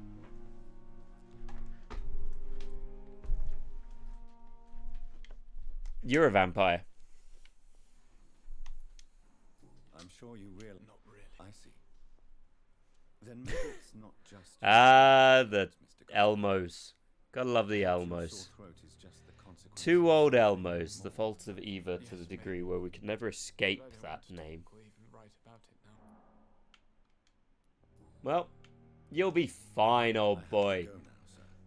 You're a vampire. I'm sure you realize. Not really. I see. Then maybe it's not just. Ah, the Elmos. Gotta love the Elmos. Two old Elmos, the fault of either to the degree where we could never escape that name. Well, you'll be fine, old boy.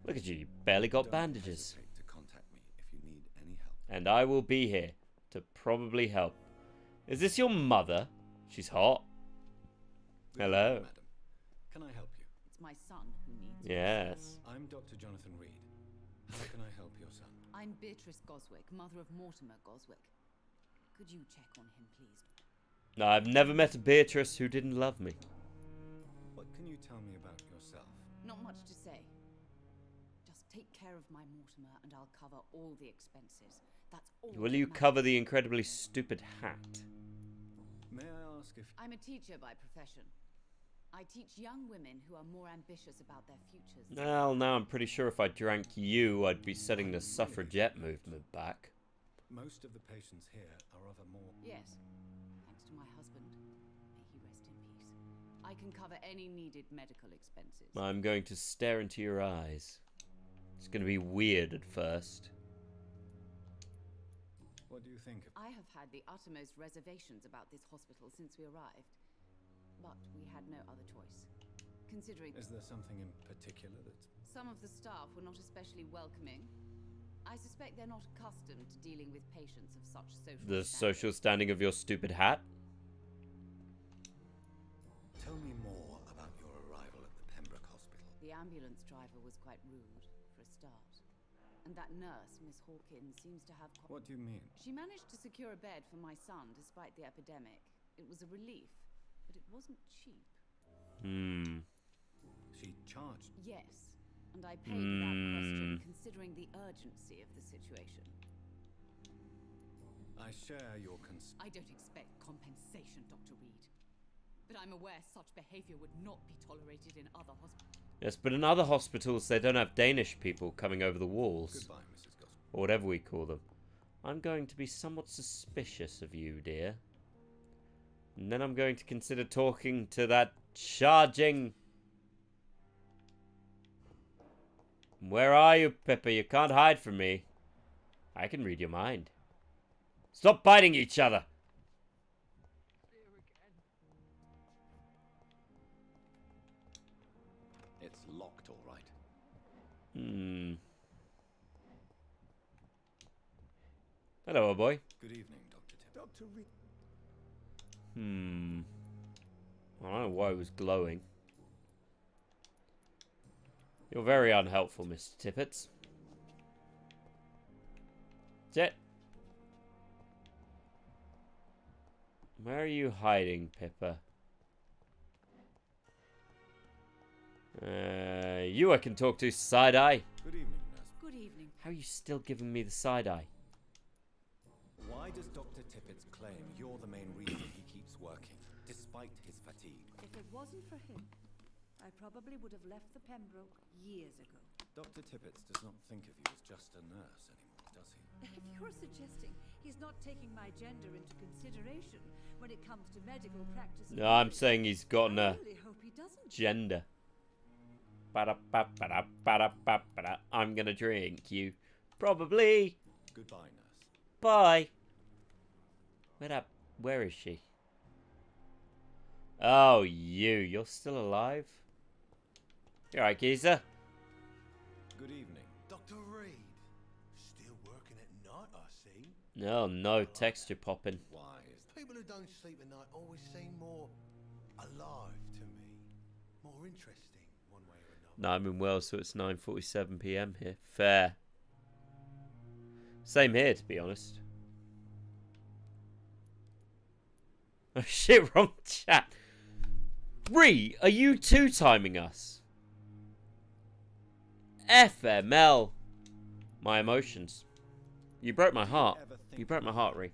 Look at you, you barely got bandages. And I will be here to probably help. Is this your mother? She's hot. Hello. Madam. Can I help you? It's my son who needs Yes. I'm Dr. Jonathan Reed. How can I help your son? I'm Beatrice Goswick, mother of Mortimer Goswick. Could you check on him, please? No, I've never met a Beatrice who didn't love me. What can you tell me about yourself? Not much to say. Just take care of my Mortimer and I'll cover all the expenses. That's all. Will you cover the incredibly stupid hat? May I ask if... I'm a teacher by profession. I teach young women who are more ambitious about their futures. Well, now I'm pretty sure if I drank you, I'd be setting the suffragette movement back. Most of the patients here are of a more... Yes, thanks to my husband. May he rest in peace. I can cover any needed medical expenses. I'm going to stare into your eyes. It's going to be weird at first. What do you think of... I have had the uttermost reservations about this hospital since we arrived. But we had no other choice. Considering... Is there something in particular that's... Some of the staff were not especially welcoming. I suspect they're not accustomed to dealing with patients of such social The standing. social standing of your stupid hat? Tell me more about your arrival at the Pembroke Hospital. The ambulance driver was quite rude, for a start. And that nurse, Miss Hawkins, seems to have... What do you mean? She managed to secure a bed for my son despite the epidemic. It was a relief. But it wasn't cheap. She charged? Yes, and I paid without question, considering the urgency of the situation. I share your concern. I don't expect compensation, Dr. Reed. But I'm aware such behavior would not be tolerated in other hospitals. Yes, but in other hospitals, they don't have Danish people coming over the walls. Goodbye, Mrs. Goss. Or whatever we call them. I'm going to be somewhat suspicious of you, dear. And then I'm going to consider talking to that charging... Where are you, Pippa? You can't hide from me. I can read your mind. Stop biting each other! It's locked, all right. Hello, old boy. Good evening, Dr. Tim. Dr. Reed. I don't know why it was glowing. You're very unhelpful, Mr. Tippets. Jet. Where are you hiding, Pippa? You I can talk to, side-eye. Good evening, nurse. Good evening. How are you still giving me the side-eye? Why does Dr. Tippets claim you're the main reason he keeps working, despite his fatigue? If it wasn't for him, I probably would have left the Pembroke years ago. Dr. Tippets does not think of you as just a nurse anymore, does he? If you're suggesting he's not taking my gender into consideration when it comes to medical practice... No, I'm saying he's gotten a really hope he doesn't. gender. I'm gonna drink you. Probably. Goodbye, nurse. Bye. Where is she? Oh, you're still alive? You alright, geezer? Good evening. Dr. Reed. Still working at night, I see. No, texture popping. Why is People who don't sleep at night always seem more alive to me. More interesting, one way or another. No, I'm in Wales, so it's 9:47 PM here. Fair. Same here, to be honest. Oh shit, wrong chat. Ree, are you two-timing us? FML. My emotions. You broke my heart. You broke my heart, Ree.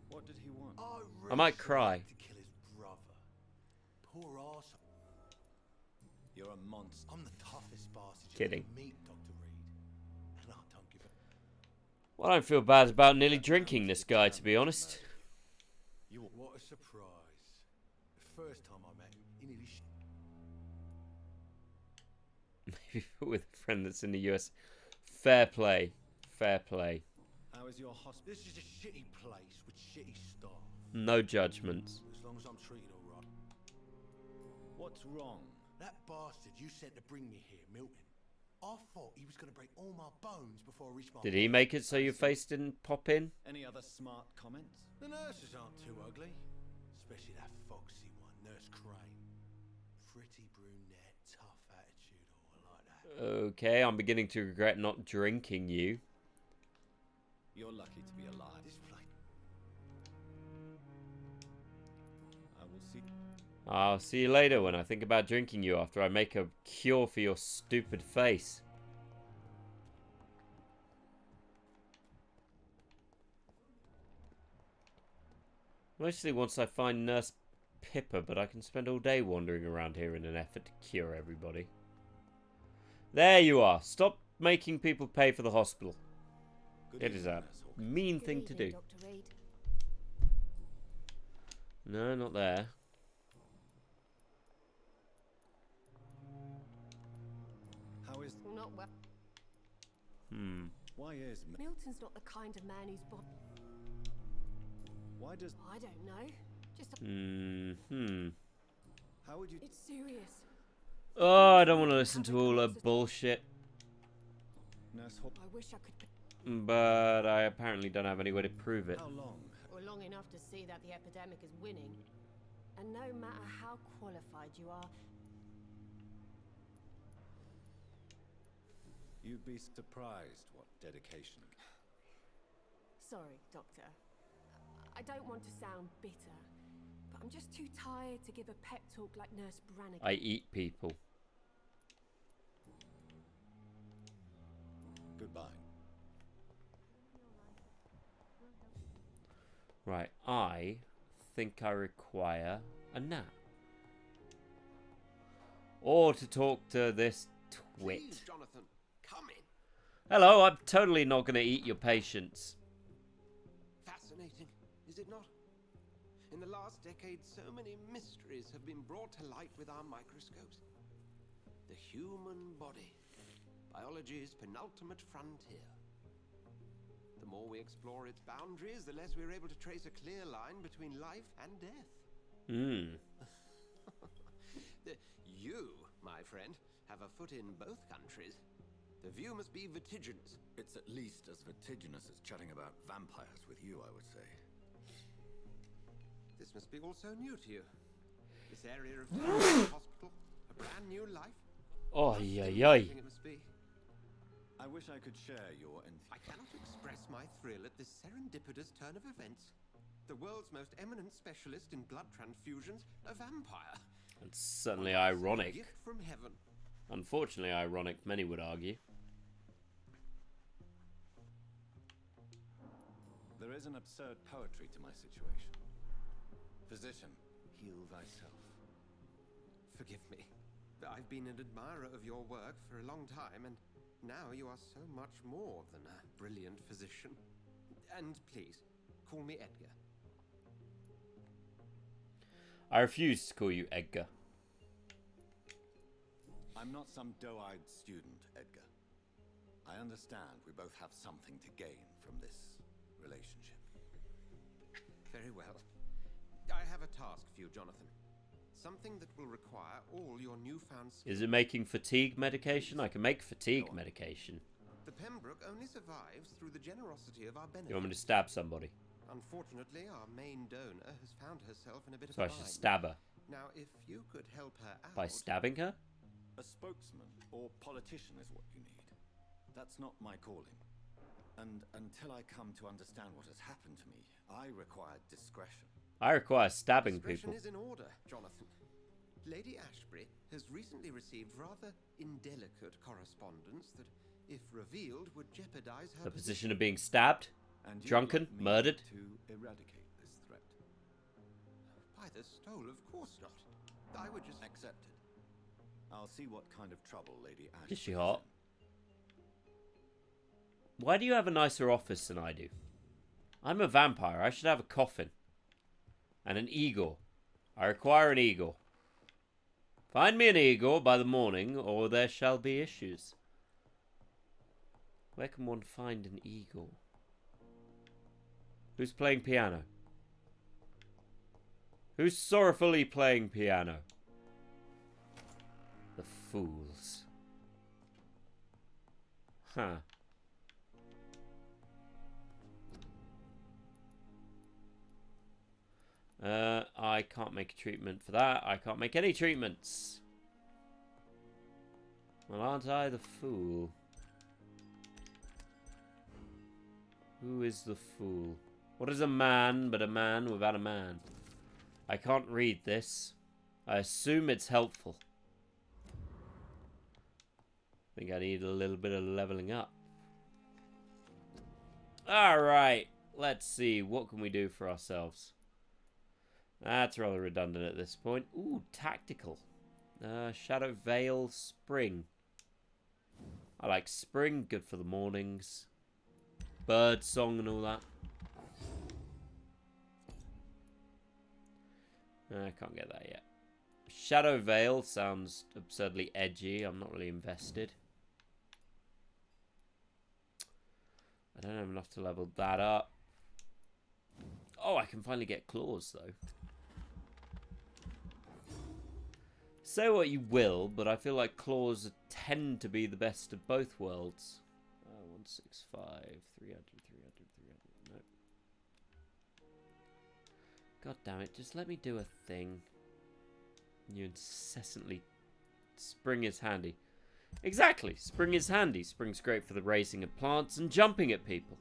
What did he want? I might cry. To kill his brother. Poor arsehole. You're a monster. I'm the toughest bastard Kidding. you'll ever meet, Dr. Reed. And I don't give a... Well, I don't feel bad about nearly drinking this guy, to be honest. What a surprise. The first time I met him, he nearly Maybe with a friend that's in the US. Fair play. Fair play. How is your hospital? This is a shitty place with shitty staff. No judgments. As long as I'm treated all right. What's wrong? That bastard you sent to bring me here, Milton. I thought he was going to break all my bones before I reached my... Did he make it so your face didn't pop in? Any other smart comments? The nurses aren't too ugly. Especially that foxy one, Nurse Crane. Pretty brunette, tough attitude, all like that. Okay, I'm beginning to regret not drinking you. You're lucky to be alive. This place... I will see. I'll see you later when I think about drinking you after I make a cure for your stupid face. Mostly once I find Nurse Pippa, but I can spend all day wandering around here in an effort to cure everybody. There you are. Stop making people pay for the hospital. It is a mean thing to do. No, not there. How is... Not well. Why is... Milton's not the kind of man who's... Why does... I don't know. Just a... How would you... It's serious. Oh, I don't want to listen to all that bullshit. Nurse I wish I could... But I apparently don't have any way to prove it. How long? Or long enough to see that the epidemic is winning. And no matter how qualified you are... You'd be surprised what dedication... Sorry, Doctor. I don't want to sound bitter, but I'm just too tired to give a pep talk like Nurse Brannigan. I eat people. Goodbye. Right, I think I require a nap. Or to talk to this twit. Please, Jonathan, come in. Hello, I'm totally not going to eat your patients. Fascinating, is it not? In the last decade, so many mysteries have been brought to light with our microscopes. The human body, biology's penultimate frontier. The more we explore its boundaries, the less we're able to trace a clear line between life and death. You, my friend, have a foot in both countries. The view must be vertiginous. It's at least as vertiginous as chatting about vampires with you, I would say. This must be all so new to you. This area of the hospital, a brand new life. Oh, yeah. It must be. I wish I could share your I cannot express my thrill at this serendipitous turn of events. The world's most eminent specialist in blood transfusions, a vampire. It's certainly ironic. A gift from heaven. Unfortunately ironic, many would argue. There is an absurd poetry to my situation. Physician, heal thyself. Forgive me. I've been an admirer of your work for a long time, and now you are so much more than a brilliant physician. And please, call me Edgar. I refuse to call you Edgar. I'm not some doe-eyed student, Edgar. I understand we both have something to gain from this relationship. Very well. I have a task for you, Jonathan. Something that will require all your newfound skills. Is it making fatigue medication? I can make fatigue medication. The Pembroke only survives through the generosity of our benefactors. You want me to stab somebody? Unfortunately, our main donor has found herself in a bit of So a I should bind. stab her. Now, if you could help her out... By stabbing her? A spokesman or politician is what you need. That's not my calling. And until I come to understand what has happened to me, I require discretion. I require stabbing Discretion people. is in order, Jonathan. Lady Ashbury has recently received rather indelicate correspondence that, if revealed, would jeopardize her The position of being stabbed, And you'd drunken, like me murdered. to eradicate this threat. By the stole, of course not. I would just... Accepted. I'll see what kind of trouble Lady Ashbury Is she hot? Why do you have a nicer office than I do? I'm a vampire. I should have a coffin. And an eagle. I require an eagle. Find me an eagle by the morning, or there shall be issues. Where can one find an eagle? Who's playing piano? Who's sorrowfully playing piano? The fools. Huh. I can't make a treatment for that. I can't make any treatments. Well, aren't I the fool? Who is the fool? What is a man but a man without a man? I can't read this. I assume it's helpful. I think I need a little bit of leveling up. Alright, let's see. What can we do for ourselves? That's rather redundant at this point. Ooh, tactical. Shadow Veil Spring. I like spring, good for the mornings. Bird song and all that. I can't get that yet. Shadow Veil sounds absurdly edgy. I'm not really invested. I don't have enough to level that up. Oh, I can finally get claws, though. Say what you will, but I feel like claws tend to be the best of both worlds. 165, 300, 300, 300. No. God damn it, just let me do a thing. You incessantly... Spring is handy. Exactly, spring is handy. Spring's great for the raising of plants and jumping at people.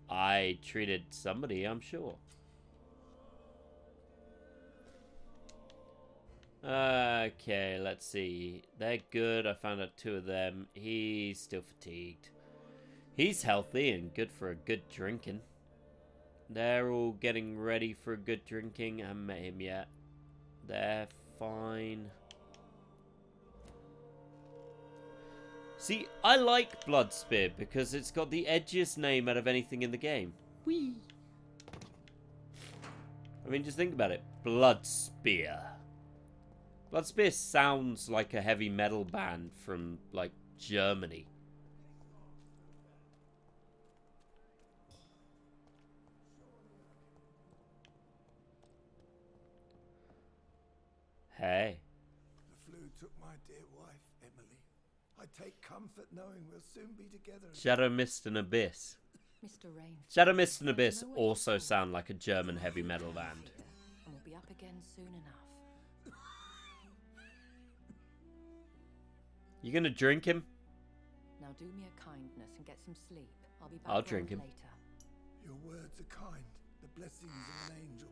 I treated somebody, I'm sure. Okay, let's see. They're good. I found out 2 of them. He's still fatigued. He's healthy and good for a good drinking. They're all getting ready for a good drinking. I haven't met him yet. They're fine. See, I like Bloodspear because it's got the edgiest name out of anything in the game. Whee! I mean, just think about it. Bloodspear. Bloodspear sounds like a heavy metal band from, like, Germany. Hey. The flu took my dear wife, Emily. I take comfort knowing we'll soon be together. Shadow Mist and Abyss. Mr. Rain. Shadow Mist and Abyss also sound like a German heavy metal band. And we'll be up again soon enough. You gonna drink him? Now do me a kindness and get some sleep. I'll be back I'll drink him. later. Your words are kind. The blessings of an angel.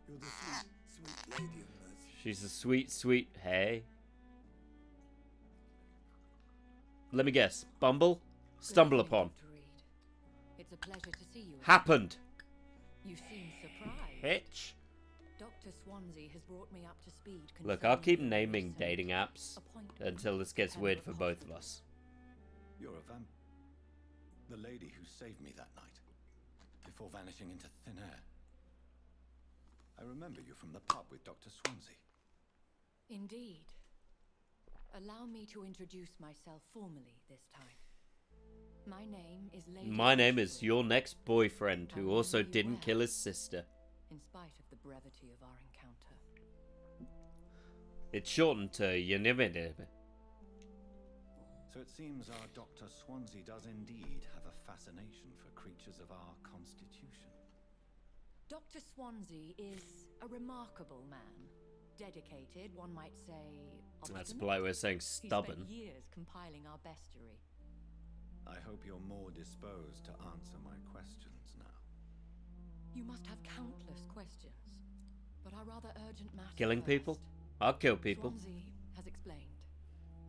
You're the sweet, sweet lady of mercy. She's a sweet, sweet... Hey. Let me guess. Bumble? Stumble upon. It's a pleasure to see you. Happened. You seem surprised. Bitch. Dr. Swansea has brought me up to speed. Look, I'll keep naming dating apps until this gets weird for both of us. You're a vamp. The lady who saved me that night, before vanishing into thin air. I remember you from the pub with Dr. Swansea. Indeed. Allow me to introduce myself formally this time. My name is Lady... My name is your next boyfriend, who also didn't kill his sister. In spite of the brevity of our encounter. It's shortened to Yanimid. So it seems our Dr. Swansea does indeed have a fascination for creatures of our constitution. Dr. Swansea is a remarkable man. Dedicated, one might say, That's obstinate. polite way of saying stubborn. He spent years compiling our bestiary. I hope you're more disposed to answer my questions now. You must have countless questions, but our rather urgent matter. Killing first. people? I'll kill people. Swansea has explained.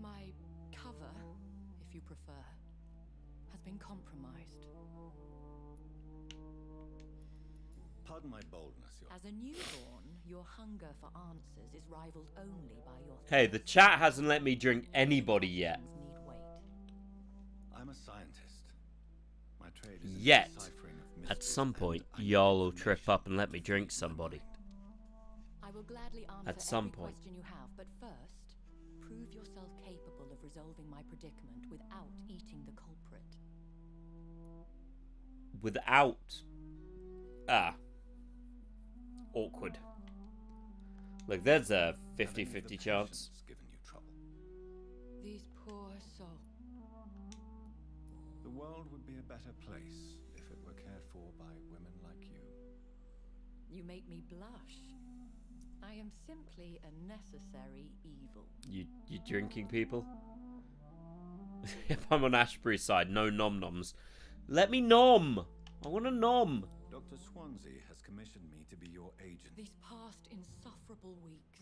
My cover, if you prefer, has been compromised. Pardon my boldness, Your... As a newborn, your hunger for answers is rivaled only by your... Hey, the chat hasn't let me drink anybody yet. I'm a scientist. My trade is Yet. deciphering of At mysteries, some point, and I need y'all will information trip up and let me drink somebody. I will gladly answer At some every point. question you have, but first, prove yourself capable of resolving my predicament without eating the culprit. Without... Awkward. Look, there's a 50-50 chance. Given you trouble. These poor souls. The world would be a better place if it were cared for by women like you. You make me blush. I am simply a necessary evil. You drinking people? If I'm on Ashbury's side, no nom-noms. Let me nom! I want to nom! Dr. Swansea has commissioned me to be your agent. These past insufferable weeks,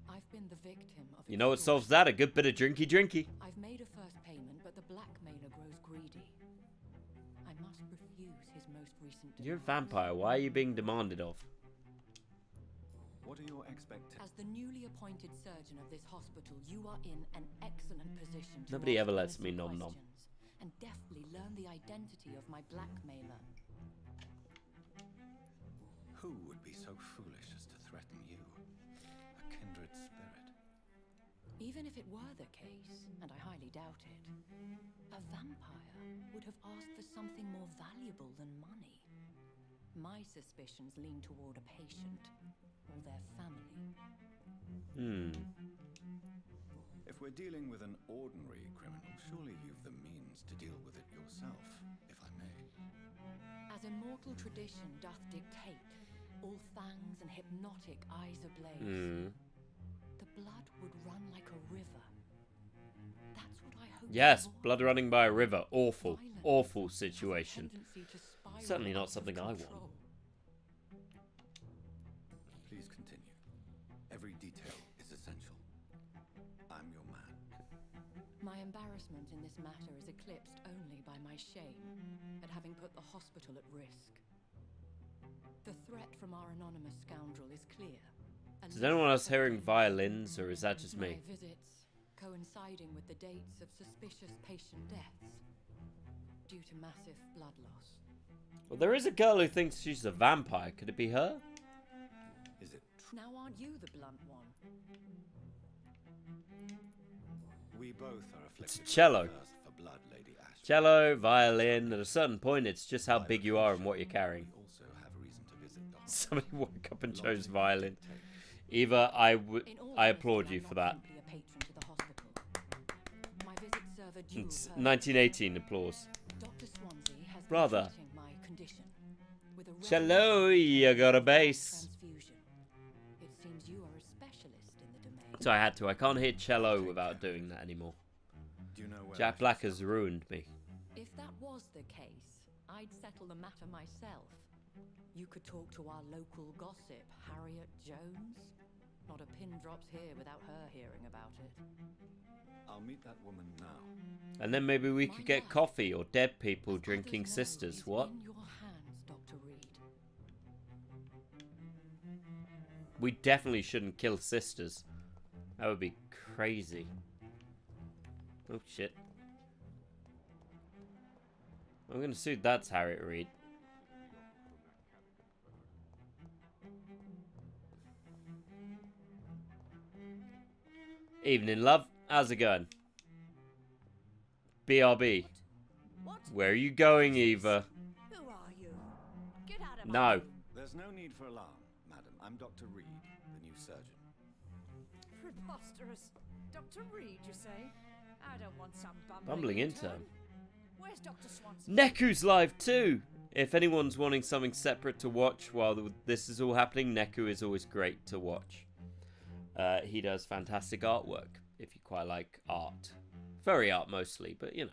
I've been the victim of... You know what solves that? A good bit of drinky-drinky. I've made a first payment, but the blackmailer grows greedy. I must refuse his most recent You're a vampire. Why are you being demanded of? What are your expectations? As the newly appointed surgeon of this hospital, you are in an excellent position to Nobody ask ever lets me innocent nom-nom. questions and deftly learn the identity of my blackmailer. Who would be so foolish as to threaten you? A kindred spirit. Even if it were the case, and I highly doubt it, a vampire would have asked for something more valuable than money. My suspicions lean toward a patient or their family. If we're dealing with an ordinary criminal, surely you've the means to deal with it yourself, if I may. As immortal tradition doth dictate, all fangs and hypnotic eyes ablaze, the blood would run like a river. That's what I hope. Yes, blood running by a river. Awful. Awful situation. Certainly not something I want. Please continue. Every detail is essential. I'm your man. My embarrassment in this matter is eclipsed only by my shame at having put the hospital at risk. The threat from our anonymous scoundrel is clear. Is anyone else hearing violins, or is that just me? My visits coinciding with the dates of suspicious patient deaths due to massive blood loss. Well, there is a girl who thinks she's a vampire. Could it be her? Is it? Now aren't you the blunt one? We both are afflicted It's cello. with thirst for blood, Lady Ashby. Cello, violin. At a certain point, it's just how big you are and what you're carrying. We also have reason to visit the Somebody woke up and chose violin. Eva, I applaud you for that. Simply a patron to the hospital. My visits serve a dual It's purpose. 1918 applause. Dr. Swansea has been Brother. treating my condition with a Cello, you got a bass. transfusion. It seems you are a specialist in the domain. So I had to. I can't hit cello without doing that anymore. Do you know where Jack Black has ruined me. If that was the case, I'd settle the matter myself. You could talk to our local gossip, Harriet Jones. Not a pin drops here without her hearing about it. I'll meet that woman now. And then maybe we could get coffee or dead people drinking sisters. What? In your hands, Dr. Reed. We definitely shouldn't kill sisters. That would be crazy. Oh shit. I'm gonna assume that's Harriet Reed. Evening, love. How's it going? BRB. What? Where are you going, Eva? Who are you? Get out of my No. room. There's no need for alarm, madam. I'm Dr. Reed, the new surgeon. Preposterous. Dr. Reed, you say? I don't want some Bumbling intern. Where's Dr. Swansea? Neku's live too! If anyone's wanting something separate to watch while this is all happening, Neku is always great to watch. He does fantastic artwork, if you quite like art. Furry art mostly, but you know.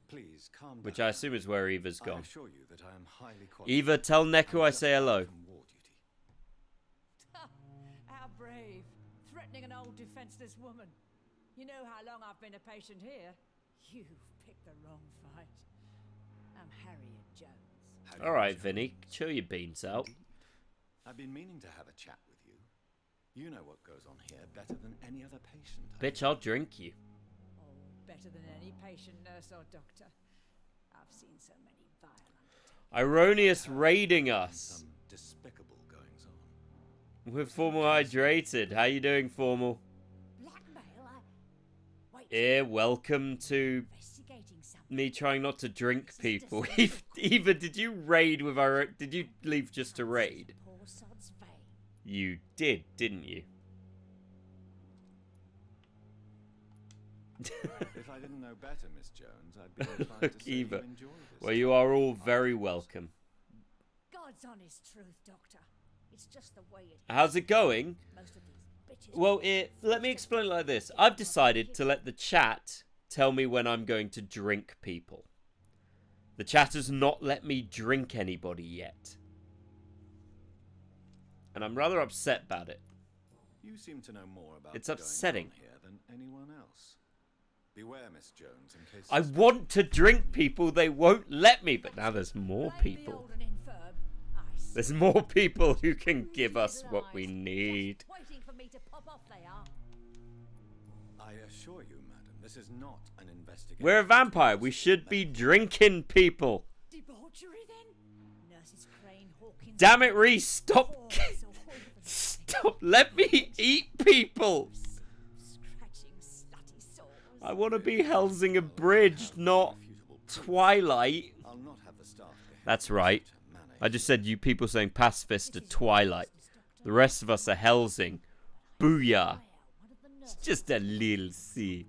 Please calm down. Which I assume is where Eva's I gone. assure you that I am highly qualified. Eva, tell Neku I say hello. How brave. Threatening an old defenseless woman. You know how long I've been a patient here? You've picked the wrong fight. I'm Harriet Jones. Alright, Vinny, chill your beans out. I've been meaning to have a chat with you. You know what goes on here better than any other patient. Bitch, I'll drink you. Oh, better than any patient, nurse, or doctor. I've seen so many violent. Ironious raiding us. Some despicable goings on. We're Formal hydrated. How you doing, Formal? Yeah, welcome to me trying not to drink people. Eva, did you raid with our... Did you leave just to raid? You did, didn't you? If I didn't know better, Miss Jones, I'd be inclined to say Eva. you enjoy this. Well, you are all very welcome. God's honest truth, Doctor. It's just the way it How's it going? Well, let me explain it like this. I've decided to let the chat tell me when I'm going to drink people. The chat has not let me drink anybody yet. And I'm rather upset about it. You seem to know more about It's what's upsetting. going on here than anyone else. Beware, Miss Jones, in case I want to drink people, they won't let me, but now there's more people. There's more people who can give us what we need. waiting for me to pop off, they are. I assure you, madam, this is not an investigation. We're a vampire. We should be drinking people. Debauchery, then? Nurses Crane, Hawkins... Damn it, Reese, stop. Stop. Let me eat people. I want to be Helsinger Bridge, not Twilight. I'll not have the staff. That's right. I just said you people saying pacifist are Twilight. The rest of us are Helsing. Booyah. It's just a little sip.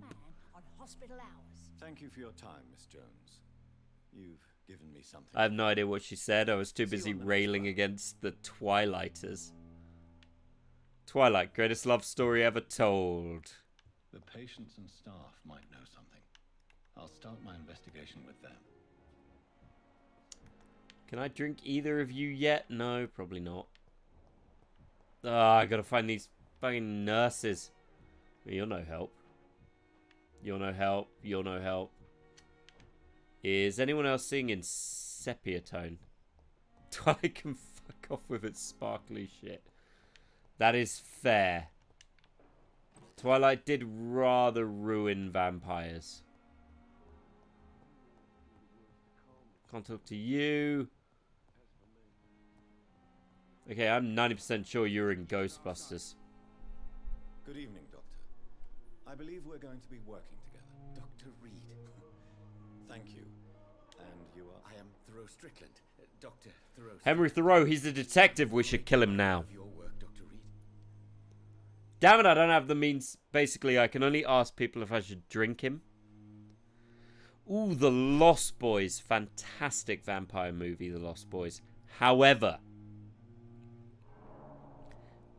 Thank you for your time, Miss Jones. You've given me something. I have no idea what she said. I was too busy railing against the Twilighters. Twilight, greatest love story ever told. The patients and staff might know something. I'll start my investigation with them. Can I drink either of you yet? No, probably not. I gotta find these fucking nurses. You're no help. You're no help. You're no help. Is anyone else seeing in sepia tone? Twilight can fuck off with its sparkly shit. That is fair. Twilight did rather ruin vampires. Can't talk to you. Okay, I'm 90% sure you're in Ghostbusters. Good evening, Doctor. I believe we're going to be working together. Dr. Reed. Thank you. And you are? I am Thoreau Strickland. Dr. Thoreau. Henry Thoreau, he's a detective. We should kill him now. Your work, Dr. Reed. Damn it, I don't have the means. Basically, I can only ask people if I should drink him. Ooh, The Lost Boys. Fantastic vampire movie, The Lost Boys. However,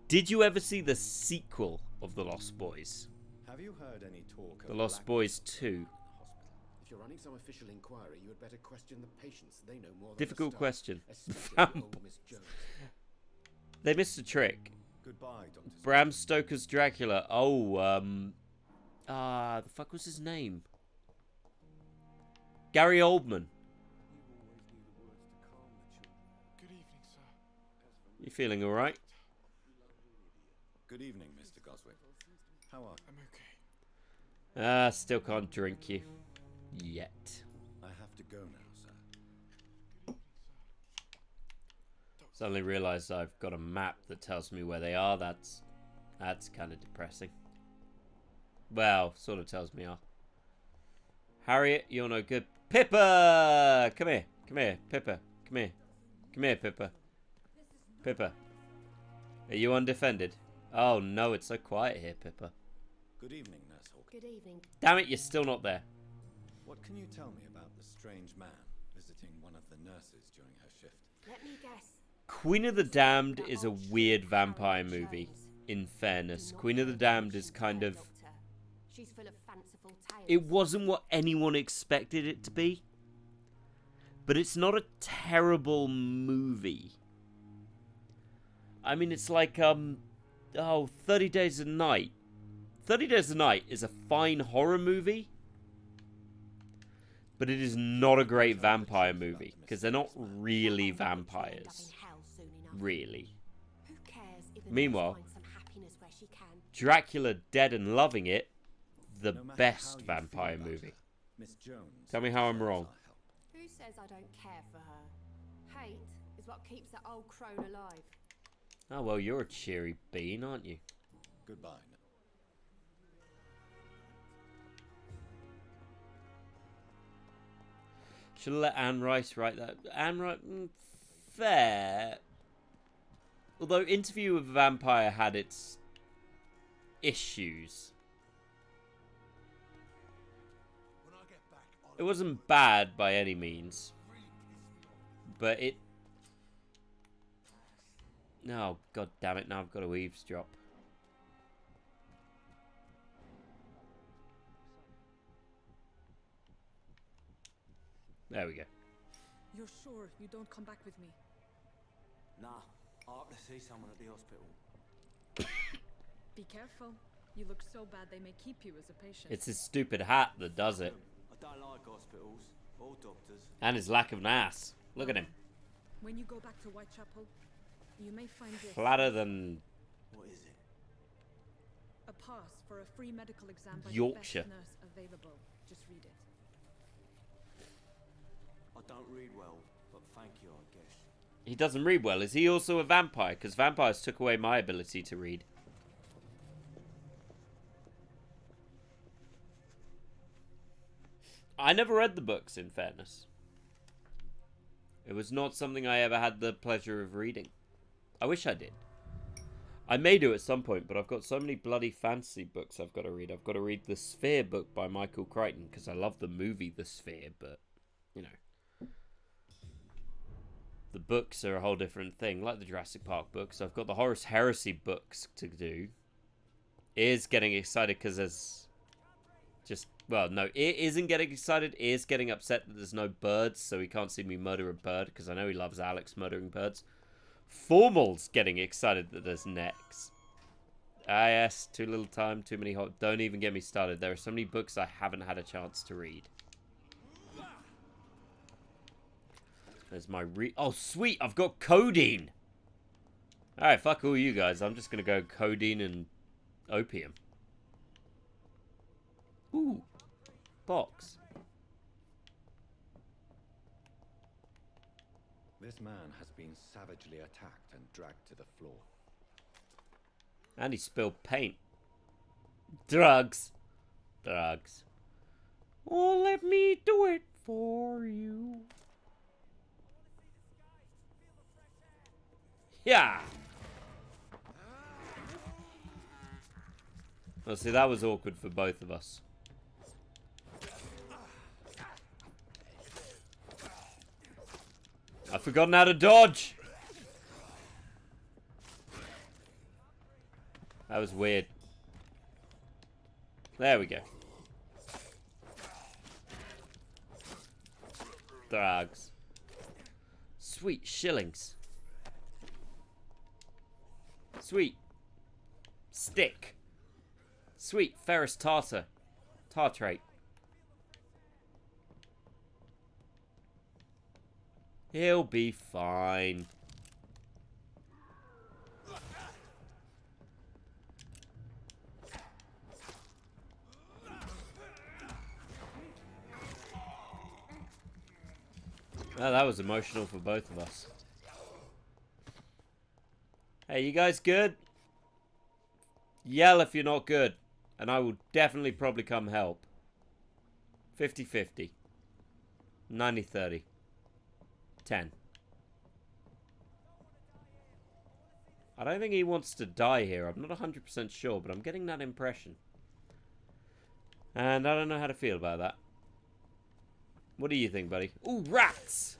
did you ever see the sequel of The Lost Boys? Have you heard any talk The of Lost Boys 2. If you're running some official inquiry, you had better question the patients. They know more than Difficult the staff, question. especially old Miss Jones. They missed a trick. Goodbye, Dr. Bram Stoker's Dracula. Oh, the fuck was his name? Gary Oldman. Good evening, sir. You feeling alright? Good evening, Mr. Goswick. How are you? I'm okay. Still can't drink you. Yet. I have to go now, sir. Suddenly realised I've got a map that tells me where they are. That's kind of depressing. Well, sort of tells me are. Harriet, you're no good. Pippa! Come here. Come here, Pippa. Come here. Come here, Pippa. Pippa. Are you undefended? Oh no, it's so quiet here, Pippa. Good evening, Nurse Hawkins. Good evening. Damn it, you're still not there. What can you tell me about the strange man visiting one of the nurses during her shift? Let me guess. Queen of the Damned is a weird vampire movie, in fairness. Queen of the Damned is kind of... She's full of fanciful tales. It wasn't what anyone expected it to be. But it's not a terrible movie. I mean, it's like, 30 Days a Night. 30 Days a Night is a fine horror movie. But it is not a great vampire movie, because they're not really vampires. Really. Meanwhile, Dracula Dead and Loving It, the best vampire movie. Tell me how I'm wrong. Who says I don't care for her? Hate is what keeps that old crone alive. Oh, well, you're a cheery bean, aren't you? Goodbye. Should have let Anne Rice write that. Anne Rice, fair. Although Interview with a Vampire had its issues. It wasn't bad by any means. But it... No, god damn it, now I've got to eavesdrop. There we go. You're sure you don't come back with me? Nah, I have to see someone at the hospital. Be careful. You look so bad they may keep you as a patient. It's his stupid hat that does it. I don't like hospitals or doctors. And his lack of an ass. Look at him. When you go back to Whitechapel, you may find this. Flatter than... What is it? A pass for a free medical exam by Yorkshire. the best nurse available. Just read it. I don't read well, but thank you, I guess. He doesn't read well. Is he also a vampire? Because vampires took away my ability to read. I never read the books, in fairness. It was not something I ever had the pleasure of reading. I wish I did. I may do at some point, but I've got so many bloody fantasy books I've got to read. I've got to read the Sphere book by Michael Crichton, because I love the movie The Sphere, but, you know. The books are a whole different thing, like the Jurassic Park books. I've got the Horus Heresy books to do. Ear's getting excited because there's just... Well, no, Ear isn't getting excited. Ear's getting upset that there's no birds, so he can't see me murder a bird, because I know he loves Alex murdering birds. Formal's getting excited that there's necks. Ah, yes, too little time, too many hot... Don't even get me started. There are so many books I haven't had a chance to read. There's my Oh, sweet, I've got codeine. Alright, fuck all you guys. I'm just going to go codeine and opium. Ooh. Box. This man has been savagely attacked and dragged to the floor. And he spilled paint. Drugs. Drugs. Oh, let me do it for you. Yeah. Well, see, that was awkward for both of us. I've forgotten how to dodge. That was weird. There we go. Drugs. Sweet shillings. Sweet. Stick. Sweet ferrous tartar. Tartrate. He'll be fine. Well, that was emotional for both of us. Hey, you guys good? Yell if you're not good. And I will definitely probably come help. 50-50. 90-30. 10. I don't think he wants to die here. I'm not 100% sure, but I'm getting that impression. And I don't know how to feel about that. What do you think, buddy? Ooh, rats!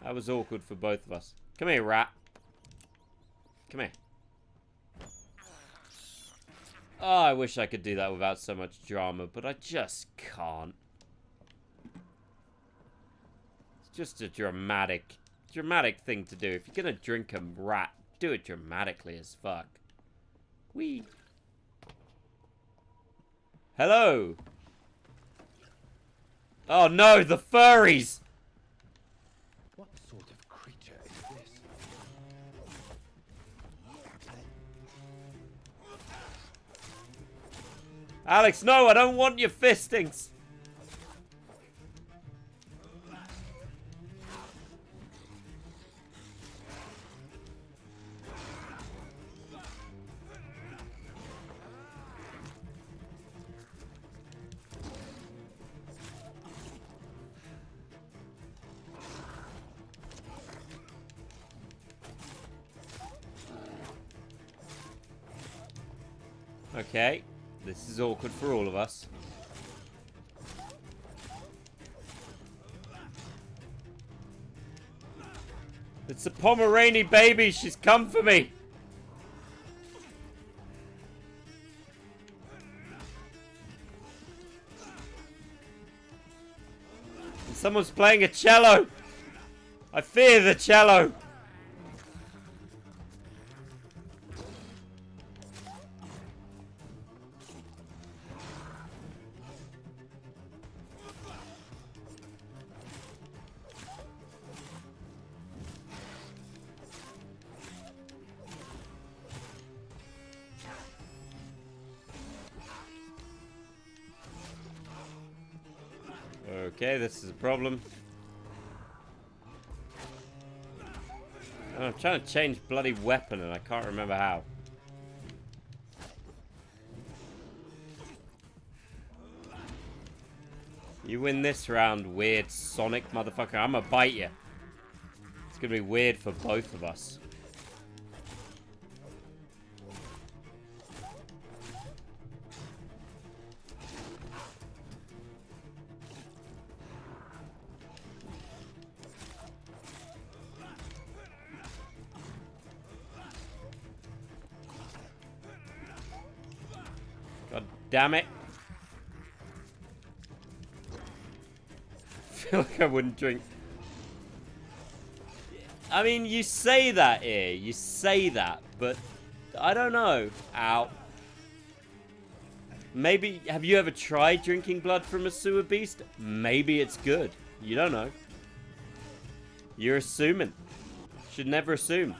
That was awkward for both of us. Come here, rat. Come here. Oh, I wish I could do that without so much drama, but I just can't. It's just a dramatic thing to do. If you're gonna drink a rat, do it dramatically as fuck. Whee! Hello. Oh no, the furries! What sort of creature is this? Alex, no, I don't want your fistings. Okay, this is awkward for all of us. It's a Pomeranian baby, she's come for me. And someone's playing a cello. I fear the cello. Okay, this is a problem. Oh, I'm trying to change bloody weapon and I can't remember how. You win this round, weird Sonic motherfucker. I'm gonna bite you. It's gonna be weird for both of us. God damn it. I feel like I wouldn't drink. I mean, you say that here. You say that, but I don't know. Ow. Maybe, have you ever tried drinking blood from a sewer beast? Maybe it's good. You don't know. You're assuming. Should never assume.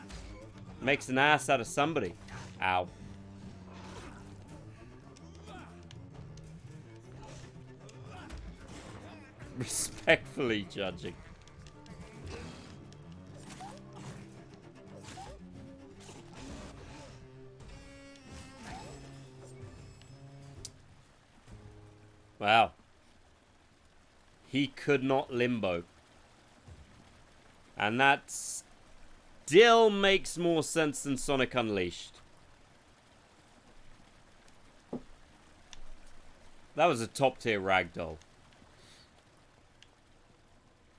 Makes an ass out of somebody. Ow. Respectfully judging. Wow. He could not limbo. And that still makes more sense than Sonic Unleashed. That was a top tier ragdoll.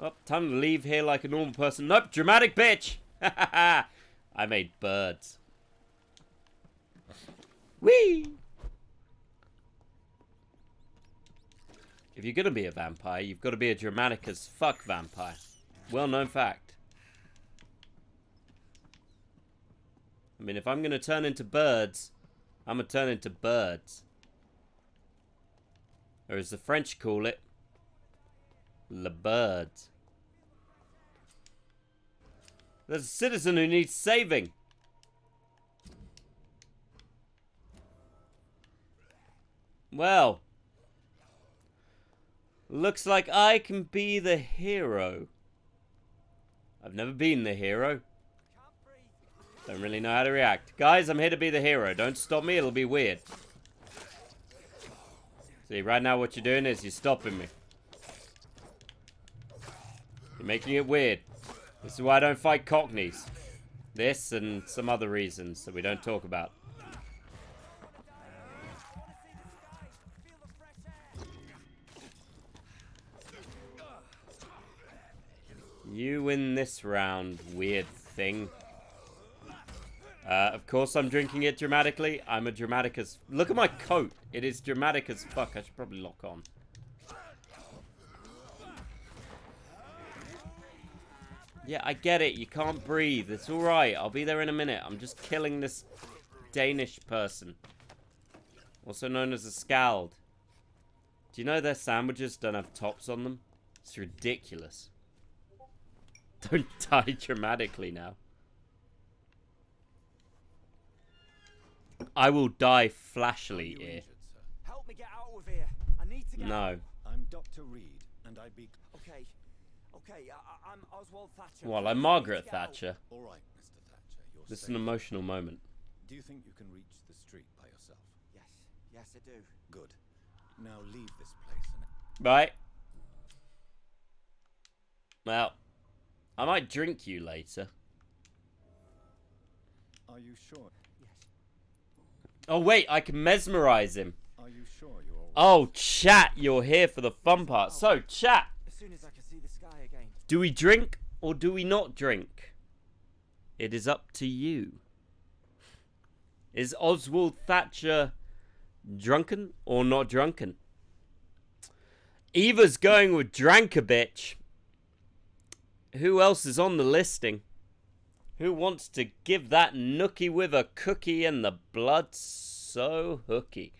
Oh, time to leave here like a normal person. Nope, dramatic bitch! I made birds. Whee! If you're gonna be a vampire, you've got to be a dramatic as fuck vampire. Well-known fact. I mean, if I'm gonna turn into birds, I'm gonna turn into birds. Or as the French call it, le birds. There's a citizen who needs saving. Well. Looks like I can be the hero. I've never been the hero. Don't really know how to react. Guys, I'm here to be the hero. Don't stop me, it'll be weird. See, right now what you're doing is you're stopping me. You're making it weird. This is why I don't fight cockneys. This and some other reasons that we don't talk about. You win this round, weird thing. Of course I'm drinking it dramatically. I'm a dramatic as... Look at my coat. It is dramatic as fuck. I should probably lock on. Yeah, I get it. You can't breathe. It's alright. I'll be there in a minute. I'm just killing this Danish person. Also known as a scald. Do you know their sandwiches don't have tops on them? It's ridiculous. Don't die dramatically now. I will die flashily here. Help me get out of here. I need to get No. out. I'm Dr. Reed, and I'd be... Okay. I'm Oswald Thatcher. Well, I'm Please, Margaret I need to get out. Thatcher. All right, Mr. Thatcher, you're This is safe. an emotional moment. Do you think you can reach the street by yourself? Yes, I do. Good. Now leave this place and... Right. Well, I might drink you later. Are you sure? Oh, wait, I can mesmerize him. Are you sure you're all... Oh, chat, you're here for the fun part. So, chat, As soon as I can see the sky again. do we drink or do we not drink? It is up to you. Is Oswald Thatcher drunken or not drunken? Eva's going with drank a bitch. Who else is on the listing? Who wants to give that nookie with a cookie and the blood so hooky?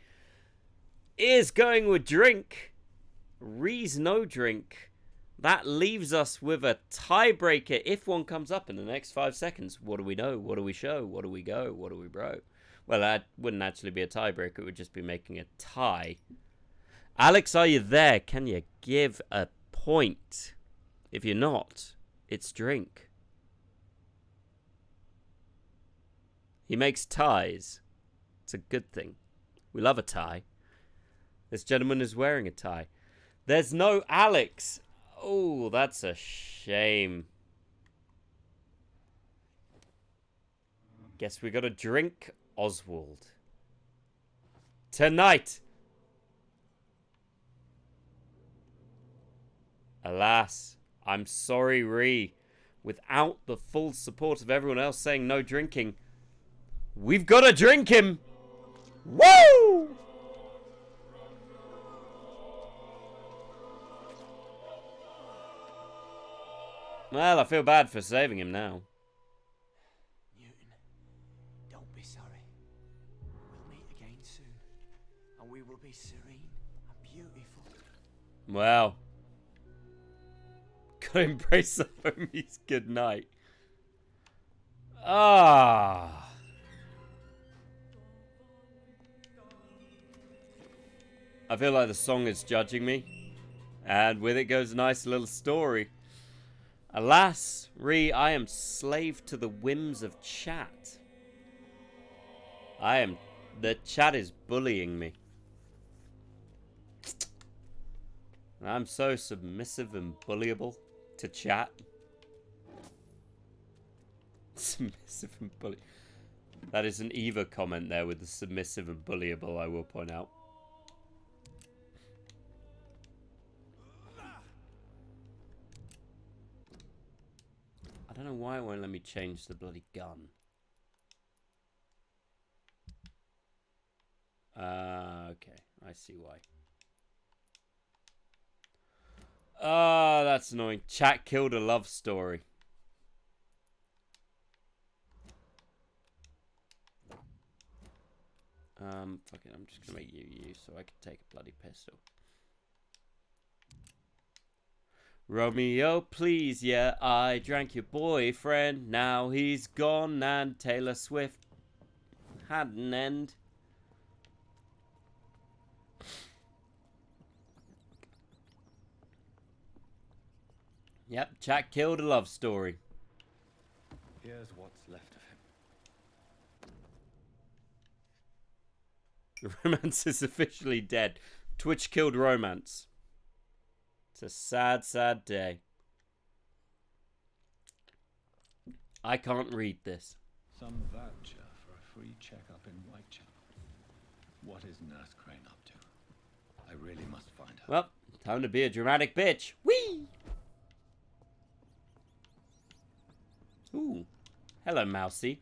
Is going with drink. Ree's no drink. That leaves us with a tiebreaker if one comes up in the next 5 seconds. What do we know? What do we show? What do we go? What do we bro? Well, that wouldn't actually be a tiebreaker. It would just be making a tie. Alex, are you there? Can you give a point? If you're not, it's drink. He makes ties. It's a good thing. We love a tie. This gentleman is wearing a tie. There's no Alex. Oh, that's a shame. Guess we gotta drink Oswald. Tonight. Alas, I'm sorry, Ree. Without the full support of everyone else saying no drinking, we've got to drink him. Woo! Well, I feel bad for saving him now. Newton, don't be sorry. We'll meet again soon, and we will be serene and beautiful. Well, gotta embrace the homies. Good night. Ah. I feel like the song is judging me, and with it goes a nice little story. Alas, Ree, I am slave to the whims of chat. The chat is bullying me. I'm so submissive and bullyable to chat. Submissive and bully. That is an Eva comment there with the submissive and bullyable, I will point out. I don't know why it won't let me change the bloody gun. Okay, I see why. Ah, that's annoying. Chat killed a love story. Fuck it, I'm just gonna make you so I can take a bloody pistol. Romeo, please, yeah, I drank your boyfriend. Now he's gone and Taylor Swift had an end. Yep, chat killed a love story. Here's what's left of him. Romance is officially dead. Twitch killed romance. It's a sad, sad day. I can't read this. Some voucher for a free checkup in Whitechapel. What is Nurse Crane up to? I really must find her. Well, time to be a dramatic bitch. Whee! Ooh. Hello, Mousy.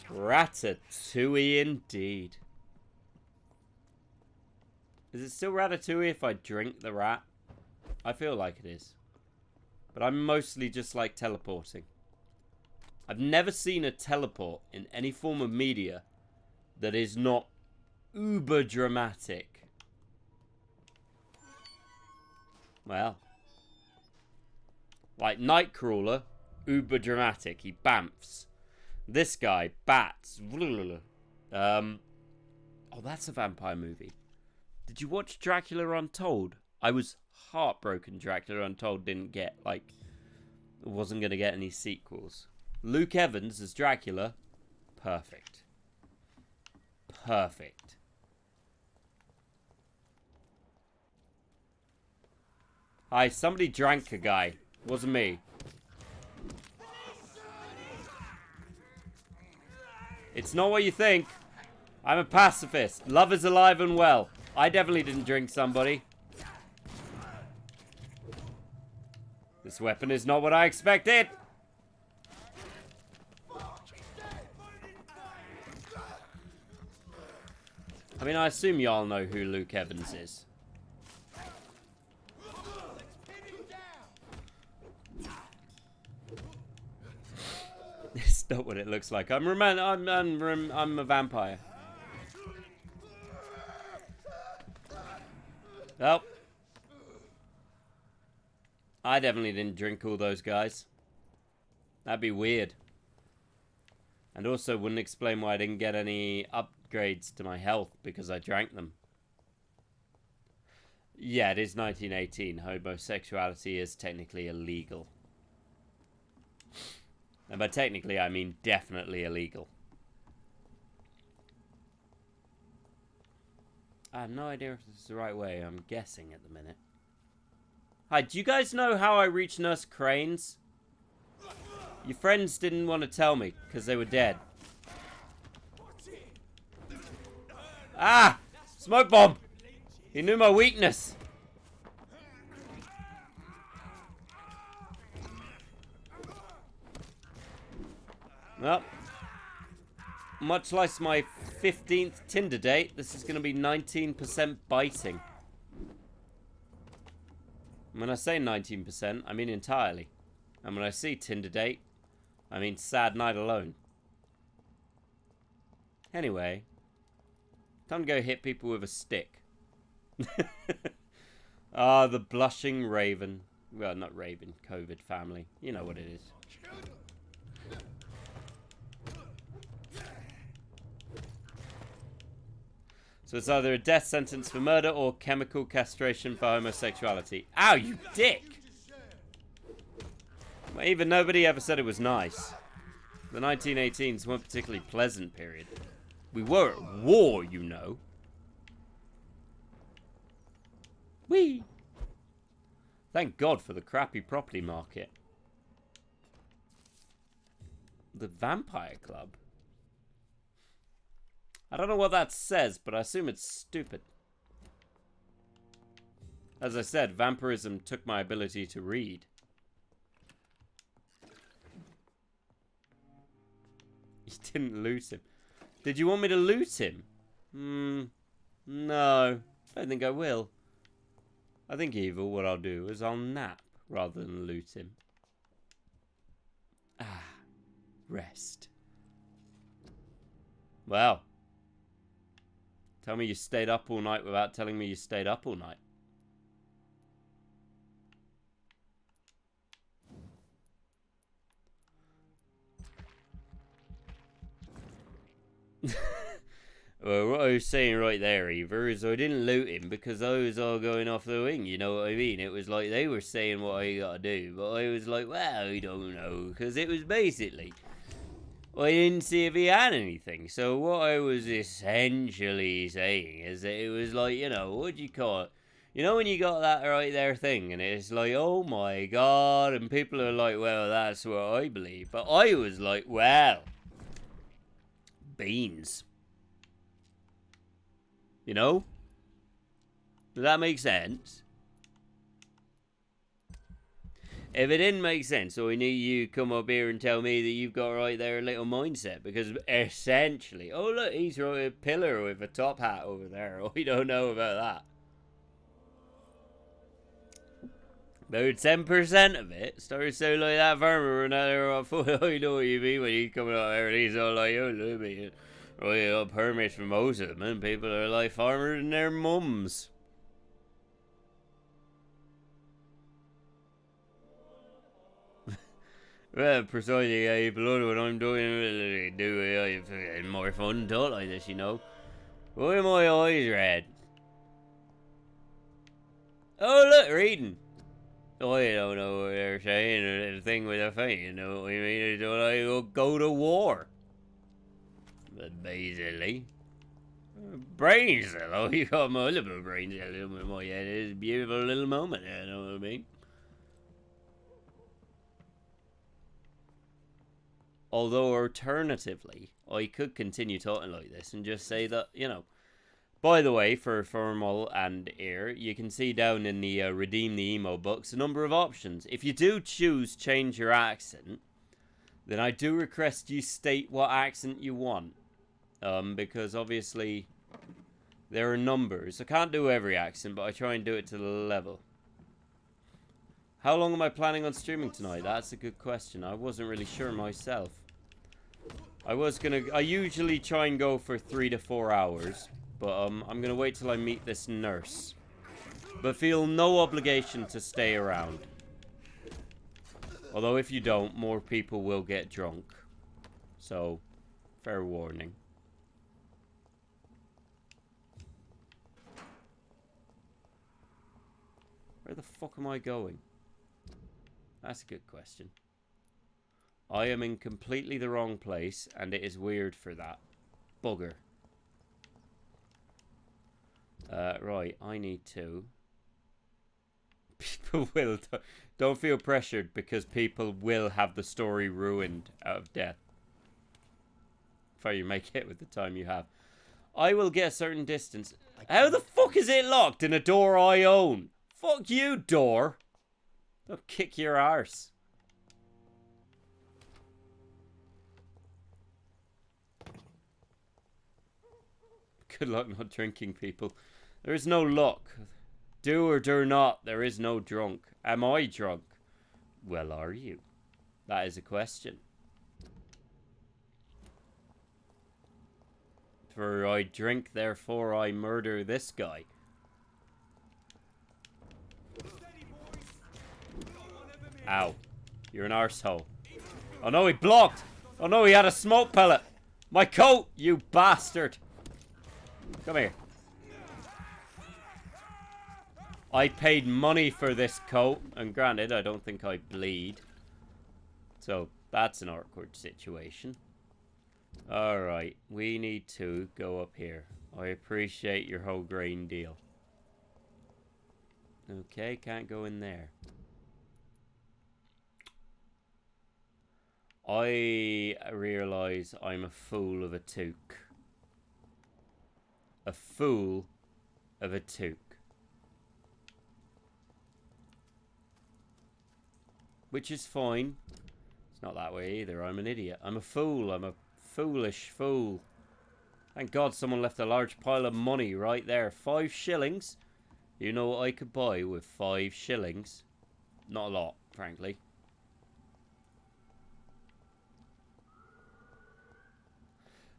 Ratatouille indeed. Is it still Ratatouille if I drink the rat? I feel like it is. But I'm mostly just like teleporting. I've never seen a teleport in any form of media that is not uber dramatic. Well. Like Nightcrawler, uber dramatic. He bamfs. This guy, bats. Oh, that's a vampire movie. Did you watch Dracula Untold? I was heartbroken Dracula Untold didn't get, like, wasn't going to get any sequels. Luke Evans as Dracula. Perfect. Perfect. Hi, somebody drank a guy. Wasn't me. It's not what you think. I'm a pacifist. Love is alive and well. I definitely didn't drink somebody. This weapon is not what I expected. I mean, I assume y'all know who Luke Evans is. It's not what it looks like. I'm a vampire. Oh. I definitely didn't drink all those guys. That'd be weird. And also wouldn't explain why I didn't get any upgrades to my health because I drank them. Yeah, it is 1918. Homosexuality is technically illegal. And by technically, I mean definitely illegal. I have no idea if this is the right way. I'm guessing at the minute. Hi, do you guys know how I reached Nurse Crane's? Your friends didn't want to tell me because they were dead. Ah! Smoke bomb! He knew my weakness. Well, much like my 15th Tinder date, this is going to be 19% biting. When I say 19%, I mean entirely. And when I see Tinder date, I mean sad night alone. Anyway, time to go hit people with a stick. Ah, the blushing raven. Well, not raven, COVID family. You know what it is. So it's either a death sentence for murder or chemical castration for homosexuality. Ow, you dick! Well, even nobody ever said it was nice. The 1918s weren't particularly pleasant period. We were at war, you know. Whee! Thank God for the crappy property market. The Vampire Club? I don't know what that says, but I assume it's stupid. As I said, vampirism took my ability to read. You didn't loot him. Did you want me to loot him? No. I don't think I will. I think, Evil, what I'll do is I'll nap rather than loot him. Ah. Rest. Well. Tell me you stayed up all night without telling me you stayed up all night. Well, what I was saying right there, Eva, is I didn't loot him because I was all going off the wing, you know what I mean? It was like they were saying what I gotta do, but I was like, well, I don't know, because it was basically... I didn't see if he had anything, so what I was essentially saying is that it was like, you know, what do you call it? You know when you got that right there thing, and it's like, oh my god, and people are like, well, that's what I believe. But I was like, well, beans. You know? Does that make sense? If it didn't make sense, or we need you to come up here and tell me that you've got right there a little mindset, because essentially, oh look, he's right a pillar with a top hat over there. We don't know about that. About 10% of it started to sound like that farmer and I know what you mean when he's coming out there and he's all like, oh look at me. Right, got permits for most of them, and people are like farmers and their mums. Well, precisely, I blood what I'm doing. It's more fun, don't like this, you know. Why are my eyes red? Oh, look, reading. Oh, I don't know what they're saying. The thing with a fight, you know what I mean? It's like, go to war. But basically, brain cell. Oh, you got multiple brain cells in my head. It's a beautiful little moment, you know what I mean? Although, alternatively, I could continue talking like this and just say that, you know, by the way, for Formal and Ear, you can see down in the Redeem the Emo books a number of options. If you do choose change your accent, then I do request you state what accent you want. Because obviously there are numbers. I can't do every accent, but I try and do it to the level. How long am I planning on streaming tonight? That's a good question. I wasn't really sure myself. I usually try and go for 3 to 4 hours, but I'm gonna wait till I meet this nurse. But feel no obligation to stay around. Although if you don't, more people will get drunk. So, fair warning. Where the fuck am I going? That's a good question. I am in completely the wrong place, and it is weird for that. Bugger. Right, I need to. People will. Don't feel pressured, because people will have the story ruined out of death. If you make it with the time you have. I will get a certain distance. How the fuck is it locked in a door I own? Fuck you, door. They'll kick your arse. Good luck not drinking, people. There is no luck. Do or do not, there is no drunk. Am I drunk? Well, are you? That is a question. For I drink, therefore I murder this guy. Ow. You're an arsehole. Oh no, he blocked! Oh no, he had a smoke pellet! My coat, you bastard! Come here. I paid money for this coat, and granted, I don't think I bleed. So, that's an awkward situation. Alright, we need to go up here. I appreciate your whole grain deal. Okay, can't go in there. I realise I'm a fool of a toque. A fool of a toque. Which is fine. It's not that way either. I'm an idiot. I'm a fool. I'm a foolish fool. Thank God someone left a large pile of money right there. 5 shillings. You know what I could buy with 5 shillings? Not a lot, frankly.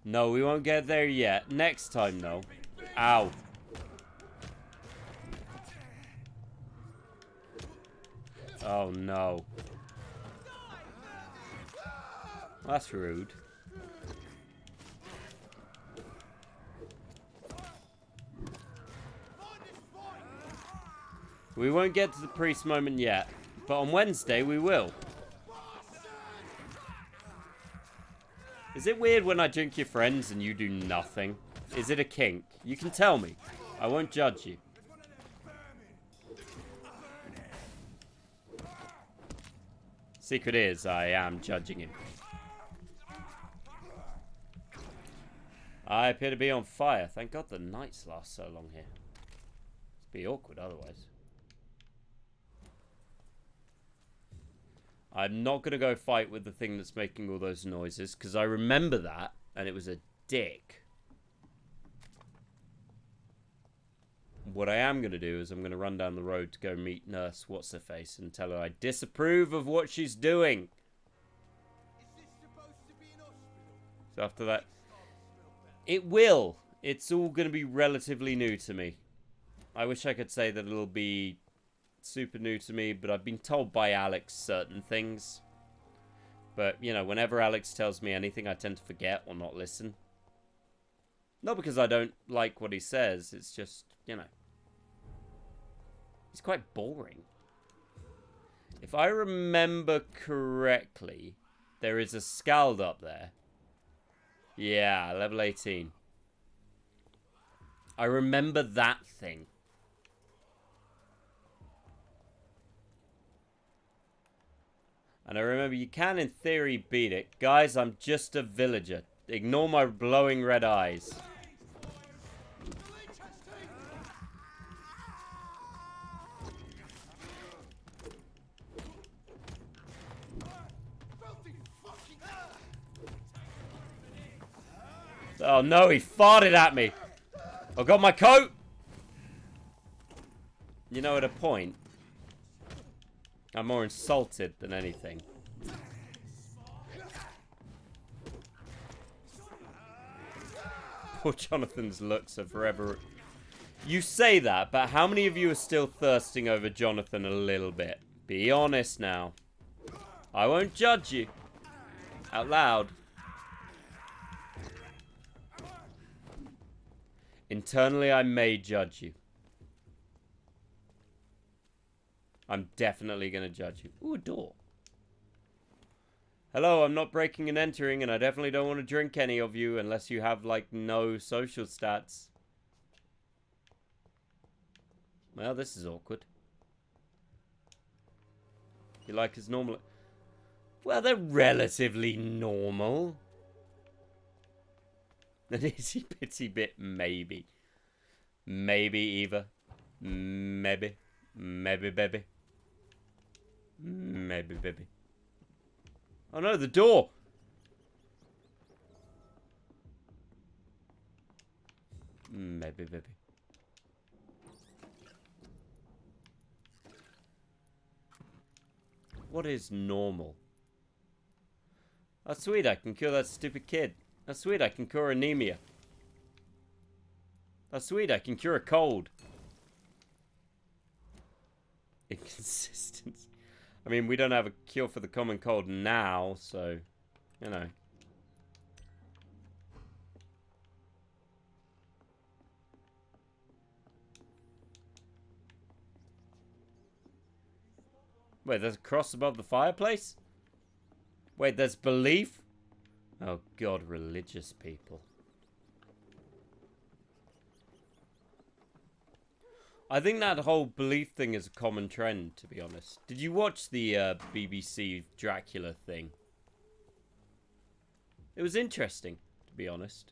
No, we won't get there yet. Next time, though. Ow. Oh, no. That's rude. We won't get to the priest moment yet, but on Wednesday we will. Is it weird when I drink your friends and you do nothing? Is it a kink? You can tell me. I won't judge you. Secret is, I am judging him. I appear to be on fire. Thank God the nights last so long here. It'd be awkward otherwise. I'm not going to go fight with the thing that's making all those noises, because I remember that, and it was a dick. What I am going to do is I'm going to run down the road to go meet Nurse What's-Her-Face and tell her I disapprove of what she's doing. So after that... It will. It's all going to be relatively new to me. I wish I could say that it'll be super new to me, but I've been told by Alex certain things. But, you know, whenever Alex tells me anything, I tend to forget or not listen. Not because I don't like what he says, it's just, you know. He's quite boring. If I remember correctly, there is a Scald up there. Yeah, level 18. I remember that thing. And I remember you can, in theory, beat it. Guys, I'm just a villager. Ignore my glowing red eyes. Oh no, he farted at me. I got my coat. You know, at a point, I'm more insulted than anything. Poor Jonathan's looks are forever... You say that, but how many of you are still thirsting over Jonathan a little bit? Be honest now. I won't judge you. Out loud. Internally, I may judge you. I'm definitely going to judge you. Ooh, a door. Hello, I'm not breaking and entering, and I definitely don't want to drink any of you unless you have, like, no social stats. Well, this is awkward. You like us normal? Well, they're relatively normal. An easy pity bit, maybe. Maybe, Eva. Maybe. Maybe, baby. Maybe, baby. Oh no, the door! Maybe, baby. What is normal? Oh sweet, I can cure that stupid kid. Oh sweet, I can cure anemia. Oh sweet, I can cure a cold. Inconsistency. I mean, we don't have a cure for the common cold now, so, you know. Wait, there's a cross above the fireplace? Wait, there's belief? Oh god, religious people. I think that whole belief thing is a common trend, to be honest. Did you watch the BBC Dracula thing? It was interesting, to be honest.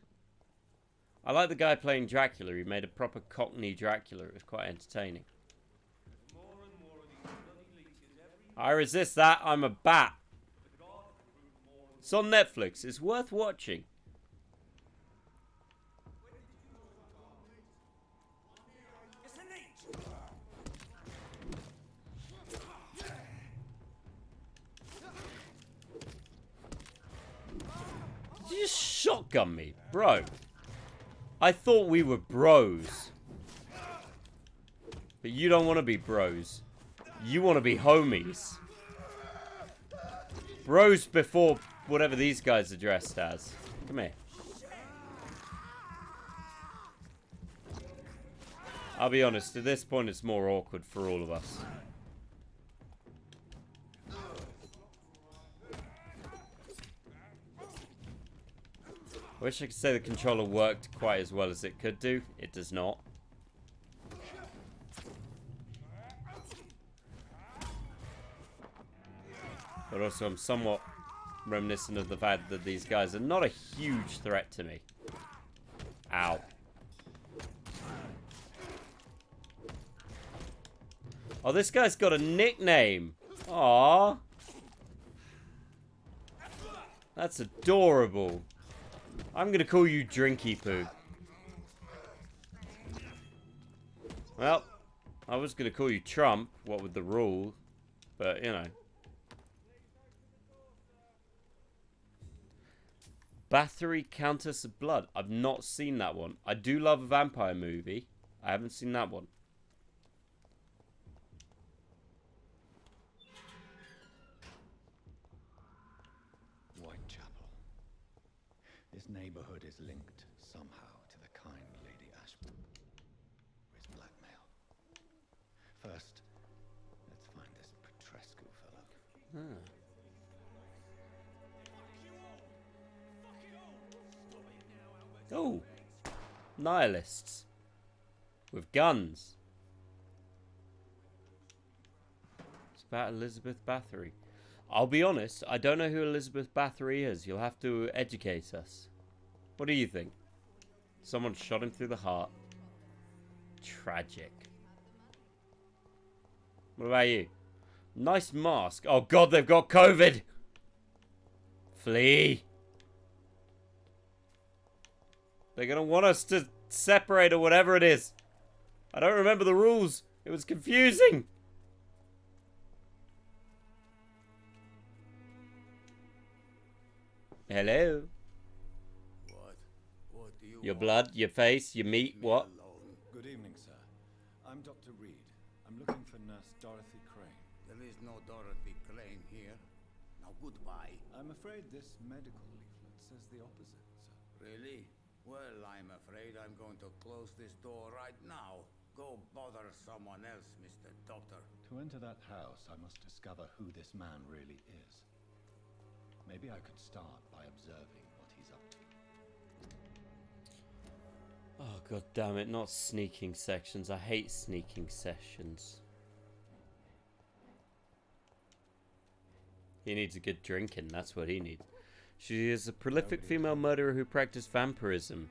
I like the guy playing Dracula. He made a proper Cockney Dracula. It was quite entertaining. I resist that. I'm a bat. It's on Netflix. It's worth watching. Did you just shotgun me? Bro. I thought we were bros. But you don't want to be bros. You want to be homies. Bros before whatever these guys are dressed as. Come here. I'll be honest, at this point it's more awkward for all of us. I wish I could say the controller worked quite as well as it could do. It does not. But also I'm somewhat reminiscent of the fact that these guys are not a huge threat to me. Ow. Oh, this guy's got a nickname. Aww. That's adorable. I'm gonna call you Drinky Poo. Well, I was gonna call you Trump, what with the rule, but you know. Bathory Countess of Blood. I've not seen that one. I do love a vampire movie. I haven't seen that one. this neighborhood is linked somehow to the kind Lady Ashburn. Or is blackmail. First, let's find this Petrescu fellow. Oh, nihilists with guns. It's about Elizabeth Bathory. I'll be honest, I don't know who Elizabeth Bathory is. You'll have to educate us. What do you think? Someone shot him through the heart. Tragic. What about you? Nice mask. Oh god, they've got COVID! Flee! They're gonna want us to separate or whatever it is. I don't remember the rules. It was confusing. Hello. What do you Your want? blood, your face, your meat, what? Good evening, sir. I'm Dr. Reed. I'm looking for Nurse Dorothy Crane. There is no Dorothy Crane here. Now goodbye. I'm afraid this medical leaflet says the opposite, sir. Really? Well, I'm afraid I'm going to close this door right now. Go bother someone else, Mr. Doctor. To enter that house, I must discover who this man really is. Maybe I could start by observing what he's up to. Oh god damn it, not sneaking sections. I hate sneaking sessions. He needs a good drinking, that's what he needs. She is a prolific female murderer who practiced vampirism.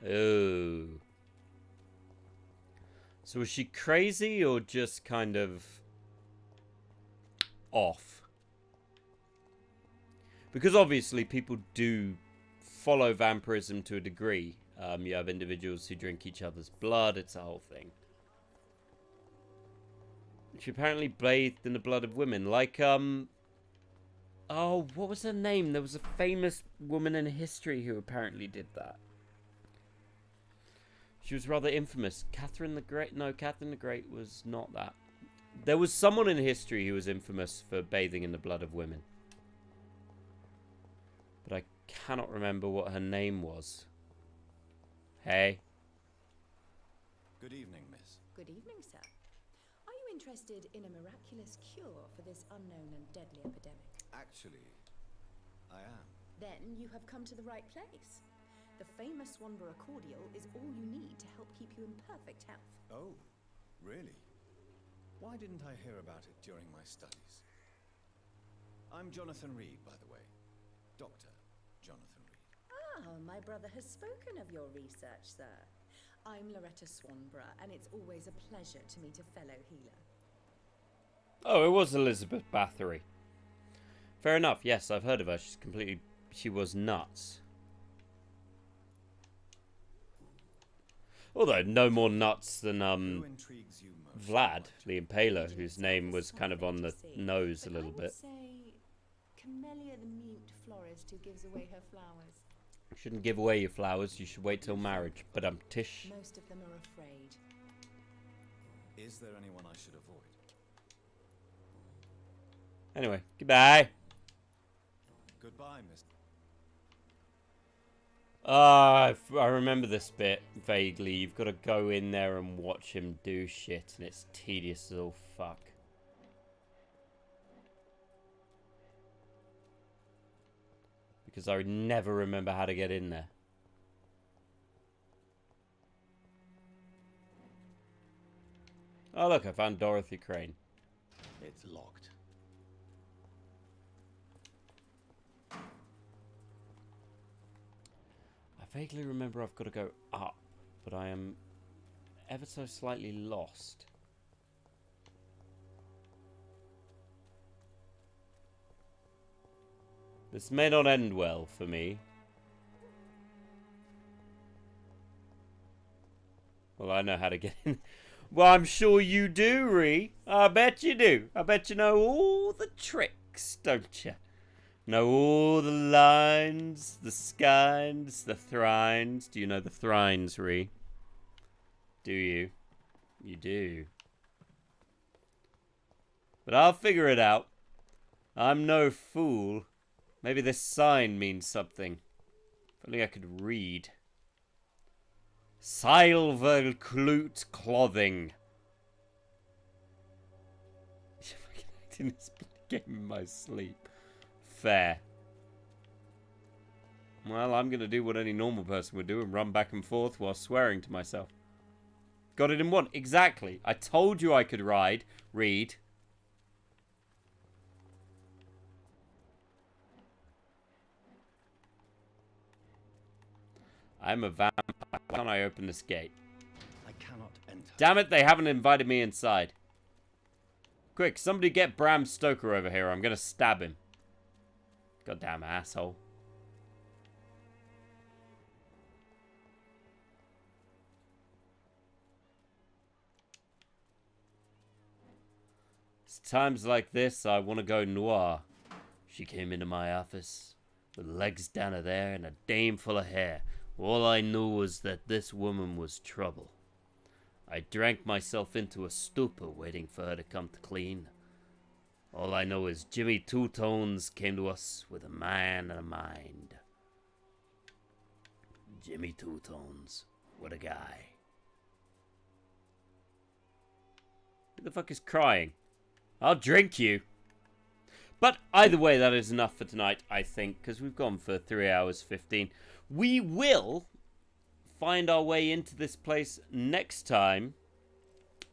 Oh. So was she crazy or just kind of off? Because obviously people do follow vampirism to a degree. You have individuals who drink each other's blood. It's a whole thing. She apparently bathed in the blood of women. Like, oh, what was her name? There was a famous woman in history who apparently did that. She was rather infamous. Catherine the Great? No, Catherine the Great was not that. There was someone in history who was infamous for bathing in the blood of women. But I cannot remember what her name was. Hey. Good evening, miss. Good evening, sir. Are you interested in a miraculous cure for this unknown and deadly epidemic? Actually, I am. Then you have come to the right place. The famous Swanborough cordial is all you need to help keep you in perfect health. Oh, really? Why didn't I hear about it during my studies? I'm Jonathan Reed, by the way. Dr. Jonathan Reed. Ah, my brother has spoken of your research, sir. I'm Loretta Swanborough, and it's always a pleasure to meet a fellow healer. Oh, it was Elizabeth Bathory. Fair enough. Yes, I've heard of her. She was nuts. Although no more nuts than Vlad, the Impaler, whose name was kind of on the nose a little bit. Say, Camellia the mute florist who gives away her flowers. You shouldn't give away your flowers. You should wait till marriage. But tish. Most of them are afraid. Is there anyone I should avoid? Anyway, goodbye. Goodbye, Mr. I remember this bit vaguely. You've got to go in there and watch him do shit, and it's tedious as all fuck. Because I would never remember how to get in there. Oh look, I found Dorothy Crane. It's locked. I vaguely remember I've got to go up, but I am ever so slightly lost. This may not end well for me. Well, I know how to get in. Well, I'm sure you do, Ree. I bet you do. I bet you know all the tricks, don't you? Know all the lines, the skines, the thrines. Do you know the thrines, Ree? Do you? You do. But I'll figure it out. I'm no fool. Maybe this sign means something. If only I could read. Silverclute clothing. Acting this game in my sleep. Fair. Well, I'm going to do what any normal person would do and run back and forth while swearing to myself. Got it in one. Exactly. I told you I could read. I'm a vampire. Why can't I open this gate? I cannot enter. Damn it, they haven't invited me inside. Quick, somebody get Bram Stoker over here. I'm going to stab him. Goddamn asshole. It's times like this I want to go noir. She came into my office with legs down to there and a dame full of hair. All I knew was that this woman was trouble. I drank myself into a stupor waiting for her to come to clean. All I know is Jimmy Two Tones came to us with a man and a mind. Jimmy Two Tones. What a guy. Who the fuck is crying? I'll drink you. But either way, that is enough for tonight, I think, because we've gone for 3 hours 15. We will find our way into this place next time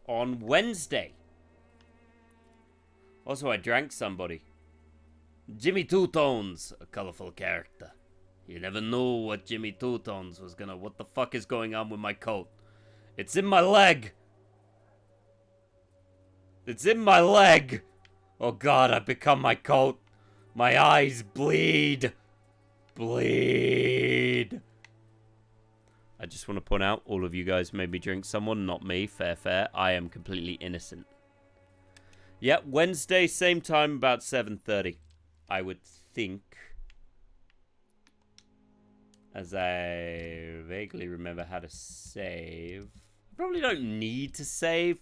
on Wednesday. Also, I drank somebody. Jimmy Two Tones, a colorful character. You never knew what Jimmy Two Tones was gonna... What the fuck is going on with my coat? It's in my leg! It's in my leg! Oh god, I've become my coat. My eyes bleed. Bleed. I just want to point out, all of you guys made me drink someone, not me. Fair, fair. I am completely innocent. Yep, Wednesday, same time, about 7:30. I would think. As I vaguely remember how to save. Probably don't need to save.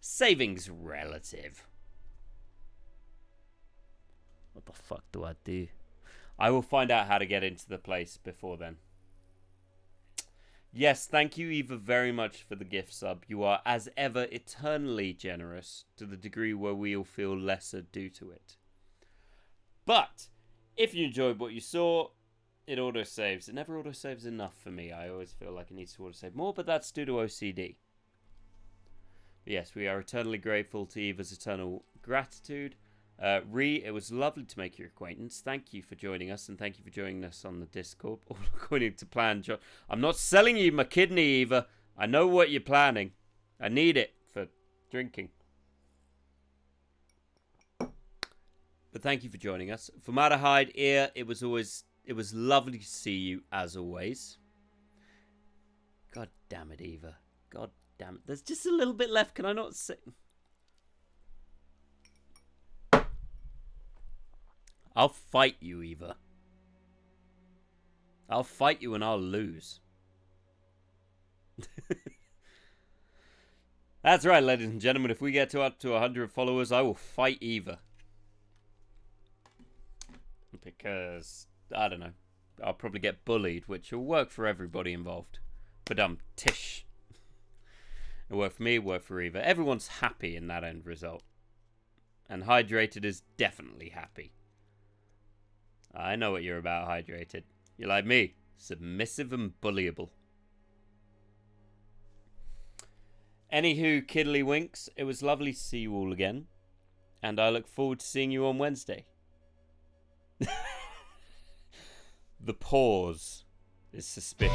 Saving's relative. What the fuck do I do? I will find out how to get into the place before then. Yes, thank you, Eva, very much for the gift sub. You are, as ever, eternally generous to the degree where we'll feel lesser due to it. But, if you enjoyed what you saw, it autosaves. It never autosaves enough for me. I always feel like it needs to autosave more, but that's due to OCD. But yes, we are eternally grateful to Eva's eternal gratitude. It was lovely to make your acquaintance. Thank you for joining us, and thank you for joining us on the Discord. All according to plan, I'm not selling you my kidney, Eva. I know what you're planning. I need it for drinking. But thank you for joining us. Formaldehyde here. It was lovely to see you as always. God damn it, Eva. God damn it. There's just a little bit left. Can I not say? I'll fight you, Eva. I'll fight you and I'll lose. That's right, ladies and gentlemen. If we get up to 100 followers, I will fight Eva. Because, I don't know. I'll probably get bullied, which will work for everybody involved. But tish. It worked for me, it worked for Eva. Everyone's happy in that end result. And Hydrated is definitely happy. I know what you're about, Hydrated. You're like me, submissive and bullyable. Anywho, kiddlywinks, it was lovely to see you all again. And I look forward to seeing you on Wednesday. The pause is suspicious.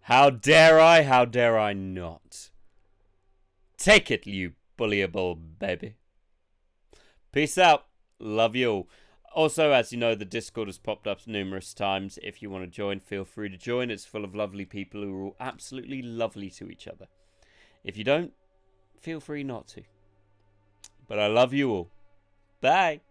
How dare I? How dare I not? Take it, you bullyable baby. Peace out. Love you all. Also, as you know, the Discord has popped up numerous times. If you want to join, feel free to join. It's full of lovely people who are all absolutely lovely to each other. If you don't, feel free not to. But I love you all. Bye.